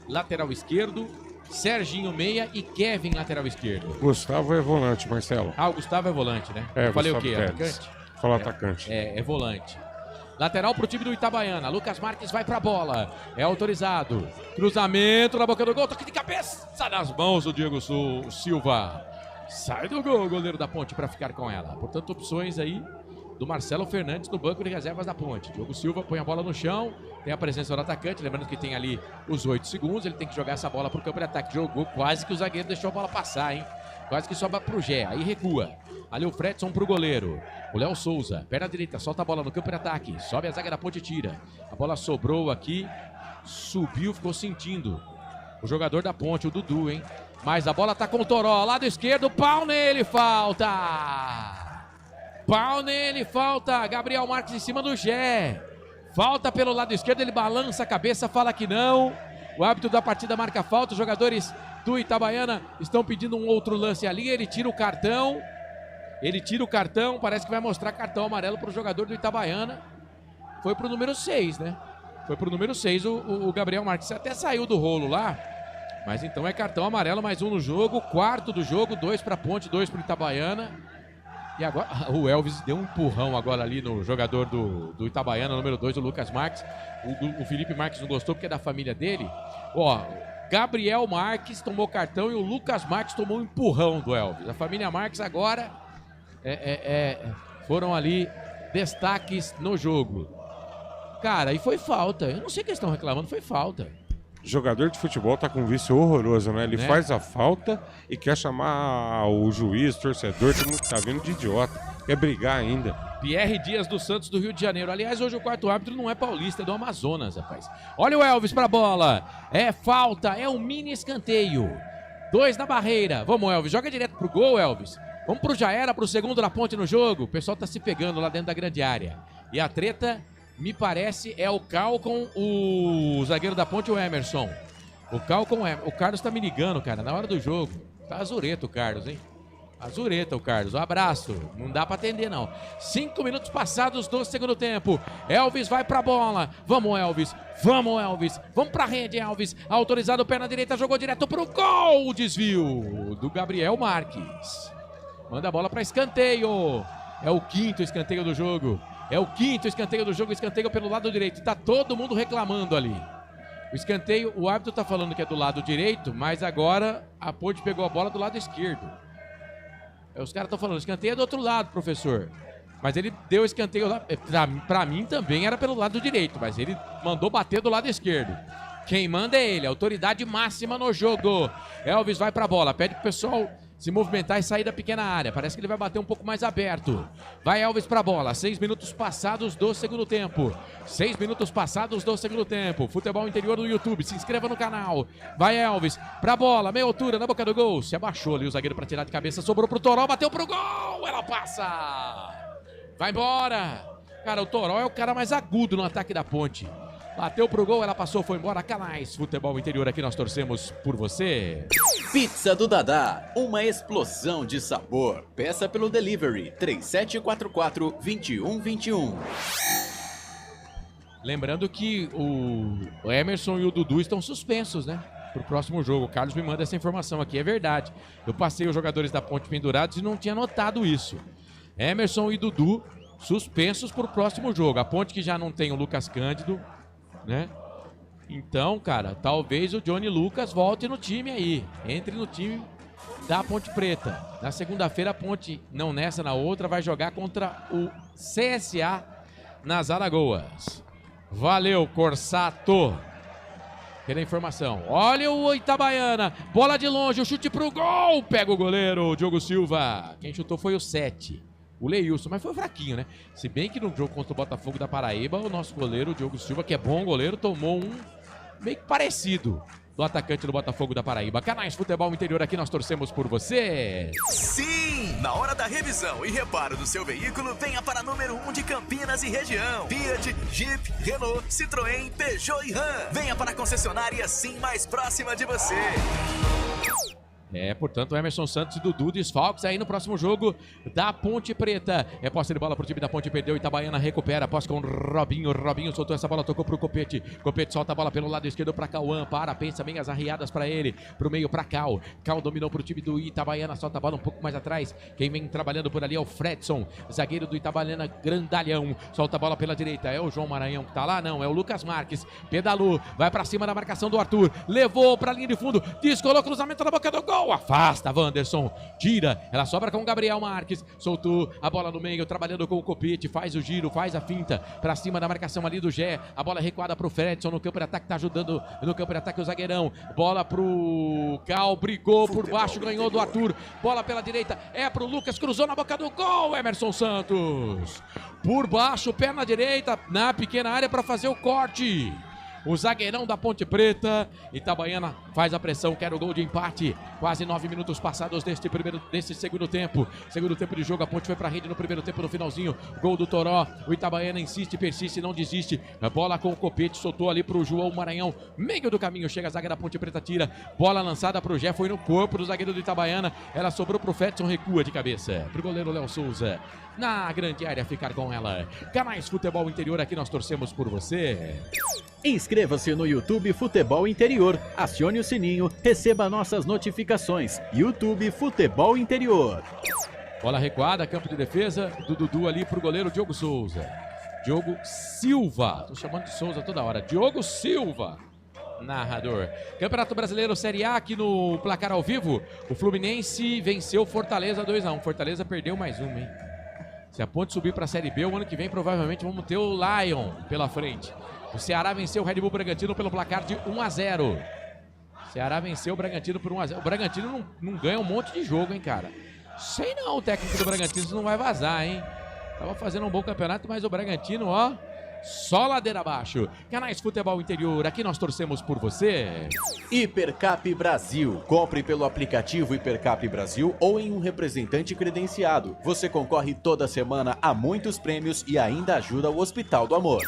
Speaker 13: lateral esquerdo, Serginho meia e Kevin, lateral esquerdo.
Speaker 12: Gustavo é volante, Marcelo.
Speaker 13: O Gustavo é volante, né? Eu falei o quê? Atacante?
Speaker 12: Falou atacante.
Speaker 13: É volante. Lateral pro time do Itabaiana, Lucas Marques vai pra bola, é autorizado, cruzamento na boca do gol, toque de cabeça nas mãos do Diego Silva. Sai do gol o goleiro da Ponte pra ficar com ela. Portanto, opções aí do Marcelo Fernandes no banco de reservas da Ponte. Diogo Silva põe a bola no chão, tem a presença do atacante, lembrando que tem ali os 8 segundos, ele tem que jogar essa bola pro campo de ataque. Jogou, quase que o zagueiro deixou a bola passar, hein? Quase que sobra pro Gé, aí recua. Ali o Fredson pro goleiro. O Léo Souza, perna direita, solta a bola no campo de ataque. Sobe a zaga da Ponte e tira. A bola sobrou aqui, subiu, ficou sentindo. O jogador da Ponte, o Dudu, hein? Mas a bola tá com o Toró, lado esquerdo, pau nele, falta! Gabriel Marques em cima do Gé. Falta pelo lado esquerdo, ele balança a cabeça, fala que não. O árbitro da partida marca falta, os jogadores do Itabaiana estão pedindo um outro lance ali, ele tira o cartão, parece que vai mostrar cartão amarelo para o jogador do Itabaiana. Foi pro número 6, né? Foi pro número 6 o Gabriel Marques, até saiu do rolo lá, mas então é cartão amarelo, mais um no jogo, quarto do jogo, 2 para Ponte, 2 para Itabaiana. E agora o Elvis deu um empurrão agora ali no jogador do Itabaiana, número 2, o Lucas Marques. O Felipe Marques não gostou porque é da família dele. Gabriel Marques tomou cartão e o Lucas Marques tomou um empurrão do Elvis. A família Marques agora foram ali destaques no jogo. Cara, e foi falta. Eu não sei o que eles estão reclamando, foi falta.
Speaker 12: Jogador de futebol tá com um vício horroroso, né? Ele faz a falta e quer chamar o juiz, torcedor, todo mundo tá vendo de idiota. Quer brigar ainda.
Speaker 13: Pierre Dias dos Santos do Rio de Janeiro. Aliás, hoje o quarto árbitro não é paulista, é do Amazonas, rapaz. Olha o Elvis pra bola. É falta, é um mini escanteio. 2 na barreira. Vamos, Elvis. Joga direto pro gol, Elvis. Vamos pro já era, pro segundo da Ponte no jogo. O pessoal tá se pegando lá dentro da grande área. E a treta, me parece, é o Cal com o zagueiro da Ponte, o Emerson. O Cal com o Carlos tá me ligando, cara, na hora do jogo. Tá azureta o Carlos, hein? Azureta o Carlos, um abraço. Não dá pra atender, não. 5 minutos passados do segundo tempo. Elvis vai pra bola. Vamos, Elvis. Vamos pra rede, Elvis. Autorizado, perna direita, jogou direto pro gol. Desvio do Gabriel Marques. Manda a bola pra escanteio. É o quinto escanteio do jogo. Escanteio pelo lado direito. Tá todo mundo reclamando ali. O escanteio, o árbitro tá falando que é do lado direito, mas agora a Ponte pegou a bola do lado esquerdo. Os caras estão falando, escanteio é do outro lado, professor. Mas ele deu escanteio lá. Pra mim também era pelo lado direito, mas ele mandou bater do lado esquerdo. Quem manda é ele, autoridade máxima no jogo. Elvis vai pra bola, pede pro pessoal se movimentar e sair da pequena área. Parece que ele vai bater um pouco mais aberto. Vai Elvis pra bola. 6 minutos passados do segundo tempo. Futebol Interior no YouTube. Se inscreva no canal. Vai Elvis pra bola. Meia altura na boca do gol. Se abaixou ali o zagueiro pra tirar de cabeça. Sobrou pro Toró. Bateu pro gol. Ela passa. Vai embora. Cara, o Toró é o cara mais agudo no ataque da Ponte. Bateu pro gol, ela passou, foi embora. Canais Futebol Interior, aqui nós torcemos por você.
Speaker 14: Pizza do Dadá, uma explosão de sabor. Peça pelo delivery 3744-2121.
Speaker 13: Lembrando que o Emerson e o Dudu estão suspensos, né? Pro próximo jogo. O Carlos me manda essa informação aqui, é verdade. Eu passei os jogadores da Ponte pendurados e não tinha notado isso. Emerson e Dudu suspensos pro próximo jogo. A Ponte que já não tem o Lucas Cândido, né? Então, cara, talvez o Johnny Lucas volte no time aí. Entre no time da Ponte Preta. Na segunda-feira a Ponte, não nessa, na outra, vai jogar contra o CSA nas Alagoas. Valeu, Corsato. Pela informação. Olha o Itabaiana. Bola de longe, o chute pro gol. Pega o goleiro, Diogo Silva. Quem chutou foi o 7. O Leilson, mas foi fraquinho, né? Se bem que no jogo contra o Botafogo da Paraíba, o nosso goleiro, o Diogo Silva, que é bom goleiro, tomou um meio que parecido do atacante do Botafogo da Paraíba. Canais Futebol Interior, aqui nós torcemos por você.
Speaker 15: Sim! Na hora da revisão e reparo do seu veículo, venha para número 1 de Campinas e região. Fiat, Jeep, Renault, Citroën, Peugeot e Ram. Venha para a concessionária Sim mais próxima de você.
Speaker 13: Portanto, Emerson Santos e Dudu desfalques aí no próximo jogo da Ponte Preta. É posse de bola pro time da Ponte, perdeu, Itabaiana recupera, posse com Robinho. Robinho soltou essa bola, tocou pro Copete. Copete solta a bola pelo lado esquerdo pra Cauã, pensa bem as arriadas pra ele, pro meio pra Cal. Cal dominou pro time do Itabaiana, solta a bola um pouco mais atrás. Quem vem trabalhando por ali é o Fredson, zagueiro do Itabaiana, grandalhão. Solta a bola pela direita, é o João Maranhão que tá lá? Não, é o Lucas Marques. Pedalou, vai pra cima da marcação do Arthur, levou pra linha de fundo, descolou, cruzamento na boca do gol. Afasta, Wanderson, tira, ela sobra com o Gabriel Marques, soltou a bola no meio, trabalhando com o Copete, faz o giro, faz a finta, pra cima da marcação ali do Gé, a bola recuada pro Fredson, no campo de ataque, tá ajudando no campo de ataque o zagueirão, bola pro Cal, brigou por baixo, ganhou do Arthur, bola pela direita, é pro Lucas, cruzou na boca do gol, Emerson Santos, por baixo, perna direita, na pequena área pra fazer o corte. O zagueirão da Ponte Preta, Itabaiana faz a pressão, quer o gol de empate. Quase 9 minutos passados desse segundo tempo. Segundo tempo de jogo, a Ponte foi pra rede no primeiro tempo, no finalzinho. Gol do Toró, o Itabaiana insiste, persiste, não desiste. A bola com o Copete, soltou ali pro João Maranhão. Meio do caminho, chega a zaga da Ponte Preta, tira. Bola lançada pro Gé, foi no corpo do zagueiro do Itabaiana. Ela sobrou pro Fedson, recua de cabeça. Pro goleiro Léo Souza. Na grande área, ficar com ela. Canais Futebol Interior, aqui nós torcemos por você.
Speaker 2: Inscreva-se no YouTube Futebol Interior, acione o sininho, receba nossas notificações. YouTube Futebol Interior.
Speaker 13: Bola recuada, campo de defesa do Dudu ali pro goleiro Diogo Souza. Diogo Silva, tô chamando de Souza toda hora. Diogo Silva, narrador. Campeonato Brasileiro Série A, aqui no placar ao vivo. O Fluminense venceu Fortaleza 2-1. Fortaleza perdeu mais uma, hein? Se a Ponte subir para a Série B, o ano que vem provavelmente vamos ter o Lion pela frente. O Ceará venceu o Red Bull Bragantino pelo placar de 1-0. Ceará venceu o Bragantino por 1-0. O Bragantino não ganha um monte de jogo, hein, cara? Sei não, o técnico do Bragantino não vai vazar, hein? Tava fazendo um bom campeonato, mas o Bragantino, ó, só ladeira abaixo. Canais Futebol Interior, aqui nós torcemos por você.
Speaker 2: Hipercap Brasil. Compre pelo aplicativo Hipercap Brasil ou em um representante credenciado. Você concorre toda semana a muitos prêmios e ainda ajuda o Hospital do Amor.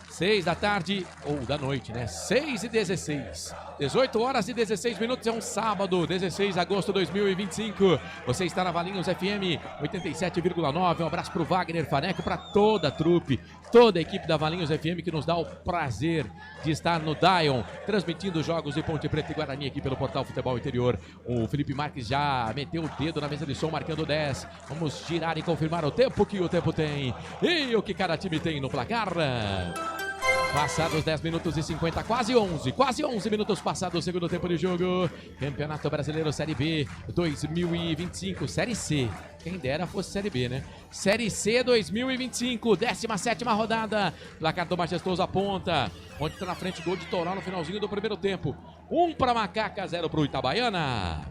Speaker 13: 6 da tarde, ou da noite, né? 6h16. 18 horas e 16 minutos, é um sábado, 16 de agosto de 2025. Você está na Valinhos FM 87,9. Um abraço pro Wagner Faneco, para toda a trupe, toda a equipe da Valinhos FM que nos dá o prazer de estar no Dion, transmitindo jogos de Ponte Preta e Guarani aqui pelo Portal Futebol Interior. O Felipe Marques já meteu o dedo na mesa de som, marcando 10. Vamos girar e confirmar o tempo que o tempo tem e o que cada time tem no placar. Passados 10 minutos e 50, quase 11 minutos passados do segundo tempo de jogo. Campeonato Brasileiro Série B 2025, Série C. Quem dera fosse Série B, né? Série C 2025, 17ª rodada. Placar do Majestoso aponta. Ponte tá na frente, gol de Toró no finalzinho do primeiro tempo. 1 para Macaca, 0 para o Itabaiana.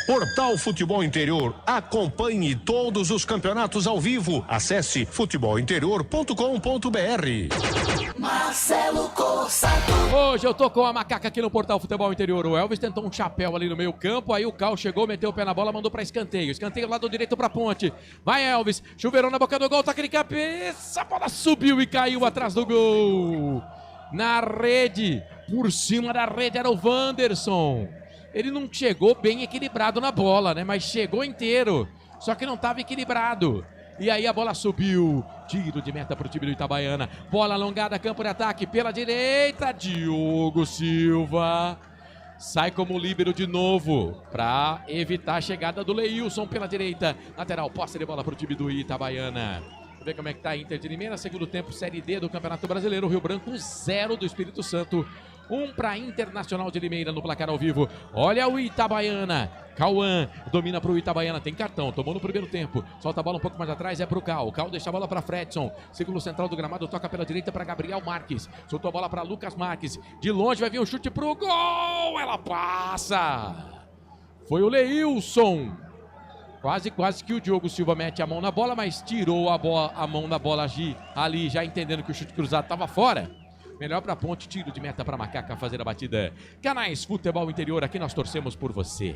Speaker 16: Portal Futebol Interior. Acompanhe todos os campeonatos ao vivo. Acesse futebolinterior.com.br.
Speaker 4: Marcelo Corsato.
Speaker 13: Hoje eu tô com a Macaca aqui no Portal Futebol Interior. O Elvis tentou um chapéu ali no meio campo, aí o Cal chegou, meteu o pé na bola, mandou pra escanteio. Escanteio lado direito pra Ponte. Vai Elvis, chuveirão na boca do gol, toque de cabeça, a bola subiu e caiu atrás do gol. Na rede, por cima da rede era o Wanderson. Ele não chegou bem equilibrado na bola, né? Mas chegou inteiro, só que não estava equilibrado. E aí a bola subiu, tiro de meta para o time do Itabaiana. Bola alongada, campo de ataque pela direita, Diogo Silva. Sai como líbero de novo, para evitar a chegada do Leilson pela direita. Lateral, posse de bola para o time do Itabaiana. Vamos ver como é que tá a Inter de Limeira, segundo tempo, Série D do Campeonato Brasileiro. Rio Branco 0 do Espírito Santo. 1 para Internacional de Limeira no placar ao vivo. Olha o Itabaiana. Cauã domina para o Itabaiana, tem cartão, tomou no primeiro tempo. Solta a bola um pouco mais atrás, é para o Cal. Cal deixa a bola para Fredson. Círculo central do gramado, toca pela direita para Gabriel Marques. Soltou a bola para Lucas Marques. De longe vai vir o chute para o gol. Ela passa. Foi o Leilson. Quase que o Diogo Silva mete a mão na bola, mas tirou a mão da bola ali, já entendendo que o chute cruzado estava fora. Melhor para Ponte, tiro de meta para Macaca fazer a batida. Canais Futebol Interior, aqui nós torcemos por você.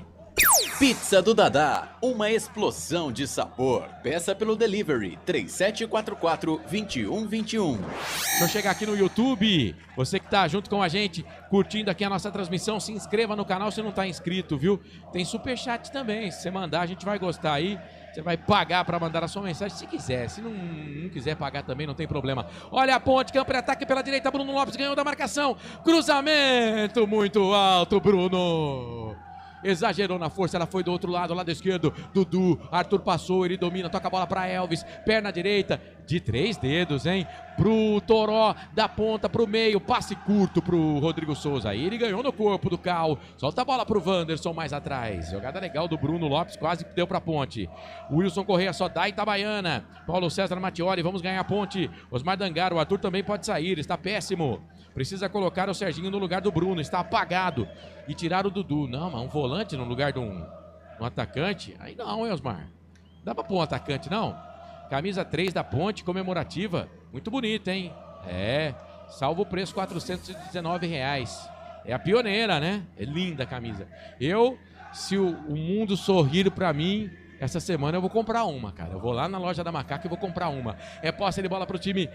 Speaker 14: Pizza do Dadá, uma explosão de sabor. Peça pelo delivery 3744-2121.
Speaker 13: Deixa eu chegar aqui no YouTube. Você que tá junto com a gente, curtindo aqui a nossa transmissão, se inscreva no canal se não tá inscrito, viu? Tem superchat também, se você mandar a gente vai gostar aí. Você vai pagar para mandar a sua mensagem se quiser. Se não quiser pagar também, não tem problema. Olha a Ponte, campo de ataque pela direita. Bruno Lopes ganhou da marcação. Cruzamento muito alto, Bruno. Exagerou na força, ela foi do outro lado esquerdo. Dudu, Arthur passou, ele domina, toca a bola para Elvis. Perna direita, de 3 dedos, hein? Pro Toró, da ponta pro meio, passe curto pro Rodrigo Souza. Aí ele ganhou no corpo do Cal. Solta a bola pro Wanderson mais atrás. Jogada legal do Bruno Lopes, quase deu pra Ponte. Wilson Correia só dá Itabaiana. Paulo César Mattioli, vamos ganhar a Ponte. Osmar Dangaro, o Arthur também pode sair, está péssimo. Precisa colocar o Serginho no lugar do Bruno, está apagado. E tirar o Dudu. Não, mas um volante no lugar de um atacante? Aí não, hein, Osmar? Dá pra pôr um atacante, não? Camisa 3 da Ponte, comemorativa. Muito bonita, hein? É, salvo o preço, R$419. É a pioneira, né? É linda a camisa. Se o mundo sorrir pra mim, essa semana eu vou comprar uma, cara. Eu vou lá na loja da Macaca e vou comprar uma. É posse de bola pro time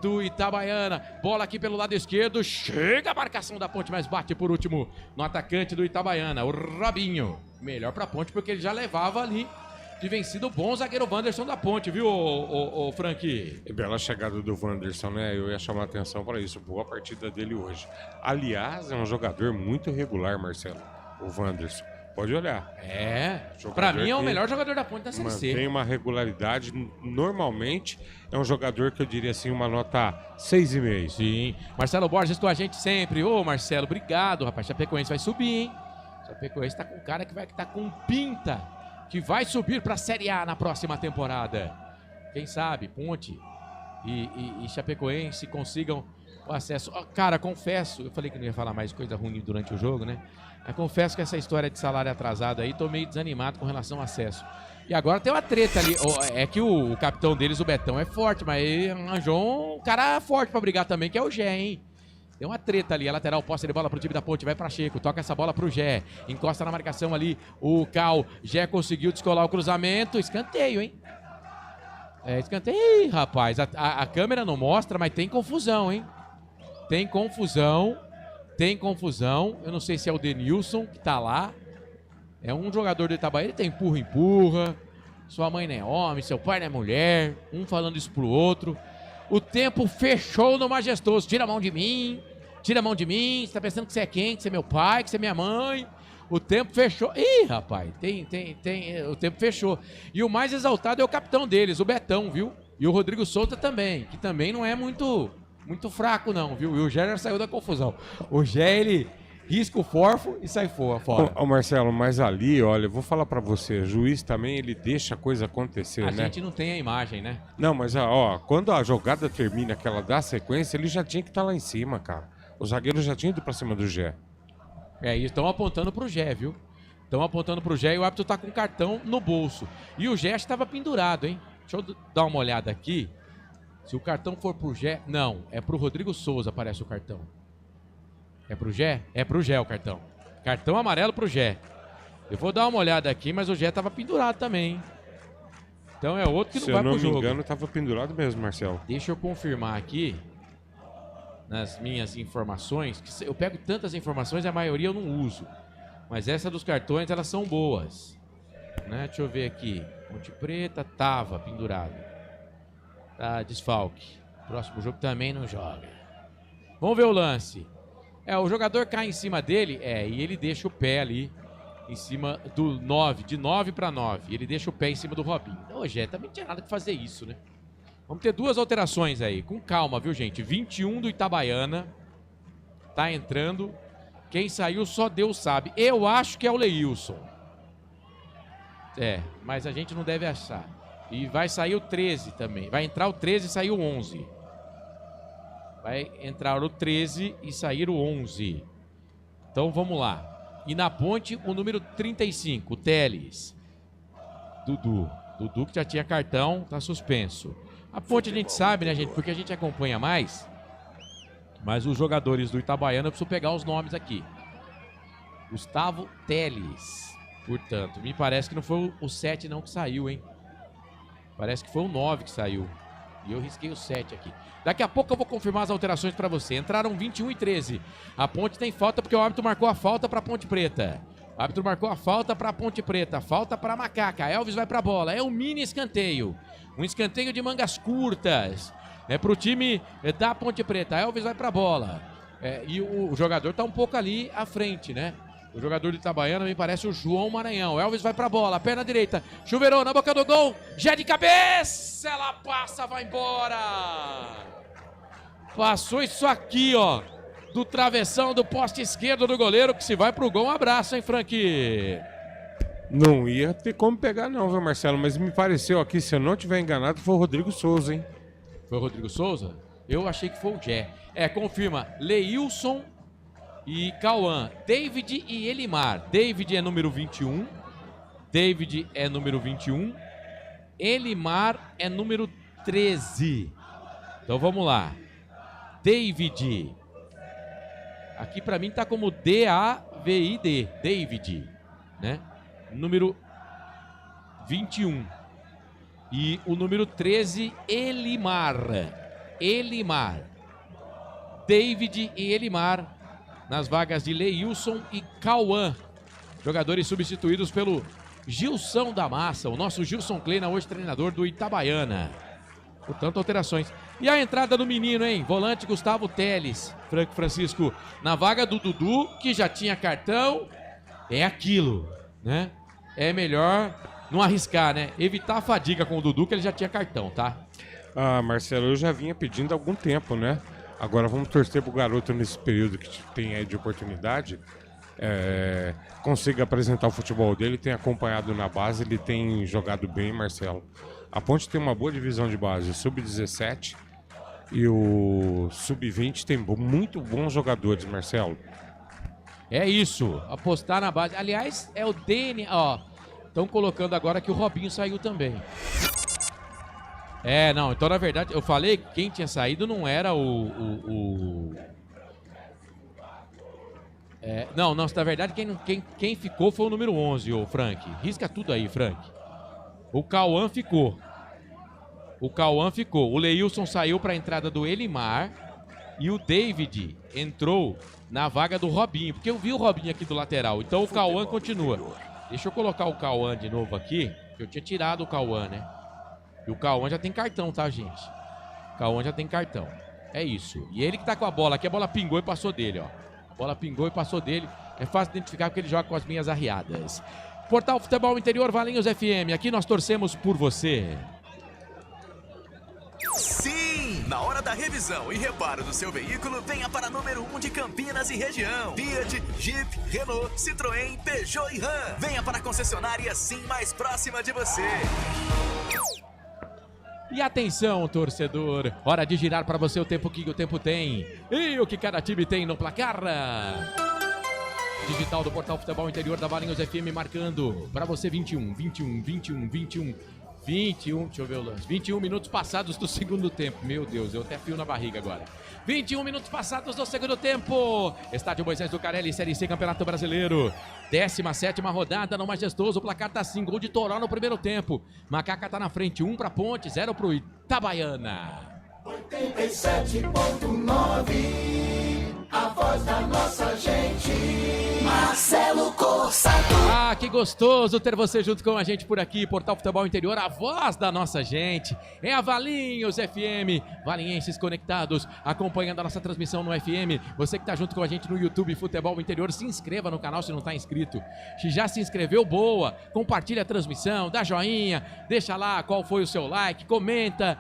Speaker 13: do Itabaiana. Bola aqui pelo lado esquerdo. Chega a marcação da Ponte, mas bate por último no atacante do Itabaiana, o Robinho. Melhor pra Ponte porque ele já levava ali de vencido o bom zagueiro Wanderson da Ponte, viu, o Frank?
Speaker 12: Bela chegada do Wanderson, né? Eu ia chamar a atenção para isso. Boa partida dele hoje. Aliás, é um jogador muito regular, Marcelo, o Wanderson. Pode olhar.
Speaker 13: Pra mim é o melhor jogador da Ponte da Série C.
Speaker 12: Tem uma regularidade. Normalmente é um jogador que eu diria assim, uma nota 6,5.
Speaker 13: Sim. Marcelo Borges com a gente sempre. Ô, Marcelo, obrigado, rapaz. Chapecoense vai subir, hein? Chapecoense tá com um cara que vai estar com pinta, que vai subir pra Série A na próxima temporada. Quem sabe, Ponte e Chapecoense consigam o acesso. Cara, confesso, eu falei que não ia falar mais coisa ruim durante o jogo, né? Eu confesso que essa história de salário atrasado aí, tô meio desanimado com relação ao acesso. E agora tem uma treta ali. É que o capitão deles, o Betão, é forte, mas ele arranjou um cara forte pra brigar também, que é o Gé, hein? Tem uma treta ali, a lateral, posse de bola pro time da Ponte, vai pra Checo, toca essa bola pro Gé, encosta na marcação ali o Cal, Gé conseguiu descolar o cruzamento, escanteio, hein? Escanteio. Ih, rapaz, a câmera não mostra, mas tem confusão, hein? Tem confusão. Eu não sei se é o Denilson que tá lá. É um jogador do Itabaiana, ele tem empurra. Sua mãe não é homem, seu pai não é mulher. Um falando isso pro outro. O tempo fechou no Majestoso. Tira a mão de mim. Você tá pensando que você é quem? Que você é meu pai, que você é minha mãe. O tempo fechou. Ih, rapaz, o tempo fechou. E o mais exaltado é o capitão deles, o Betão, viu? E o Rodrigo Souza também, que também não é muito fraco não, viu? E o Gé já saiu da confusão. O Gé, ele risca o forfo e sai fora.
Speaker 12: Ô Marcelo, mas ali, olha, eu vou falar pra você, o juiz também, ele deixa a coisa acontecer, né?
Speaker 13: A gente não tem a imagem, né?
Speaker 12: Não, mas ó, quando a jogada termina, que ela dá sequência, ele já tinha que estar lá em cima, cara. O zagueiro já tinha ido pra cima do Gé.
Speaker 13: E estão apontando pro Gé, viu? Estão apontando pro Gé e o árbitro tá com o cartão no bolso. E o Gé estava pendurado, hein? Deixa eu dar uma olhada aqui. Se o cartão for pro Gé... Não, é pro Rodrigo Souza, aparece o cartão. É pro Gé? É pro Gé o cartão. Cartão amarelo pro Gé. Eu vou dar uma olhada aqui, mas o Gé tava pendurado também, hein? Então é outro que não vai pro jogo. Se eu não me engano,
Speaker 12: tava pendurado mesmo, Marcelo.
Speaker 13: Deixa eu confirmar aqui, nas minhas informações, que eu pego tantas informações e a maioria eu não uso. Mas essa dos cartões, elas são boas. Né? Deixa eu ver aqui. Ponte Preta tava pendurado. Tá, desfalque. Próximo jogo também não joga. Vamos ver o lance. O jogador cai em cima dele, e ele deixa o pé ali em cima do 9, de 9 para 9. Ele deixa o pé em cima do Robinho. Então, Gé, também não tinha nada que fazer isso, né? Vamos ter duas alterações aí, com calma, viu, gente? 21 do Itabaiana Tá entrando. Quem saiu só Deus sabe. Eu acho que é o Leilson. Mas a gente não deve achar. E vai sair o 13 também. Vai entrar o 13 e sair o 11. Vai entrar o 13 e sair o 11. Então vamos lá. E na ponte o número 35, o Teles. Dudu que já tinha cartão, tá suspenso. A ponte a gente sabe, né, gente? Porque a gente acompanha mais. Mas os jogadores do Itabaiana, eu preciso pegar os nomes aqui. Gustavo Teles. Portanto, me parece que não foi o 7 não que saiu, hein? Parece que foi o 9 que saiu. E eu risquei o 7 aqui. Daqui a pouco eu vou confirmar as alterações para você. Entraram 21 e 13. A Ponte tem falta porque o árbitro marcou a falta para Ponte Preta. O árbitro marcou a falta para Ponte Preta. Falta para Macaca. Elvis vai para a bola. É um mini escanteio. Um escanteio de mangas curtas. É para o time da Ponte Preta. Elvis vai para a bola. E o jogador está um pouco ali à frente, né? O jogador de Itabaiana me parece o João Maranhão. Elvis vai pra bola, perna direita. Chuveirou na boca do gol. Já de cabeça. Ela passa, vai embora. Passou isso aqui, ó. Do travessão do poste esquerdo do goleiro, que se vai pro gol. Um abraço, hein, Frank?
Speaker 12: Não ia ter como pegar não, viu, Marcelo? Mas me pareceu aqui, se eu não estiver enganado, foi o Rodrigo Souza, hein?
Speaker 13: Foi o Rodrigo Souza? Eu achei que foi o Jé. Confirma. Leilson e Cauã, David e Elimar. David é número 21. David é número 21. Elimar é número 13. Então vamos lá. David. Aqui pra mim tá como D-A-V-I-D. David, né? Número 21. E o número 13, Elimar. Elimar. David e Elimar. Nas vagas de Leilson e Cauã. Jogadores substituídos pelo Gilson da Massa. O nosso Gilson Kleina, hoje treinador do Itabaiana. Portanto, alterações. E a entrada do menino, hein? Volante Gustavo Teles. Francisco, na vaga do Dudu, que já tinha cartão. É aquilo, né? É melhor não arriscar, né? Evitar a fadiga com o Dudu, que ele já tinha cartão, tá?
Speaker 12: Ah, Marcelo, eu já vinha pedindo há algum tempo, né? Agora vamos torcer pro garoto nesse período que tem aí de oportunidade, consiga apresentar o futebol dele, tem acompanhado na base, ele tem jogado bem, Marcelo. A Ponte tem uma boa divisão de base, sub-17 e o sub-20 tem muito bons jogadores, Marcelo.
Speaker 13: É isso, apostar na base. Aliás, é o DNA, ó, estão colocando agora que o Robinho saiu também. Não, então na verdade, eu falei que quem tinha saído não era não, na verdade quem ficou foi o número 11, o Frank. Risca tudo aí, Frank. O Cauã ficou. O Leilson saiu para a entrada do Elimar e o David entrou na vaga do Robinho, porque eu vi o Robinho aqui do lateral, então o Cauã continua. Deixa eu colocar o Cauã de novo aqui, que eu tinha tirado o Cauã, né? E o Cauã já tem cartão, tá, gente? O Cauã já tem cartão. É isso. E ele que tá com a bola aqui, a bola pingou e passou dele, ó. A bola pingou e passou dele. É fácil identificar porque ele joga com as minhas arriadas. Portal Futebol Interior, Valinhos FM. Aqui nós torcemos por você.
Speaker 15: Sim! Na hora da revisão e reparo do seu veículo, venha para número 1 de Campinas e região. Fiat, Jeep, Renault, Citroën, Peugeot e Ram. Venha para a concessionária Sim mais próxima de você.
Speaker 13: E atenção, torcedor, hora de girar para você o tempo que o tempo tem e o que cada time tem no placar. Digital do Portal Futebol Interior da Valinhos FM marcando para você 21, deixa eu ver o lance, 21 minutos passados do segundo tempo, meu Deus, eu até fio na barriga agora. 21 minutos passados do segundo tempo, Estádio Moisés Lucarelli, Série C, Campeonato Brasileiro, 17ª rodada no Majestoso, o placar tá assim, gol de Toró no primeiro tempo, Macaca tá na frente, 1 pra Ponte, 0 pro Itabaiana.
Speaker 4: 87.9, a voz da nossa gente, Marcelo Corsato.
Speaker 13: Ah, que gostoso ter você junto com a gente por aqui, Portal Futebol Interior, a voz da nossa gente, é a Valinhos FM, valinhenses conectados, acompanhando a nossa transmissão no FM, você que tá junto com a gente no YouTube Futebol Interior, se inscreva no canal se não tá inscrito, se já se inscreveu, boa, compartilha a transmissão, dá joinha, deixa lá qual foi o seu like, comenta,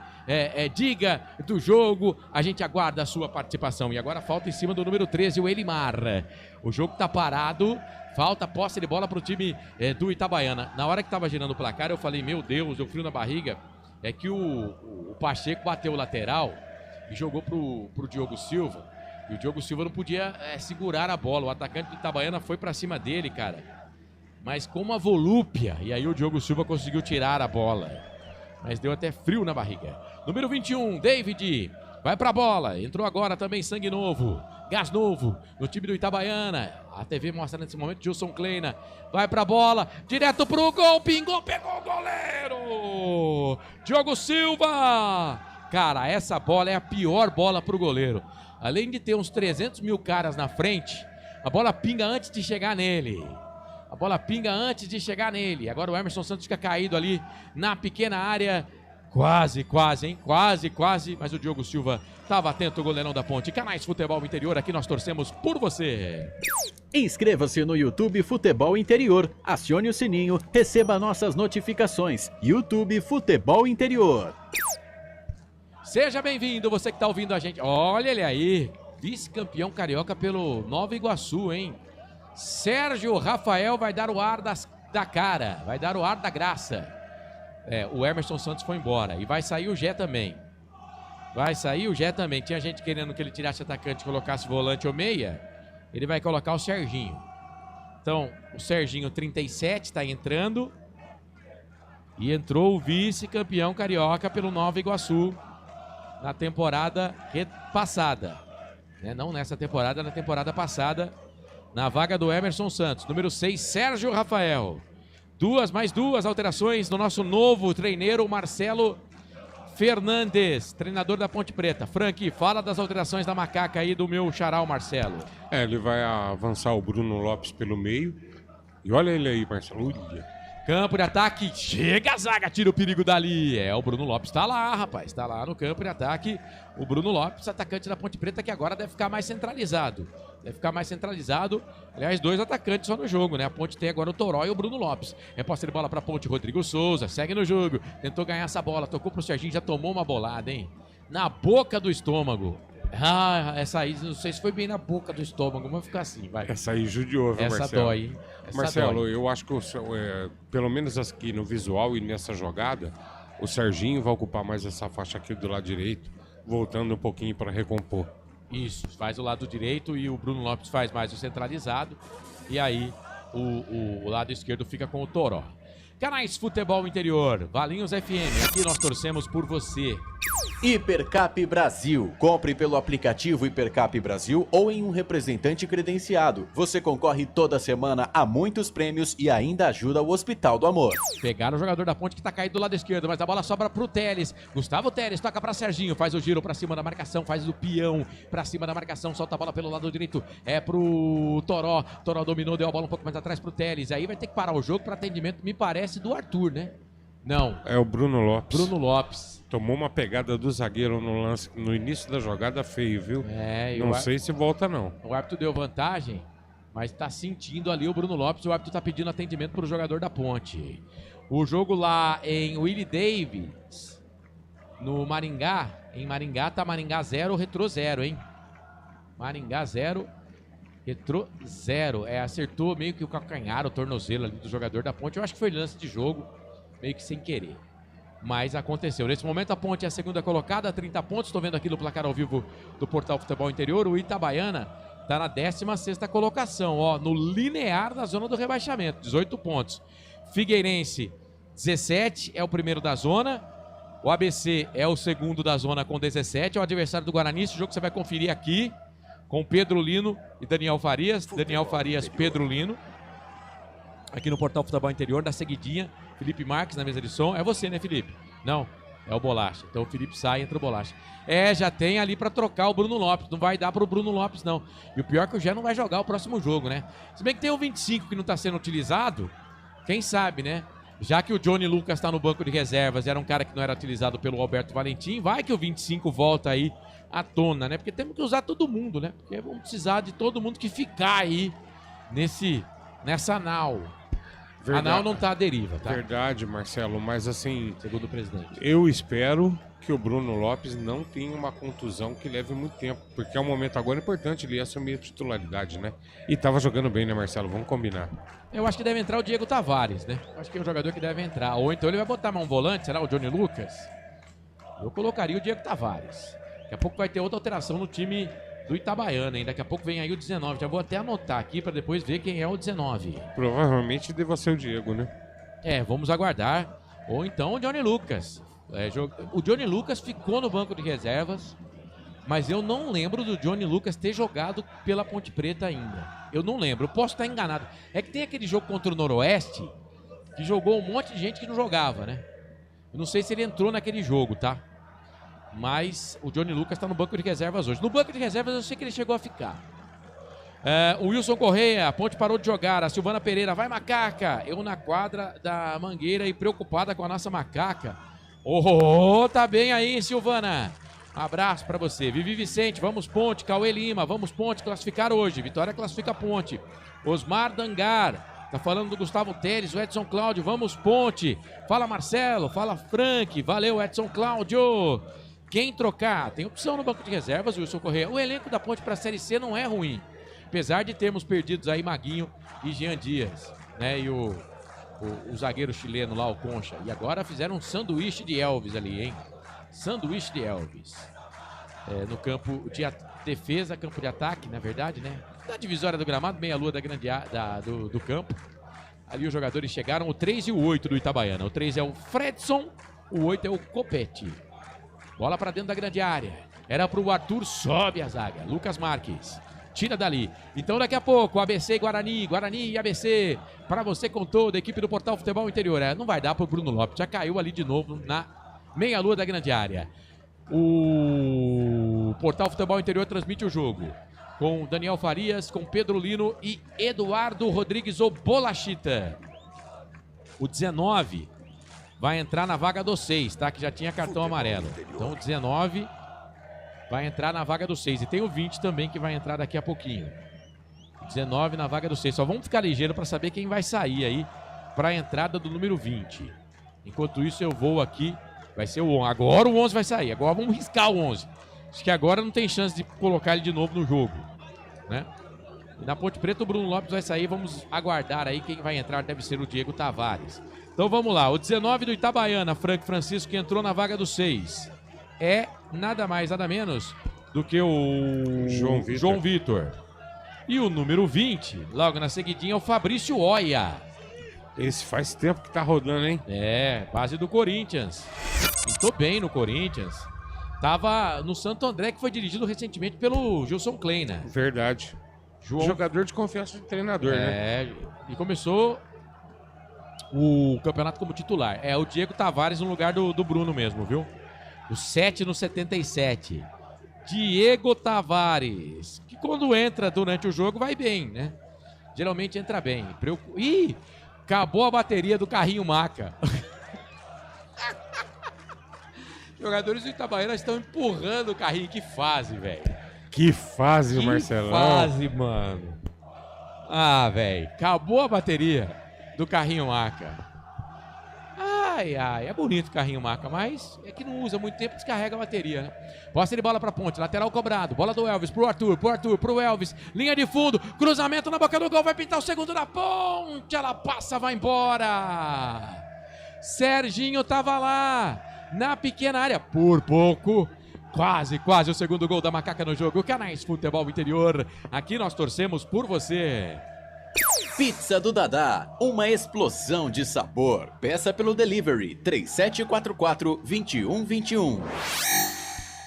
Speaker 13: diga do jogo. A gente aguarda a sua participação. E agora falta em cima do número 13, o Elimar. O jogo tá parado. Falta posse de bola pro time do Itabaiana. Na hora que tava girando o placar, eu falei, meu Deus, deu frio na barriga. É que o Pacheco bateu o lateral e jogou pro Diogo Silva. E o Diogo Silva não podia segurar a bola. O atacante do Itabaiana foi pra cima dele, cara. Mas com uma volúpia. E aí o Diogo Silva conseguiu tirar a bola. Mas deu até frio na barriga. Número 21, David. Vai pra bola. Entrou agora também sangue novo. Gás novo no time do Itabaiana. A TV mostra nesse momento Gilson Kleina. Vai pra bola. Direto pro gol. Pingou, pegou o goleiro. Diogo Silva. Cara, essa bola é a pior bola pro goleiro. Além de ter uns 300 mil caras na frente, a bola pinga antes de chegar nele. A bola pinga antes de chegar nele. Agora o Emerson Santos fica caído ali na pequena área. Quase, hein? Quase. Mas o Diogo Silva estava atento, o goleirão da Ponte. Canais Futebol Interior, aqui nós torcemos por você.
Speaker 2: Inscreva-se no YouTube Futebol Interior. Acione o sininho, receba nossas notificações. YouTube Futebol Interior.
Speaker 13: Seja bem-vindo, você que está ouvindo a gente. Olha ele aí, vice-campeão carioca pelo Nova Iguaçu, hein? Sérgio Rafael vai dar o ar da cara, vai dar o ar da graça. O Emerson Santos foi embora e vai sair o Gé também. Tinha gente querendo que ele tirasse atacante e colocasse volante ou meia. Ele vai colocar o Serginho. Então, o Serginho 37 está entrando. E entrou o vice-campeão carioca pelo Nova Iguaçu na temporada passada. Não nessa temporada, na temporada passada. Na vaga do Emerson Santos. Número 6, Sérgio Rafael. Mais duas alterações no nosso novo treineiro, Marcelo Fernandes, treinador da Ponte Preta. Frank, fala das alterações da macaca aí do meu xará, Marcelo.
Speaker 12: Ele vai avançar o Bruno Lopes pelo meio. E olha ele aí, Marcelo.
Speaker 13: Campo de ataque, chega a zaga, tira o perigo dali. O Bruno Lopes tá lá, rapaz. Tá lá no campo de ataque. O Bruno Lopes, atacante da Ponte Preta, que agora deve ficar mais centralizado. Aliás, 2 atacantes só no jogo, né? A Ponte tem agora o Toró e o Bruno Lopes. Posse de bola pra Ponte, Rodrigo Souza, segue no jogo. Tentou ganhar essa bola, tocou pro Serginho, já tomou uma bolada, hein? Na boca do estômago. Essa aí, não sei se foi bem na boca do estômago, mas fica assim, vai.
Speaker 12: Essa aí judiou, viu,
Speaker 13: Marcelo? Essa dói, hein?
Speaker 12: Marcelo, eu acho que, pelo menos aqui no visual e nessa jogada, o Serginho vai ocupar mais essa faixa aqui do lado direito, voltando um pouquinho para recompor.
Speaker 13: Isso, faz o lado direito e o Bruno Lopes faz mais o centralizado. E aí o lado esquerdo fica com o Toró. Canais Futebol Interior, Valinhos FM, aqui nós torcemos por você.
Speaker 2: Hipercap Brasil. Compre pelo aplicativo Hipercap Brasil ou em um representante credenciado. Você concorre toda semana a muitos prêmios e ainda ajuda o Hospital do Amor.
Speaker 13: Pegaram o jogador da Ponte que tá caído do lado esquerdo, mas a bola sobra pro Teles. Gustavo Teles toca pra Serginho, faz o giro pra cima da marcação, faz o peão pra cima da marcação, solta a bola pelo lado direito, pro Toró. Toró dominou, deu a bola um pouco mais atrás pro Teles. Aí vai ter que parar o jogo para atendimento, me parece, do Arthur, né? Não.
Speaker 12: É o Bruno Lopes.
Speaker 13: Bruno Lopes.
Speaker 12: Tomou uma pegada do zagueiro no lance, no início da jogada, feio, viu? Não sei se volta, não.
Speaker 13: O árbitro deu vantagem, mas tá sentindo ali o Bruno Lopes. O árbitro tá pedindo atendimento pro jogador da Ponte. O jogo lá em Willie Davis, no Maringá. Em Maringá tá Maringá 0, Retrô 0, hein? Maringá 0, Retrô 0. Acertou meio que o calcanhar, o tornozelo ali do jogador da Ponte. Eu acho que foi lance de jogo, meio que sem querer. Mas aconteceu. Nesse momento a Ponte é a segunda colocada, 30 pontos. Estou vendo aqui no placar ao vivo do Portal Futebol Interior. O Itabaiana está na 16ª colocação, no linear da zona do rebaixamento, 18 pontos. Figueirense, 17, é o primeiro da zona. O ABC é o segundo da zona com 17. É o adversário do Guarani. Esse jogo você vai conferir aqui com Pedro Lino e Daniel Farias. Daniel Farias, Pedro Lino. Aqui no Portal Futebol Interior, da seguidinha, Felipe Marques na mesa de som. É você, né, Felipe? Não, é o Bolacha. Então o Felipe sai, entra o Bolacha. Já tem ali pra trocar o Bruno Lopes. Não vai dar pro Bruno Lopes, não. E o pior é que o Gé não vai jogar o próximo jogo, né? Se bem que tem o 25 que não tá sendo utilizado, quem sabe, né? Já que o Johnny Lucas tá no banco de reservas, era um cara que não era utilizado pelo Alberto Valentim, vai que o 25 volta aí à tona, né? Porque temos que usar todo mundo, né? Porque vamos precisar de todo mundo que ficar aí nessa nau.
Speaker 12: Verdade.
Speaker 13: A nau não tá à deriva, tá?
Speaker 12: Verdade, Marcelo, mas assim...
Speaker 13: Segundo o presidente.
Speaker 12: Eu espero que o Bruno Lopes não tenha uma contusão que leve muito tempo, porque é um momento agora importante ele assumir a titularidade, né? E tava jogando bem, né, Marcelo? Vamos combinar.
Speaker 13: Eu acho que deve entrar o Diego Tavares, né? Acho que é um jogador que deve entrar. Ou então ele vai botar um volante, será o Johnny Lucas? Eu colocaria o Diego Tavares. Daqui a pouco vai ter outra alteração no time do Itabaiana, hein? Daqui a pouco vem aí o 19. Já vou até anotar aqui para depois ver quem é o 19.
Speaker 12: Provavelmente deva ser o Diego, né?
Speaker 13: Vamos aguardar. Ou então o Johnny Lucas. O Johnny Lucas ficou no banco de reservas, mas eu não lembro do Johnny Lucas ter jogado pela Ponte Preta ainda. Eu não lembro, eu posso estar enganado. É que tem aquele jogo contra o Noroeste, que jogou um monte de gente que não jogava, né? Eu não sei se ele entrou naquele jogo, tá? Mas o Johnny Lucas está no banco de reservas hoje. No banco de reservas eu sei que ele chegou a ficar. O Wilson Correia, a Ponte parou de jogar. A Silvana Pereira, vai Macaca. Eu na quadra da Mangueira e preocupada com a nossa Macaca. Tá bem aí, Silvana. Abraço pra você. Vivi Vicente, vamos Ponte. Cauê Lima, vamos Ponte, classificar hoje. Vitória classifica Ponte. Osmar Dangar, tá falando do Gustavo Teles, o Edson Cláudio, vamos Ponte. Fala Marcelo, fala Frank, valeu Edson Cláudio. Quem trocar? Tem opção no banco de reservas, Wilson Correia. O elenco da Ponte pra Série C não é ruim. Apesar de termos perdidos aí Maguinho e Jean Dias, né? E o zagueiro chileno lá, o Concha. E agora fizeram um sanduíche de Elvis ali, hein? Sanduíche de Elvis. No campo de defesa, campo de ataque, na verdade, né? Na divisória do gramado, meia-lua do campo. Ali os jogadores chegaram, o 3 e o 8 do Itabaiana. O 3 é o Fredson, o 8 é o Copete. Bola pra dentro da grande área. Era pro Arthur, sobe a zaga. Lucas Marques. Tira dali. Então daqui a pouco, ABC e Guarani e ABC, para você com toda a equipe do Portal Futebol Interior. Não vai dar pro Bruno Lopes, já caiu ali de novo na meia-lua da grande área. O Portal Futebol Interior transmite o jogo com Daniel Farias, com Pedro Lino e Eduardo Rodrigues, o Bolachita. O 19 vai entrar na vaga do 6, tá? Que já tinha cartão amarelo. Então o 19... vai entrar na vaga do 6. E tem o 20 também que vai entrar daqui a pouquinho. 19 na vaga do 6. Só vamos ficar ligeiro para saber quem vai sair aí para a entrada do número 20. Enquanto isso eu vou aqui. Vai ser o 11. Agora o 11 vai sair. Agora vamos riscar o 11. Acho que agora não tem chance de colocar ele de novo no jogo, né? E na Ponte Preta o Bruno Lopes vai sair. Vamos aguardar aí quem vai entrar. Deve ser o Diego Tavares. Então vamos lá. O 19 do Itabaiana, Frank Francisco, que entrou na vaga do 6. É nada mais, nada menos do que o João Vitor. E o número 20, logo na seguidinha, é o Fabrício Oia.
Speaker 12: Esse faz tempo que tá rodando, hein?
Speaker 13: Base do Corinthians. Pintou bem no Corinthians. Tava no Santo André, que foi dirigido recentemente pelo Gilson Kleina.
Speaker 12: Verdade. Jogador de confiança do treinador, né?
Speaker 13: E começou o campeonato como titular. O Diego Tavares no lugar do Bruno mesmo, viu? O 7 no 77. Diego Tavares. Que quando entra durante o jogo vai bem, né? Geralmente entra bem. Ih, acabou a bateria do carrinho Maca. Jogadores do Itabaiana estão empurrando o carrinho. Que fase, velho.
Speaker 12: Que fase, Marcelão.
Speaker 13: Que fase, mano. Velho. Acabou a bateria do carrinho Maca. É bonito o carrinho Maca, mas é que não usa muito tempo, descarrega a bateria, né? Posse de bola pra Ponte, lateral cobrado, bola do Elvis pro Arthur, pro Elvis, linha de fundo, cruzamento na boca do gol, vai pintar o segundo da Ponte, ela passa, vai embora. Serginho tava lá, na pequena área, por pouco, quase o segundo gol da Macaca no jogo. Canais Futebol Interior, aqui nós torcemos por você.
Speaker 14: Pizza do Dadá, uma explosão de sabor. Peça pelo delivery 3744-2121.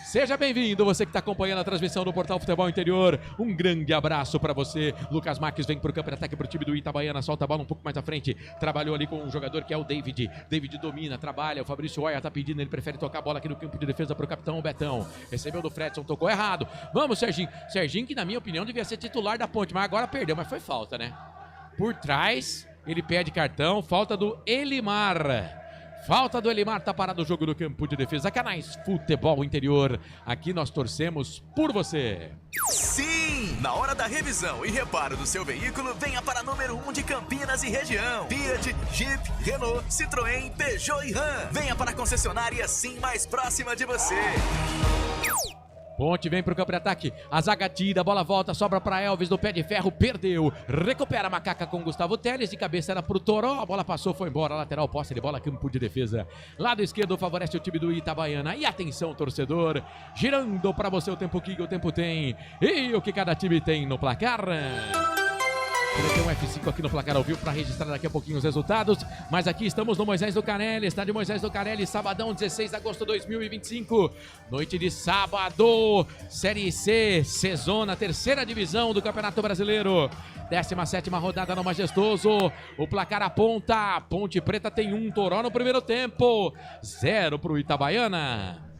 Speaker 13: Seja bem-vindo, você que está acompanhando a transmissão do Portal Futebol Interior. Um grande abraço para você. Lucas Marques vem para o campo de ataque para o time do Itabaiana. Solta a bola um pouco mais à frente. Trabalhou ali com um jogador que é o David. David domina, trabalha. O Fabrício Oia está pedindo, ele prefere tocar a bola aqui no campo de defesa para o capitão Betão. Recebeu do Fredson, tocou errado. Vamos, Serginho. Serginho, que na minha opinião devia ser titular da Ponte, mas agora perdeu, mas foi falta, né? Por trás, ele pede cartão. Falta do Elimar. Falta do Elimar, tá parado o jogo do campo de defesa. Canais Futebol Interior. Aqui nós torcemos por você.
Speaker 15: Sim! Na hora da revisão e reparo do seu veículo, venha para a número 1 de Campinas e região. Fiat, Jeep, Renault, Citroën, Peugeot e Ram. Venha para a concessionária Sim mais próxima de você.
Speaker 13: Ponte vem pro campo de ataque, a zaga tira, a bola volta, sobra para Elvis do pé de ferro, perdeu, recupera a Macaca com Gustavo Teles, de cabeça era pro Toró, a bola passou, foi embora, lateral, posse de bola, campo de defesa, lado esquerdo favorece o time do Itabaiana, e atenção torcedor, girando para você o tempo que o tempo tem, e o que cada time tem no placar. Tem um F5 aqui no placar ao vivo para registrar daqui a pouquinho os resultados. Mas aqui estamos no Moisés do Canelli, estádio Moisés do Canelli, sabadão, 16 de agosto de 2025. Noite de sábado, Série C, Cezona, terceira divisão do Campeonato Brasileiro. 17ª rodada no Majestoso. O placar aponta, Ponte Preta tem 1, Toró no primeiro tempo, 0 para o Itabaiana.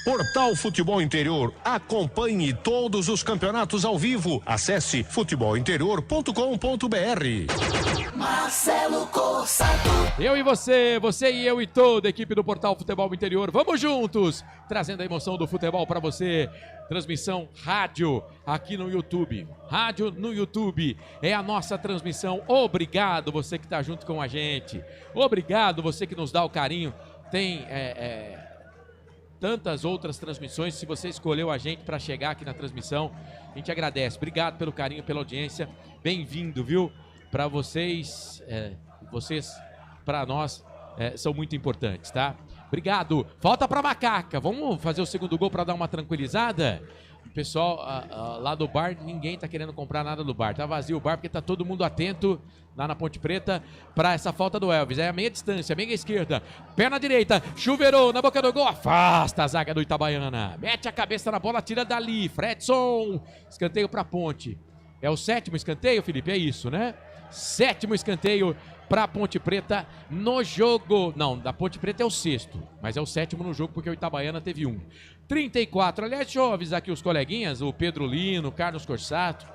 Speaker 16: Portal Futebol Interior. Acompanhe todos os campeonatos ao vivo. Acesse futebolinterior.com.br.
Speaker 4: Marcelo Corsato.
Speaker 13: Eu e você e eu e toda a equipe do Portal Futebol Interior. Vamos juntos, trazendo a emoção do futebol para você. Transmissão rádio aqui no YouTube. Rádio no YouTube é a nossa transmissão. Obrigado você que está junto com a gente. Obrigado você que nos dá o carinho. Tem tantas outras transmissões, se você escolheu a gente para chegar aqui na transmissão, a gente agradece. Obrigado pelo carinho, pela audiência. Bem-vindo, viu? Para vocês, para nós, são muito importantes, tá? Obrigado. Falta para Macaca. Vamos fazer o segundo gol para dar uma tranquilizada? O pessoal lá do bar, ninguém tá querendo comprar nada do bar. Tá vazio o bar porque tá todo mundo atento lá na Ponte Preta para essa falta do Elvis. É a meia distância, meia esquerda, perna direita, chuveirou na boca do gol, afasta a zaga do Itabaiana. Mete a cabeça na bola, tira dali. Fredson, escanteio para Ponte. É o 7º escanteio, Felipe? É isso, né? 7º escanteio para Ponte Preta no jogo. Não, da Ponte Preta é o 6º, mas é o 7º no jogo porque o Itabaiana teve 1. 34, aliás, deixa eu avisar aqui os coleguinhas, o Pedro Lino, o Carlos Corsato.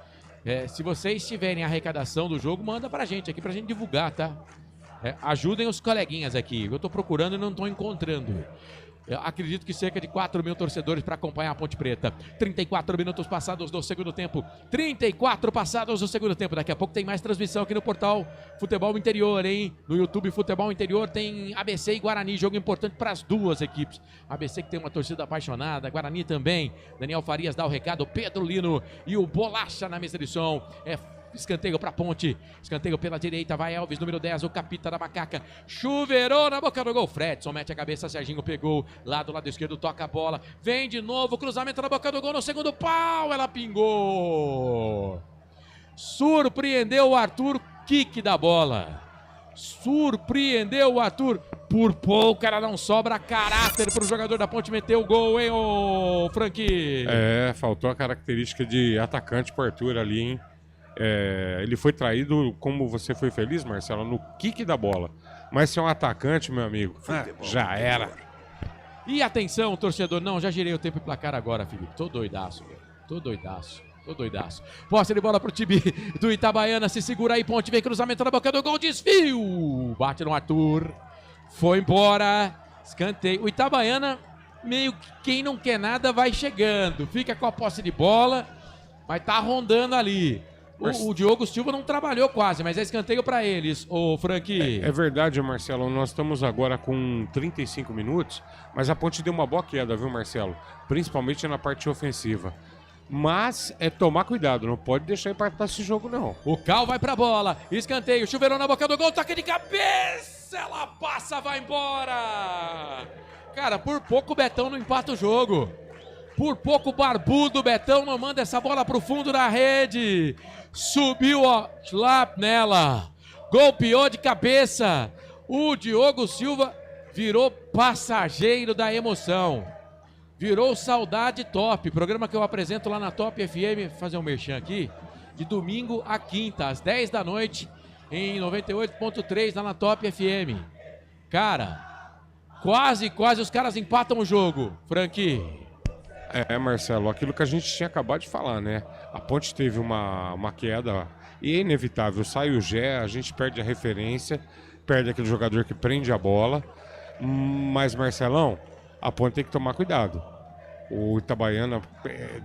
Speaker 13: Se vocês tiverem a arrecadação do jogo, manda pra gente aqui, pra gente divulgar, tá? Ajudem os coleguinhas aqui. Eu tô procurando e não tô encontrando. Eu acredito que cerca de 4 mil torcedores para acompanhar a Ponte Preta. 34 minutos passados do segundo tempo. 34 passados do segundo tempo. Daqui a pouco tem mais transmissão aqui no Portal Futebol Interior, hein? No YouTube Futebol Interior tem ABC e Guarani. Jogo importante para as duas equipes. ABC que tem uma torcida apaixonada. Guarani também. Daniel Farias dá o recado. Pedro Lino e o Bolacha na mesa de som. Escanteio para Ponte, escanteio pela direita, vai Elvis, número 10, o capita da Macaca, chuveirou na boca do gol, Fredson mete a cabeça, Serginho pegou, lado esquerdo, toca a bola, vem de novo, cruzamento na boca do gol, no segundo pau, ela pingou, surpreendeu o Arthur, kick da bola, surpreendeu o Arthur, por pouco ela não sobra caráter para o jogador da Ponte meter o gol, hein, ô Frank?
Speaker 12: Faltou a característica de atacante pro Arthur ali, hein? Ele foi traído, como você foi feliz, Marcelo, no kick da bola. Mas se é um atacante, meu amigo, já era.
Speaker 13: E atenção, torcedor, não, já girei o tempo e placar agora, Felipe. Tô doidaço, velho. Tô doidaço. Posse de bola pro time do Itabaiana, se segura aí, Ponte, vem cruzamento na boca do gol, desvio. Bate no Arthur, foi embora, escanteio. O Itabaiana, meio que quem não quer nada vai chegando, fica com a posse de bola, mas tá rondando ali. O Diogo Silva não trabalhou quase, mas é escanteio para eles, ô Frank.
Speaker 12: É verdade, Marcelo, nós estamos agora com 35 minutos, mas a Ponte deu uma boa queda, viu, Marcelo? Principalmente na parte ofensiva. Mas é tomar cuidado, não pode deixar empatar esse jogo, não.
Speaker 13: O Cal vai pra bola, escanteio, chuveirão na boca do gol, toque de cabeça, ela passa, vai embora. Cara, por pouco o Betão não empata o jogo. Por pouco o barbudo Betão não manda essa bola pro fundo da rede. Subiu, ó, slap nela. Golpeou de cabeça. O Diogo Silva virou passageiro da emoção. Virou Saudade Top, programa que eu apresento lá na Top FM, fazer um merchan aqui, de domingo a quinta, às 10 da noite, em 98.3 lá na Top FM. Cara, quase os caras empatam o jogo, Frank.
Speaker 12: Marcelo, aquilo que a gente tinha acabado de falar, né? A Ponte teve uma queda e é inevitável. Sai o Gé, a gente perde a referência, perde aquele jogador que prende a bola. Mas, Marcelão, a Ponte tem que tomar cuidado. O Itabaiana,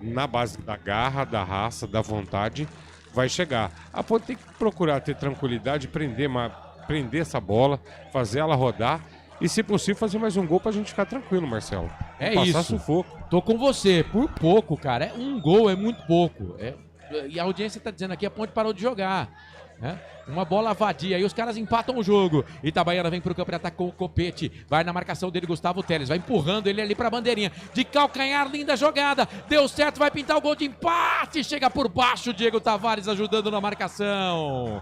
Speaker 12: na base da garra, da raça, da vontade, vai chegar. A Ponte tem que procurar ter tranquilidade, prender essa bola, fazer ela rodar e, se possível, fazer mais um gol pra gente ficar tranquilo, Marcelo.
Speaker 13: É
Speaker 12: Passar
Speaker 13: isso.
Speaker 12: sufoco.
Speaker 13: Tô com você, por pouco, cara. Um gol é muito pouco. E a audiência tá dizendo aqui, a Ponte parou de jogar. Né? Uma bola vadia, aí os caras empatam o jogo. Itabaiana vem pro campo e ataca com o Copete. Vai na marcação dele, Gustavo Teles. Vai empurrando ele ali pra bandeirinha. De calcanhar, linda jogada. Deu certo, vai pintar o gol de empate. Chega por baixo, Diego Tavares ajudando na marcação.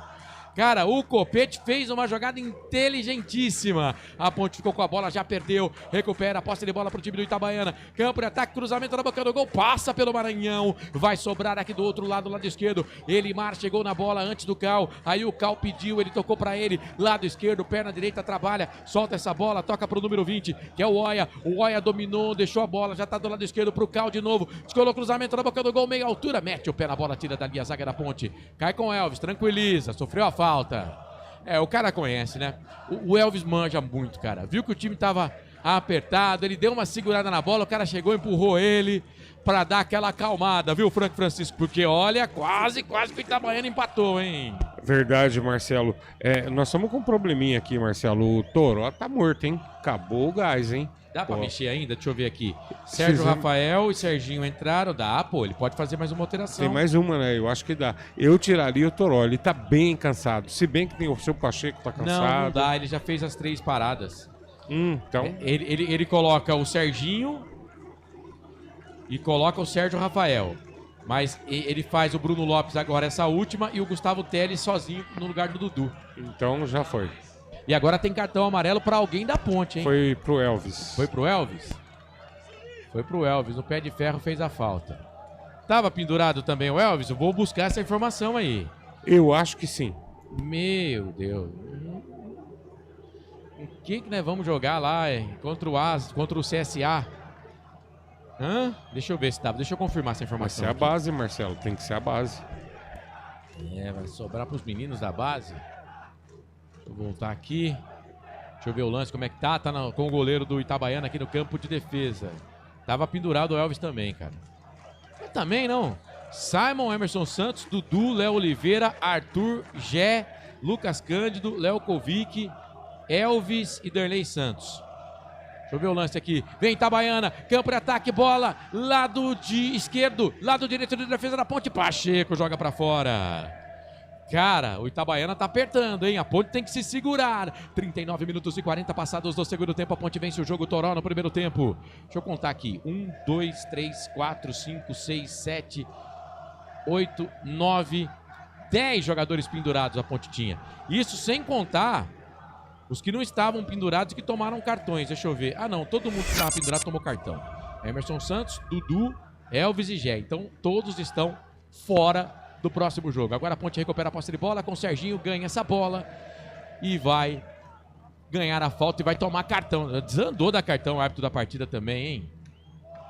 Speaker 13: Cara, o Copete fez uma jogada inteligentíssima. A Ponte ficou com a bola, já perdeu. Recupera a posse de bola pro time do Itabaiana. Campo de ataque, cruzamento na boca do gol. Passa pelo Maranhão. Vai sobrar aqui do outro lado, lado esquerdo. Elimar chegou na bola antes do Cal. Aí o Cal pediu, ele tocou pra ele. Lado esquerdo, perna direita, trabalha. Solta essa bola, toca pro número 20, que é o Oia. O Oia dominou, deixou a bola. Já tá do lado esquerdo pro Cal de novo. Descolou cruzamento na boca do gol, meia altura. Mete o pé na bola, tira dali a zaga da Ponte. Cai com o Elvis, tranquiliza. Sofreu a falta. O cara conhece, né? O Elvis manja muito, cara. Viu que o time tava apertado, ele deu uma segurada na bola, o cara chegou, empurrou ele pra dar aquela acalmada, viu, Franco Francisco? Porque, olha, quase que o Itabaiana empatou, hein?
Speaker 12: Verdade, Marcelo. Nós estamos com um probleminha aqui, Marcelo. O Toró tá morto, hein? Acabou o gás, hein?
Speaker 13: Dá pra mexer ainda? Deixa eu ver aqui. Sérgio Rafael e Serginho entraram. Dá, pô, ele pode fazer mais uma alteração.
Speaker 12: Tem mais uma, né? Eu acho que dá. Eu tiraria o Toró, ele tá bem cansado. Se bem que tem o seu Pacheco, tá cansado.
Speaker 13: Não dá, ele já fez as 3 paradas.
Speaker 12: Então...
Speaker 13: Ele coloca o Serginho e coloca o Sérgio Rafael. Mas ele faz o Bruno Lopes agora essa última e o Gustavo Teles sozinho no lugar do Dudu.
Speaker 12: Então já foi.
Speaker 13: E agora tem cartão amarelo pra alguém da Ponte, hein?
Speaker 12: Foi pro Elvis.
Speaker 13: Foi pro Elvis? Foi pro Elvis. O pé de ferro fez a falta. Tava pendurado também o Elvis? Eu vou buscar essa informação aí.
Speaker 12: Eu acho que sim.
Speaker 13: Meu Deus. O que nós vamos jogar lá contra o CSA? Deixa eu ver se dá. Deixa eu confirmar essa informação.
Speaker 12: Vai ser a base, Marcelo. Tem que ser a base.
Speaker 13: Vai sobrar pros meninos da base. Deixa eu voltar aqui. Deixa eu ver o lance, como é que tá. Tá com o goleiro do Itabaiana aqui no campo de defesa. Tava pendurado o Elvis também, cara. Eu também não. Simon, Emerson Santos, Dudu, Léo Oliveira, Arthur, Gé, Lucas Cândido, Léo Kovic, Elvis e Derlei Santos. Deixa eu ver o lance aqui. Vem Itabaiana, campo de ataque, bola, lado de esquerdo, lado direito de defesa da Ponte. Pacheco joga pra fora. Cara, o Itabaiana tá apertando, hein? A Ponte tem que se segurar. 39 minutos e 40 passados do segundo tempo. A Ponte vence o jogo. Toró no primeiro tempo. Deixa eu contar aqui. 1, 2, 3, 4, 5, 6, 7, 8, 9, 10 jogadores pendurados a Ponte tinha. Isso sem contar os que não estavam pendurados e que tomaram cartões. Deixa eu ver. Ah, não. Todo mundo que estava pendurado tomou cartão. Emerson Santos, Dudu, Elvis e Gé. Então, todos estão fora do próximo jogo. Agora a Ponte recupera a posse de bola com o Serginho, ganha essa bola e vai ganhar a falta e vai tomar cartão. Desandou da cartão o árbitro da partida também, hein?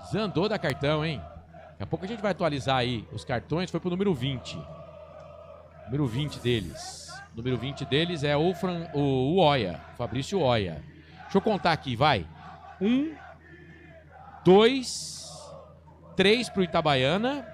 Speaker 13: Desandou da cartão, hein? Daqui a pouco a gente vai atualizar aí os cartões. Foi pro número 20. Número 20 deles. O número 20 deles é o Oia, Fabrício Oia. Deixa eu contar aqui, vai. 1, 2, 3 pro Itabaiana.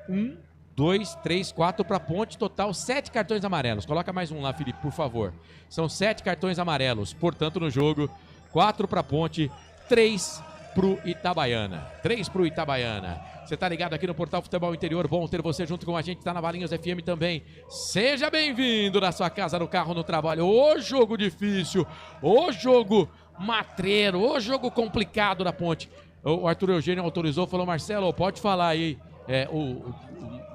Speaker 13: 1, 2, 3, 4 para Ponte, total 7 cartões amarelos. Coloca mais um lá, Felipe, por favor. São 7 cartões amarelos, portanto, no jogo, 4 para Ponte, 3 pro Itabaiana. 3 pro Itabaiana. Você tá ligado aqui no Portal Futebol Interior, bom ter você junto com a gente, tá na Valinhos FM também. Seja bem-vindo na sua casa, no carro, no trabalho. Ô jogo difícil, ô jogo matreiro, ô jogo complicado da Ponte. O Arthur Eugênio autorizou, falou, Marcelo, pode falar aí.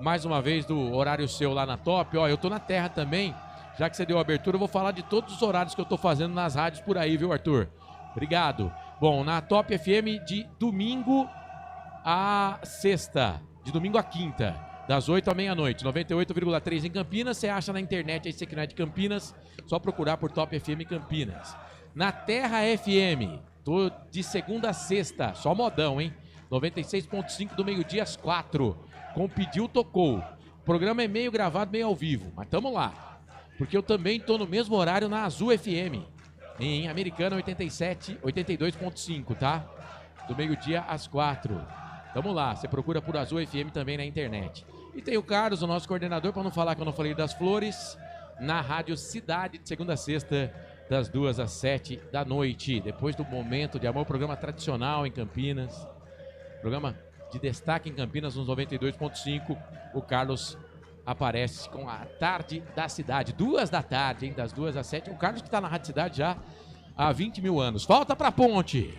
Speaker 13: Mais uma vez do horário seu lá na Top. Ó, eu tô na terra também, já que você deu a abertura, eu vou falar de todos os horários que eu tô fazendo nas rádios por aí, viu, Arthur? Obrigado. Bom, na Top FM de domingo a sexta, de domingo a quinta, das 8 à meia-noite, 98,3 em Campinas. Você acha na internet aí, você que não é de Campinas, só procurar por Top FM Campinas. Na Terra FM, tô de segunda a sexta, só modão, hein? 96.5 do meio-dia às 4. Com Pediu, Tocou. O programa é meio gravado, meio ao vivo. Mas tamo lá. Porque eu também tô no mesmo horário na Azul FM. em Americana 82.5, tá? Do meio-dia às 4. Vamos lá, você procura por Azul FM também na internet. E tem o Carlos, o nosso coordenador, para não falar que eu não falei das flores, na Rádio Cidade, de segunda a sexta, das 2 às 7 da noite. Depois do Momento de Amor, programa tradicional em Campinas. Programa de destaque em Campinas, nos 92.5. O Carlos aparece com a Tarde da Cidade. 2 da tarde, hein? Das 2 às 7. O Carlos que está na Rádio Cidade já há 20 mil anos. Falta pra Ponte.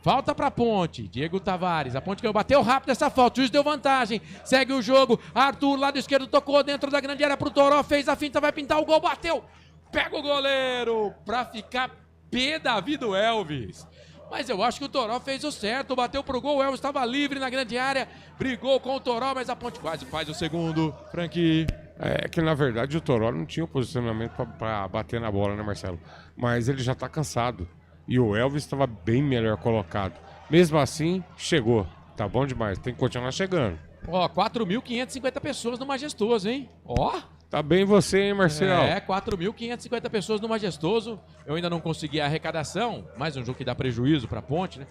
Speaker 13: Falta pra Ponte. Diego Tavares. A Ponte que bateu rápido essa falta. O juiz deu vantagem. Segue o jogo. Arthur, lado esquerdo, tocou dentro da grande área pro Toró. Fez a finta, vai pintar o gol. Bateu. Pega o goleiro pra ficar pé da vida do Elvis. Mas eu acho que o Toró fez o certo. Bateu pro gol. O Elvis estava livre na grande área. Brigou com o Toró, mas a Ponte quase faz o segundo. Franqui.
Speaker 12: É que na verdade o Toró não tinha o posicionamento para bater na bola, né, Marcelo? Mas ele já tá cansado. E o Elvis estava bem melhor colocado. Mesmo assim, chegou. Tá bom demais. Tem que continuar chegando.
Speaker 13: Ó, 4.550 pessoas no Majestoso, hein? Ó.
Speaker 12: Tá bem você, hein, Marcelo?
Speaker 13: É, 4.550 pessoas no Majestoso. Eu ainda não consegui a arrecadação. Mais um jogo que dá prejuízo pra Ponte, né?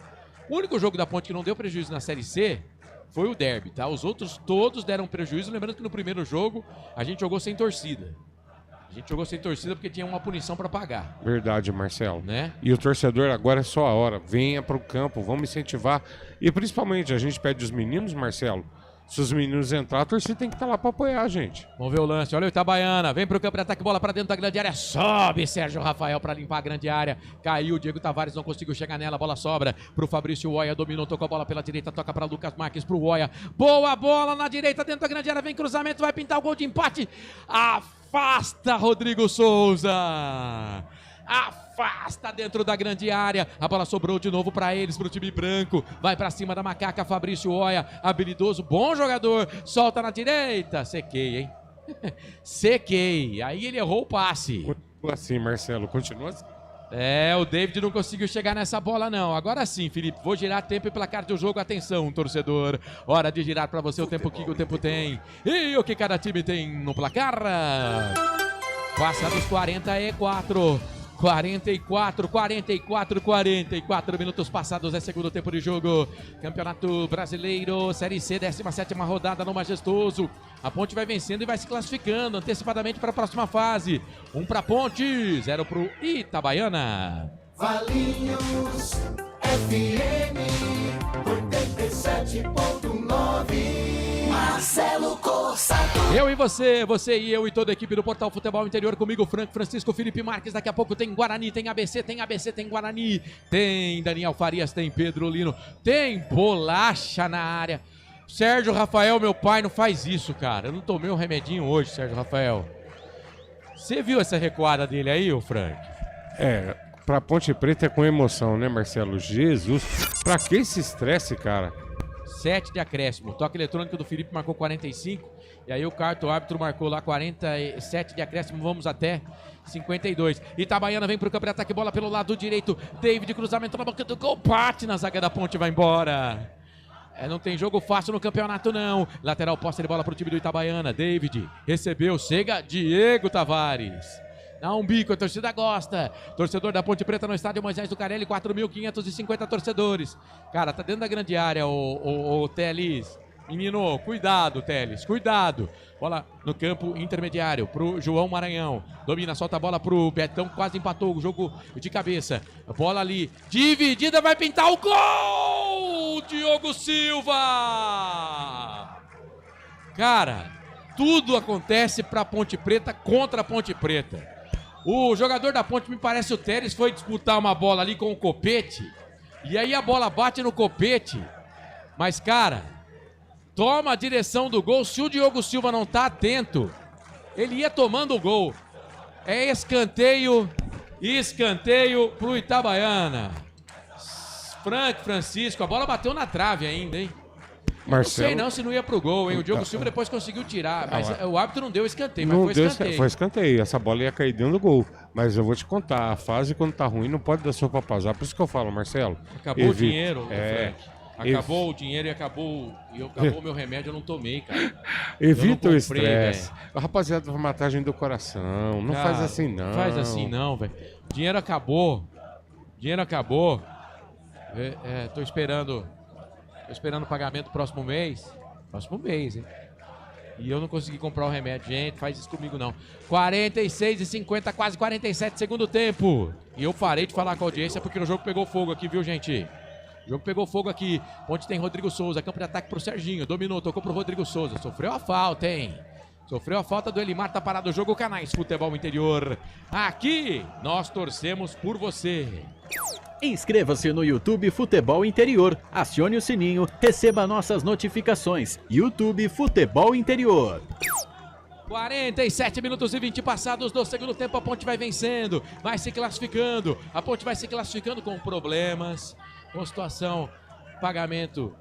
Speaker 13: O único jogo da Ponte que não deu prejuízo na Série C foi o derby, tá? Os outros todos deram prejuízo. Lembrando que no primeiro jogo a gente jogou sem torcida. A gente jogou sem torcida porque tinha uma punição pra pagar.
Speaker 12: Verdade, Marcelo.
Speaker 13: Né?
Speaker 12: E o torcedor agora é só a hora. Venha pro campo, vamos incentivar. E principalmente a gente pede os meninos, Marcelo. Se os meninos entrar, a torcida tem que estar lá pra apoiar a gente.
Speaker 13: Vamos ver o lance. Olha o Itabaiana. Vem pro campo de ataque, bola pra dentro da grande área. Sobe Sérgio Rafael pra limpar a grande área. Caiu. Diego Tavares não conseguiu chegar nela. Bola sobra pro Fabrício Oia. Dominou, tocou a bola pela direita. Toca pra Lucas Marques pro Oia. Boa bola na direita dentro da grande área. Vem cruzamento. Vai pintar o gol de empate. Afasta Rodrigo Souza. Afasta dentro da grande área. A bola sobrou de novo para eles, pro time branco. Vai para cima da macaca, Fabrício Oia. Habilidoso, bom jogador. Solta na direita. Sequei, hein? Sequei. Aí ele errou o passe.
Speaker 12: Continua assim, Marcelo. Continua assim.
Speaker 13: É, o David não conseguiu chegar nessa bola, não. Agora sim, Felipe. Vou girar tempo e placar do jogo. Atenção, torcedor. Hora de girar para você o tempo que o tempo tem. E o que cada time tem no placar? Passados 44. 44 minutos passados, é segundo tempo de jogo. Campeonato Brasileiro, Série C, 17ª rodada no Majestoso. A Ponte vai vencendo e vai se classificando antecipadamente para a próxima fase. 1 para Ponte, 0 para o Itabaiana.
Speaker 8: Valinhos FM 87.9. Marcelo Corsa.
Speaker 13: Eu e você e eu e toda a equipe do Portal Futebol Interior, comigo, Franco, Francisco, Felipe Marques. Daqui a pouco tem Guarani, tem ABC, tem Guarani, tem Daniel Farias, tem Pedro Lino, tem bolacha na área. Sérgio Rafael, meu pai, não faz isso, cara. Eu não tomei um remedinho hoje, Sérgio Rafael. Você viu essa recuada dele aí, ô Frank?
Speaker 12: É, pra Ponte Preta é com emoção, né, Marcelo? Jesus, pra que esse estresse, cara?
Speaker 13: 7 de acréscimo. Toque eletrônico do Felipe marcou 45. E aí o quarto árbitro marcou lá 47 de acréscimo. Vamos até 52. Itabaiana vem pro campo de ataque. Bola pelo lado direito. David, cruzamento na boca do gol. Parte na zaga da Ponte, vai embora. Não tem jogo fácil no campeonato, não. Lateral posse de bola pro time do Itabaiana. David recebeu. Chega Diego Tavares. Dá um bico, a torcida gosta. Torcedor da Ponte Preta no estádio Moisés do Carelli, 4.550 torcedores. Cara, tá dentro da grande área o Teles. Menino, cuidado, Teles, cuidado. Bola no campo intermediário pro João Maranhão. Domina, solta a bola pro Betão, quase empatou o jogo de cabeça. Bola ali, dividida, vai pintar o gol! Diogo Silva! Cara, tudo acontece pra Ponte Preta contra a Ponte Preta. O jogador da Ponte, me parece o Teres, foi disputar uma bola ali com o Copete. E aí a bola bate no Copete. Mas, cara, toma a direção do gol. Se o Diogo Silva não tá atento, ele ia tomando o gol. É escanteio pro Itabaiana. Francisco, a bola bateu na trave ainda, hein?
Speaker 12: Marcelo...
Speaker 13: Não sei não se não ia pro gol, hein? O Diogo Silva depois conseguiu tirar, mas o árbitro não deu escanteio, mas foi escanteio.
Speaker 12: Foi escanteio, essa bola ia cair dentro do gol. Mas eu vou te contar, a fase quando tá ruim não pode dar sopa pra azar. Por isso que eu falo, Marcelo.
Speaker 13: Acabou o dinheiro, Acabou o dinheiro e acabou o meu remédio, eu não tomei, cara.
Speaker 12: Evita o estresse. Rapaziada, vai matar a gente do coração. Não
Speaker 13: cara,
Speaker 12: faz assim, não.
Speaker 13: Faz assim, não, velho. Dinheiro acabou. Tô esperando o pagamento próximo mês. Próximo mês, hein? E eu não consegui comprar o remédio. Gente, faz isso comigo, não. 46:50, quase 47, segundo tempo. E eu parei de falar com a audiência porque o jogo pegou fogo aqui, viu, gente? O jogo pegou fogo aqui. Onde tem Rodrigo Souza. Campo de ataque pro Serginho. Dominou, tocou pro Rodrigo Souza. Sofreu a falta, hein? Sofreu a falta do Elimar. Tá parado o jogo. Canais Futebol Interior. Aqui, nós torcemos por você.
Speaker 2: Inscreva-se no YouTube Futebol Interior. Acione o sininho. Receba nossas notificações. YouTube Futebol Interior.
Speaker 13: 47 minutos e 20 passados do segundo tempo. A Ponte vai vencendo. Vai se classificando. A Ponte vai se classificando com problemas. Com situação, pagamento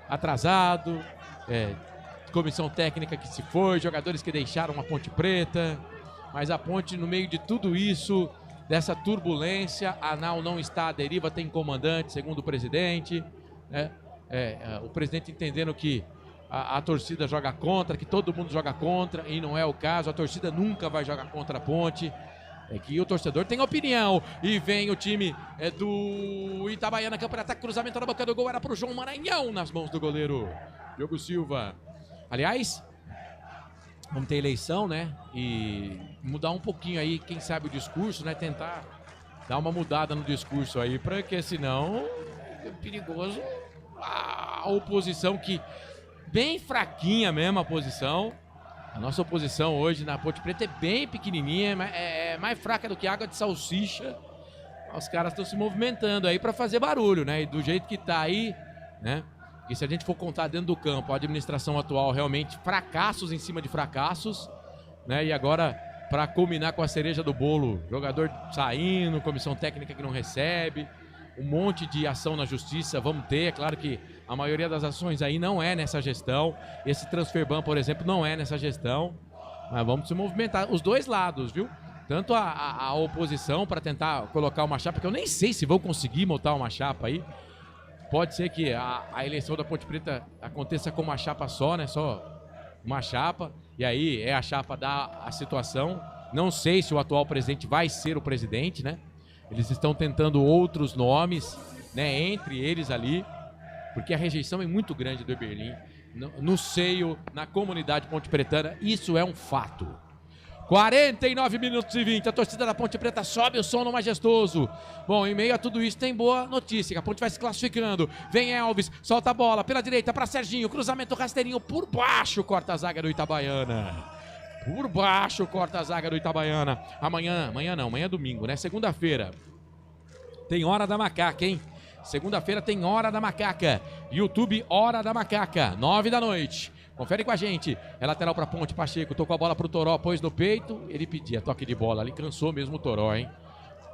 Speaker 13: atrasado, comissão técnica que se foi, jogadores que deixaram a Ponte Preta, mas a Ponte, no meio de tudo isso, dessa turbulência, a ANAL não está à deriva, tem comandante, segundo o presidente, né? O presidente entendendo que a torcida joga contra, que todo mundo joga contra, e não é o caso, a torcida nunca vai jogar contra a Ponte. É que o torcedor tem opinião. E vem o time do Itabaiana, campo de ataque, cruzamento na boca do gol, era pro João Maranhão, nas mãos do goleiro Diogo Silva. Aliás, vamos ter eleição, né? E mudar um pouquinho aí, quem sabe o discurso, né? Tentar dar uma mudada no discurso aí, porque senão é perigoso. A oposição que, bem fraquinha mesmo a oposição. A nossa oposição hoje na Ponte Preta é bem pequenininha, é mais fraca do que água de salsicha. Os caras estão se movimentando aí para fazer barulho, né? E do jeito que tá aí, né? E se a gente for contar dentro do campo, a administração atual realmente fracassos em cima de fracassos, né? E agora, para culminar com a cereja do bolo, jogador saindo, comissão técnica que não recebe, um monte de ação na justiça, vamos ter. É claro que a maioria das ações aí não é nessa gestão. Esse transfer ban, por exemplo, não é nessa gestão. Mas vamos se movimentar os dois lados, viu? Tanto a oposição para tentar colocar uma chapa, que eu nem sei se vão conseguir montar uma chapa aí. Pode ser que a eleição da Ponte Preta aconteça com uma chapa só, né? Só uma chapa. E aí é a chapa da situação. Não sei se o atual presidente vai ser o presidente, né? Eles estão tentando outros nomes, né? Entre eles ali. Porque a rejeição é muito grande do Eberlin. No seio, na comunidade ponte-pretana, isso é um fato. 49 minutos e 20, a torcida da Ponte Preta sobe o som no majestoso. Bom, em meio a tudo isso tem boa notícia, a Ponte vai se classificando. Vem Elvis, solta a bola pela direita para Serginho, cruzamento rasteirinho por baixo, corta a zaga do Itabaiana. Por baixo, corta a zaga do Itabaiana. Amanhã é domingo, né? Segunda-feira tem Hora da Macaca, hein? Segunda-feira tem Hora da Macaca. YouTube Hora da Macaca, 9 da noite. Confere com a gente. É lateral pra Ponte, Pacheco tocou a bola pro Toró, pôs no peito. Ele pedia toque de bola ali, cansou mesmo o Toró, hein?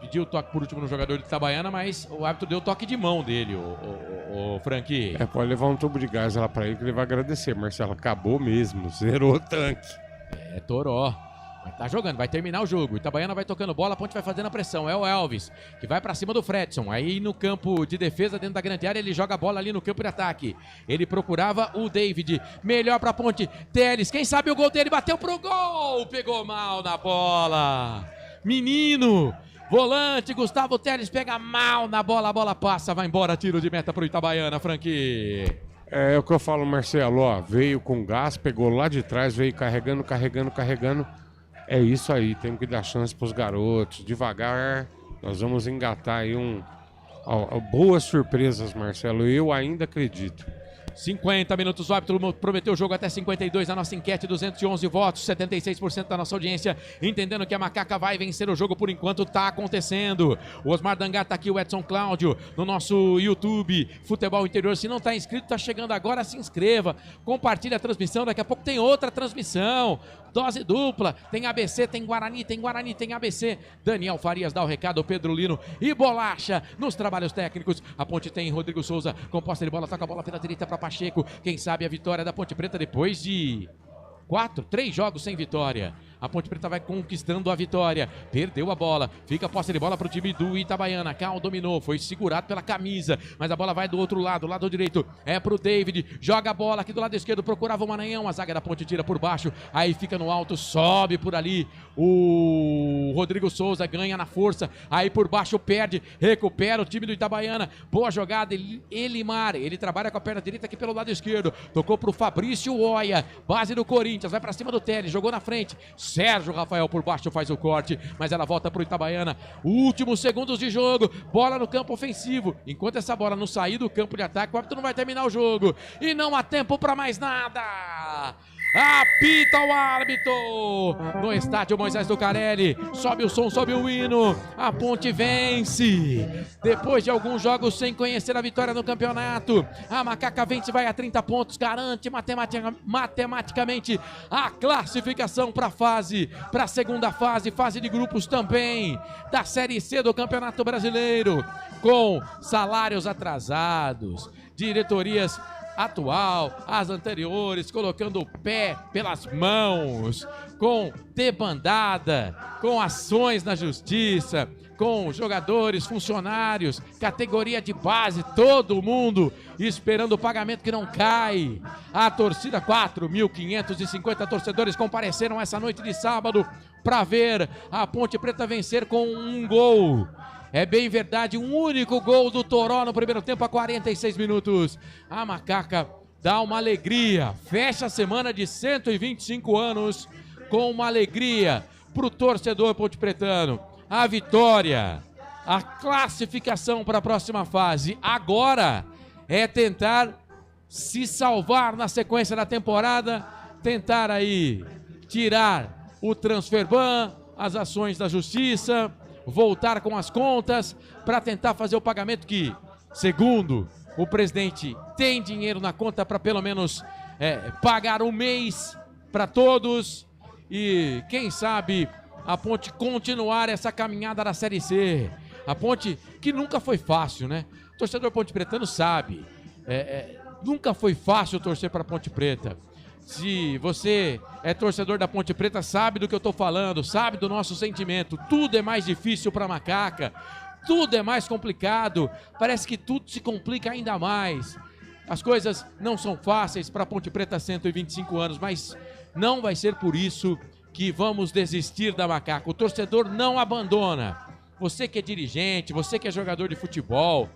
Speaker 13: Pediu o toque por último no jogador de Itabaiana, mas o árbitro deu o toque de mão dele, o Franqui.
Speaker 12: Pode levar um tubo de gás lá pra ele que ele vai agradecer, Marcelo. Acabou mesmo, zerou o tanque.
Speaker 13: É, Toró. Mas tá jogando, vai terminar o jogo. Itabaiana vai tocando bola, a Ponte vai fazendo a pressão. É o Elvis, que vai pra cima do Fredson. Aí no campo de defesa, dentro da grande área, ele joga a bola ali no campo de ataque. Ele procurava o David. Melhor pra Ponte. Teles, quem sabe o gol dele, bateu pro gol. Pegou mal na bola. Menino. Volante, Gustavo Teles pega mal na bola. A bola passa, vai embora. Tiro de meta pro Itabaiana, Franqui.
Speaker 12: É o que eu falo, Marcelo. Ó, veio com gás, pegou lá de trás, veio carregando. É isso aí, temos que dar chance pros garotos. Devagar, nós vamos engatar aí boas surpresas, Marcelo. Eu ainda acredito.
Speaker 13: 50 minutos, o árbitro prometeu o jogo até 52, a nossa enquete, 211 votos, 76% da nossa audiência, entendendo que a Macaca vai vencer o jogo por enquanto, tá acontecendo. O Osmar Dangar tá aqui, o Edson Cláudio, no nosso YouTube, Futebol Interior. Se não tá inscrito, tá chegando agora, se inscreva, compartilhe a transmissão, daqui a pouco tem outra transmissão, dose dupla, tem ABC, tem Guarani, tem ABC. Daniel Farias dá o recado, Pedro Lino e Bolacha nos trabalhos técnicos. A Ponte tem Rodrigo Souza, com posse de bola, toca a bola pela direita para Pacheco. Quem sabe a vitória da Ponte Preta depois de 3 jogos sem vitória. A Ponte Preta vai conquistando a vitória. Perdeu a bola. Fica a posse de bola para o time do Itabaiana. Cal dominou. Foi segurado pela camisa. Mas a bola vai do outro lado. Lado direito é para o David. Joga a bola aqui do lado esquerdo. Procurava o Maranhão. A zaga da Ponte tira por baixo. Aí fica no alto. Sobe por ali. O Rodrigo Souza ganha na força. Aí por baixo perde. Recupera o time do Itabaiana. Boa jogada. Elimar. Ele trabalha com a perna direita aqui pelo lado esquerdo. Tocou para o Fabrício Oia. Base do Corinthians. Vai para cima do Teles. Jogou na frente. Sérgio Rafael por baixo faz o corte. Mas ela volta para o Itabaiana. Últimos segundos de jogo. Bola no campo ofensivo. Enquanto essa bola não sair do campo de ataque, o árbitro não vai terminar o jogo. E não há tempo para mais nada. Apita o árbitro no estádio Moisés Lucarelli. Sobe o som, sobe o hino. A Ponte vence. Depois de alguns jogos sem conhecer a vitória no campeonato, a Macaca vence, vai a 30 pontos. Garante matematicamente a classificação para a segunda fase de grupos também da Série C do Campeonato Brasileiro, com salários atrasados, diretorias atual, as anteriores, colocando o pé pelas mãos, com debandada, com ações na justiça, com jogadores, funcionários, categoria de base, todo mundo esperando o pagamento que não cai. A torcida, 4.550 torcedores compareceram essa noite de sábado para ver a Ponte Preta vencer com um gol. É bem verdade, um único gol do Toró no primeiro tempo a 46 minutos. A Macaca dá uma alegria, fecha a semana de 125 anos com uma alegria para o torcedor ponte-pretano. A vitória, a classificação para a próxima fase. Agora é tentar se salvar na sequência da temporada, tentar aí tirar o transfer ban, as ações da justiça, voltar com as contas para tentar fazer o pagamento que, segundo o presidente, tem dinheiro na conta para pelo menos pagar um mês para todos e, quem sabe, a Ponte continuar essa caminhada da Série C. A Ponte que nunca foi fácil, né? O torcedor ponte-pretano sabe. Nunca foi fácil torcer para a Ponte Preta. Se você é torcedor da Ponte Preta, sabe do que eu estou falando, sabe do nosso sentimento. Tudo é mais difícil para a Macaca, tudo é mais complicado, parece que tudo se complica ainda mais. As coisas não são fáceis para a Ponte Preta há 125 anos, mas não vai ser por isso que vamos desistir da Macaca. O torcedor não abandona. Você que é dirigente, você que é jogador de futebol,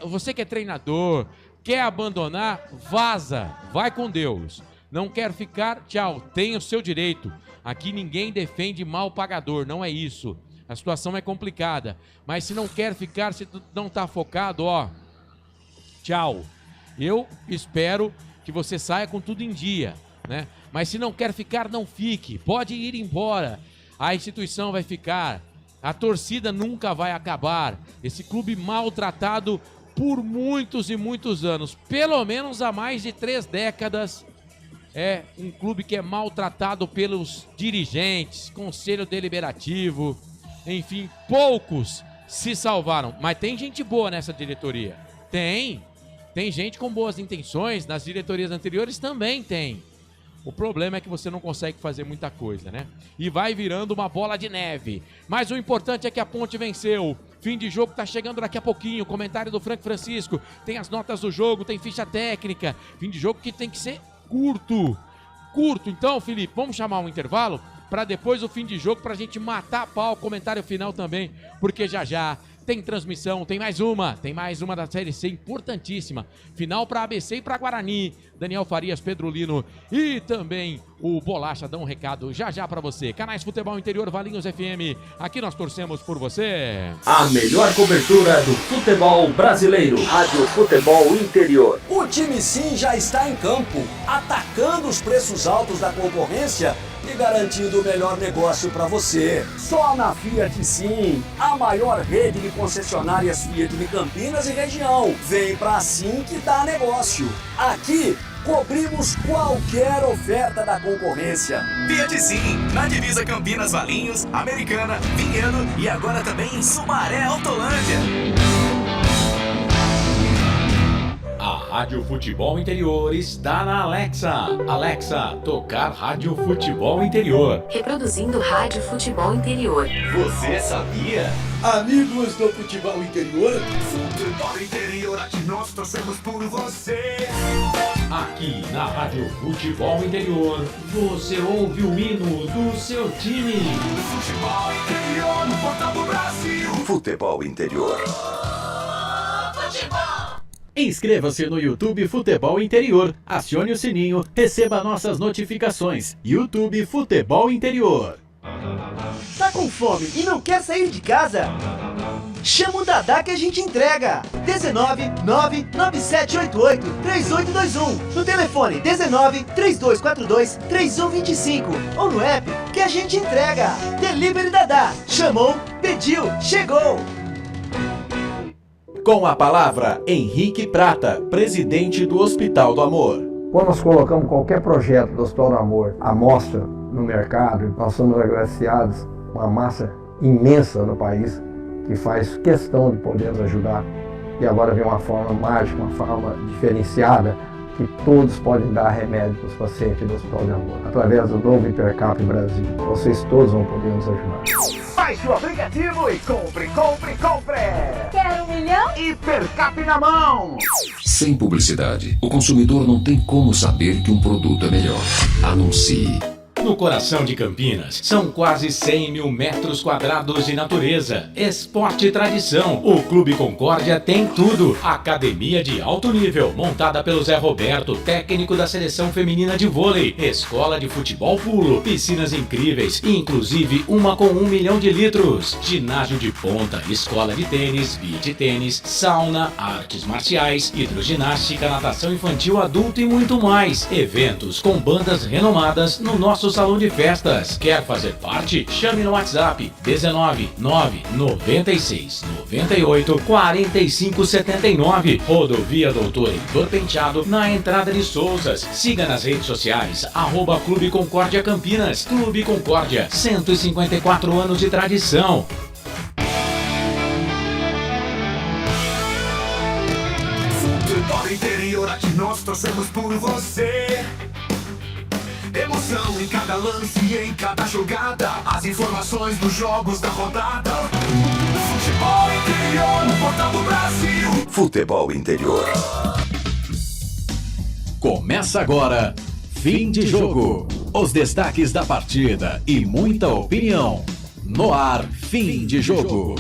Speaker 13: você que é treinador, quer abandonar, vaza, vai com Deus. Não quer ficar, tchau, tem o seu direito. Aqui ninguém defende mal pagador, não é isso. A situação é complicada. Mas se não quer ficar, se não está focado, ó, tchau. Eu espero que você saia com tudo em dia, né? Mas se não quer ficar, não fique. Pode ir embora. A instituição vai ficar. A torcida nunca vai acabar. Esse clube maltratado por muitos e muitos anos, pelo menos há mais de 3 décadas, é um clube que é maltratado pelos dirigentes, conselho deliberativo, enfim, poucos se salvaram. Mas tem gente boa nessa diretoria. Tem gente com boas intenções, nas diretorias anteriores também tem. O problema é que você não consegue fazer muita coisa, né? E vai virando uma bola de neve. Mas o importante é que a Ponte venceu. Fim de jogo tá chegando daqui a pouquinho. Comentário do Franco Francisco. Tem as notas do jogo, tem ficha técnica. Fim de jogo que tem que ser curto. Então, Felipe, vamos chamar um intervalo para depois o fim de jogo, pra gente matar a pau, comentário final também, porque já tem transmissão, tem mais uma da Série C importantíssima, final para ABC e para Guarani. Daniel Farias, Pedro Lino e também o Bolacha dão um recado já para você. Canais Futebol Interior, Valinhos FM, aqui nós torcemos por você.
Speaker 17: A melhor cobertura do futebol brasileiro. Rádio Futebol Interior.
Speaker 18: O time Sim já está em campo, atacando os preços altos da concorrência e garantindo o melhor negócio para você. Só na Fiat Sim, a maior rede de concessionárias Fiat de Campinas e região. Vem pra Sim que dá negócio. Aqui cobrimos qualquer oferta da concorrência.
Speaker 15: Fiat Sim, na divisa Campinas, Valinhos, Americana, Vinhedo e agora também em Sumaré, Autolândia.
Speaker 7: A Rádio Futebol Interior está na Alexa. Alexa, tocar Rádio Futebol Interior.
Speaker 19: Reproduzindo Rádio Futebol Interior.
Speaker 14: Você sabia?
Speaker 8: Amigos do Futebol Interior. Futebol Interior, aqui nós torcemos por você.
Speaker 7: Aqui na Rádio Futebol Interior, você ouve o hino do seu time.
Speaker 8: Futebol Interior, no Portal do Brasil.
Speaker 9: Futebol Interior.
Speaker 2: Inscreva-se no YouTube Futebol Interior, acione o sininho, receba nossas notificações. YouTube Futebol Interior.
Speaker 1: Tá com fome e não quer sair de casa? Chama o Dadá que a gente entrega. 19997883821. No telefone 1932423125 ou no app que a gente entrega. Delivery Dadá. Chamou, pediu, chegou.
Speaker 2: Com a palavra, Henrique Prata, presidente do Hospital do Amor.
Speaker 3: Quando nós colocamos qualquer projeto do Hospital do Amor à mostra no mercado, nós somos agraciados com uma massa imensa no país que faz questão de poder nos ajudar. E agora vem uma forma mágica, uma forma diferenciada, que todos podem dar remédio para os pacientes do Hospital de Amor. Através do novo Hipercap Brasil, vocês todos vão poder nos ajudar.
Speaker 8: Baixe o aplicativo e compre, compre, compre!
Speaker 5: Quer 1 milhão?
Speaker 8: Hipercap na mão!
Speaker 6: Sem publicidade, o consumidor não tem como saber que um produto é melhor. Anuncie.
Speaker 7: No coração de Campinas, são quase 100 mil metros quadrados de natureza, esporte e tradição. O Clube Concórdia tem tudo. Academia de alto nível, montada pelo Zé Roberto, técnico da seleção feminina de vôlei. Escola de futebol pulo, piscinas incríveis, inclusive uma com 1 milhão de litros. Ginásio de ponta, escola de tênis, beach tênis, sauna, artes marciais, hidroginástica, natação infantil, adulto e muito mais. Eventos com bandas renomadas no nosso salão de festas. Quer fazer parte? Chame no WhatsApp 19998 Rodovia Doutor Heitor Penteado, na entrada de Souzas. Siga nas redes sociais @Clube Concórdia Campinas. Clube Concórdia, 154 anos de tradição.
Speaker 8: Futebol Interior, aqui nós torcemos por você. Emoção em cada lance e em cada jogada. As informações dos jogos da rodada. Futebol Interior, no Portal do Brasil.
Speaker 9: Futebol Interior.
Speaker 2: Começa agora, fim de jogo. Os destaques da partida e muita opinião. No ar, fim de jogo.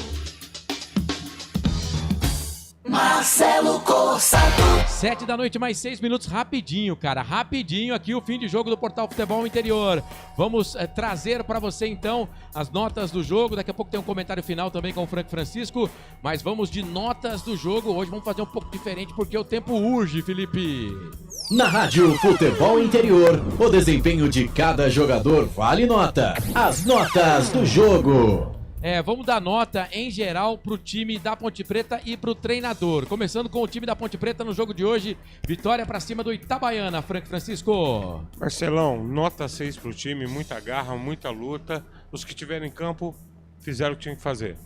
Speaker 4: Marcelo Corsato.
Speaker 13: 7 da noite, mais 6 minutos, rapidinho, cara, rapidinho aqui o fim de jogo do Portal Futebol Interior. Vamos trazer para você então as notas do jogo, daqui a pouco tem um comentário final também com o Frank Francisco, mas vamos de notas do jogo, hoje vamos fazer um pouco diferente porque o tempo urge, Felipe.
Speaker 2: Na Rádio Futebol Interior, o desempenho de cada jogador vale nota. As notas do jogo.
Speaker 13: Vamos dar nota em geral pro time da Ponte Preta e pro treinador. Começando com o time da Ponte Preta no jogo de hoje. Vitória pra cima do Itabaiana, Frank Francisco.
Speaker 12: Marcelão, nota 6 pro time, muita garra, muita luta. Os que estiveram em campo fizeram o que tinham que fazer.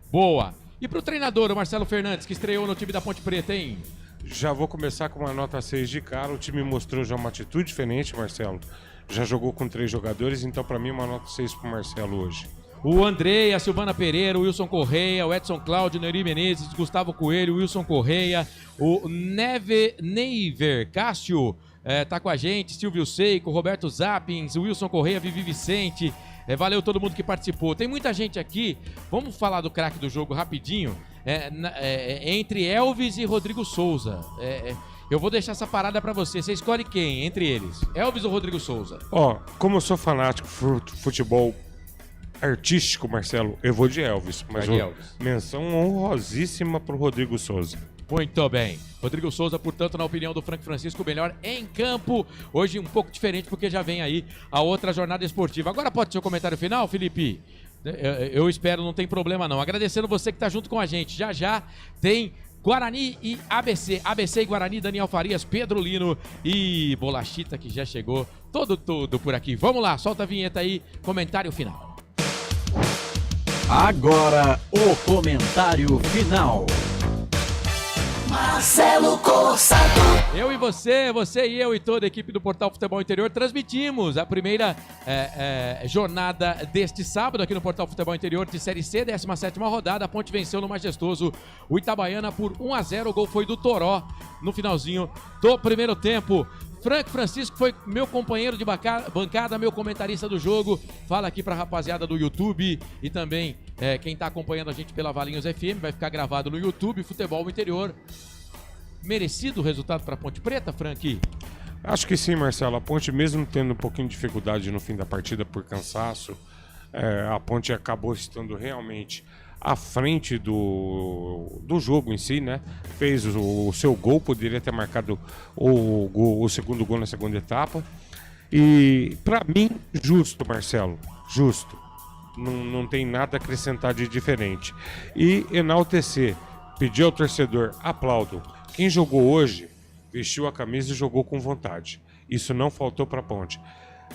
Speaker 13: Boa. E pro treinador, o Marcelo Fernandes, que estreou no time da Ponte Preta, hein?
Speaker 12: Já vou começar com uma nota 6 de cara. O time mostrou já uma atitude diferente, Marcelo. Já jogou com 3 jogadores, então pra mim uma nota 6 pro Marcelo hoje.
Speaker 13: O Andrei, a Silvana Pereira, o Wilson Correia, o Edson Cláudio, o Nery Menezes, Gustavo Coelho, o Wilson Correia, o Neiver Cássio tá com a gente, Silvio Seico, Roberto Zappins, o Wilson Correia, Vivi Vicente, valeu todo mundo que participou. Tem muita gente aqui, vamos falar do craque do jogo rapidinho, entre Elvis e Rodrigo Souza. Eu vou deixar essa parada pra você escolhe quem entre eles, Elvis ou Rodrigo Souza?
Speaker 12: Como eu sou fanático de futebol artístico, Marcelo, eu vou de Elvis, mas menção honrosíssima pro Rodrigo Souza.
Speaker 13: Muito bem. Rodrigo Souza, portanto, na opinião do Frank Francisco, melhor em campo. Hoje um pouco diferente, porque já vem aí a outra jornada esportiva. Agora pode ser o comentário final, Felipe? Eu espero, não tem problema não. Agradecendo você que tá junto com a gente. Já tem Guarani e ABC. ABC e Guarani, Daniel Farias, Pedro Lino e Bolachita, que já chegou. Tudo por aqui. Vamos lá, solta a vinheta aí. Comentário final.
Speaker 2: Agora, o comentário final.
Speaker 4: Marcelo Corsato.
Speaker 13: Eu e você e eu e toda a equipe do Portal Futebol Interior transmitimos a primeira jornada deste sábado aqui no Portal Futebol Interior de Série C, 17ª rodada. A Ponte venceu no majestoso o Itabaiana por 1-0. O gol foi do Toró no finalzinho do primeiro tempo. Frank Francisco foi meu companheiro de bancada, meu comentarista do jogo. Fala aqui pra rapaziada do YouTube e também quem tá acompanhando a gente pela Valinhos FM, vai ficar gravado no YouTube, Futebol Interior. Merecido o resultado pra Ponte Preta, Frank?
Speaker 12: Acho que sim, Marcelo. A Ponte, mesmo tendo um pouquinho de dificuldade no fim da partida por cansaço, a Ponte acabou estando realmente à frente do jogo em si, né? Fez o seu gol, poderia ter marcado o segundo gol na segunda etapa. E, pra mim, justo, Marcelo. Justo. Não tem nada a acrescentar de diferente. E enaltecer, pedir ao torcedor, aplaudo. Quem jogou hoje, vestiu a camisa e jogou com vontade. Isso não faltou pra Ponte.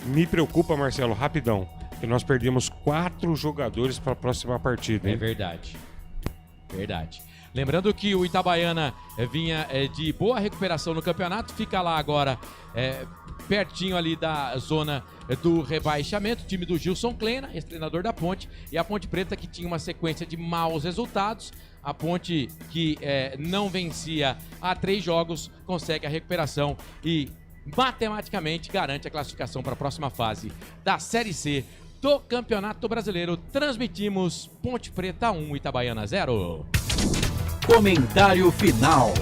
Speaker 12: Me preocupa, Marcelo, rapidão, que nós perdemos 4 jogadores para a próxima partida, hein?
Speaker 13: É verdade. Verdade. Lembrando que o Itabaiana vinha de boa recuperação no campeonato, fica lá agora pertinho ali da zona do rebaixamento, o time do Gilson Kleina, ex-treinador da Ponte, e a Ponte Preta, que tinha uma sequência de maus resultados. A Ponte, que não vencia há 3 jogos, consegue a recuperação e matematicamente garante a classificação para a próxima fase da Série C do Campeonato Brasileiro. Transmitimos Ponte Preta 1, Itabaiana 0.
Speaker 14: Comentário final.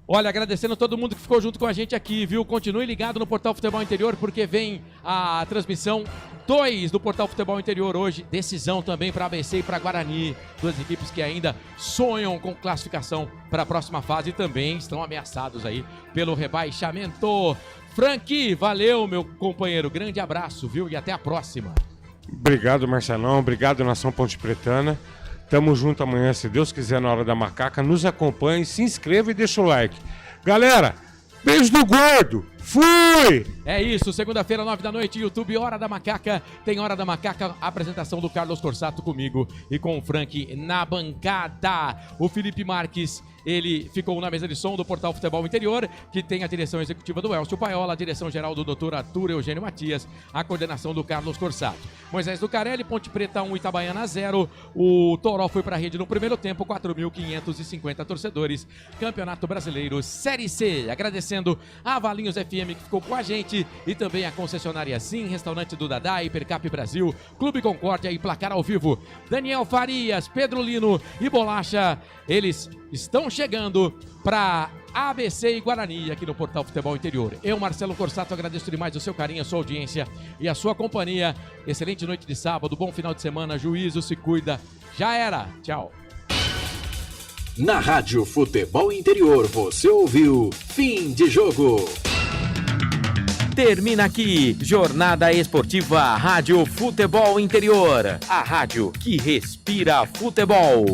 Speaker 13: Olha, agradecendo todo mundo que ficou junto com a gente aqui, viu? Continue ligado no Portal Futebol Interior, porque vem a transmissão 2 do Portal Futebol Interior hoje. Decisão também para ABC e para Guarani. 2 equipes que ainda sonham com classificação para a próxima fase e também estão ameaçados aí pelo rebaixamento. Frank, valeu, meu companheiro. Grande abraço, viu? E até a próxima.
Speaker 12: Obrigado, Marcelão. Obrigado, Nação Ponte Pretana. Tamo junto amanhã, se Deus quiser, na Hora da Macaca. Nos acompanhe, se inscreva e deixa o like. Galera, beijo do gordo. Fui!
Speaker 13: É isso, segunda-feira, 9 da noite, YouTube, Hora da Macaca. Tem Hora da Macaca, apresentação do Carlos Corsato comigo e com o Frank na bancada. O Felipe Marques, ele ficou na mesa de som do Portal Futebol Interior, que tem a direção executiva do Elcio Paiola, a direção geral do Dr. Arthur Eugênio Matias, a coordenação do Carlos Corsato. Moisés Lucarelli, Ponte Preta 1, Itabaiana 0. O Toró foi para a rede no primeiro tempo, 4.550 torcedores. Campeonato Brasileiro Série C. Agradecendo a Valinhos FM, que ficou com a gente, e também a concessionária Sim, Restaurante do Dadá, Hipercap Brasil, Clube Concórdia e Placar ao Vivo. Daniel Farias, Pedro Lino e Bolacha, eles estão chegando para ABC e Guarani aqui no Portal Futebol Interior. Eu, Marcelo Corsato, agradeço demais o seu carinho, a sua audiência e a sua companhia. Excelente noite de sábado, bom final de semana, juízo, se cuida. Já era, tchau.
Speaker 14: Na Rádio Futebol Interior, você ouviu Fim de Jogo. Termina aqui, Jornada Esportiva Rádio Futebol Interior. A rádio que respira futebol.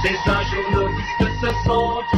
Speaker 4: Des un journaliste se sont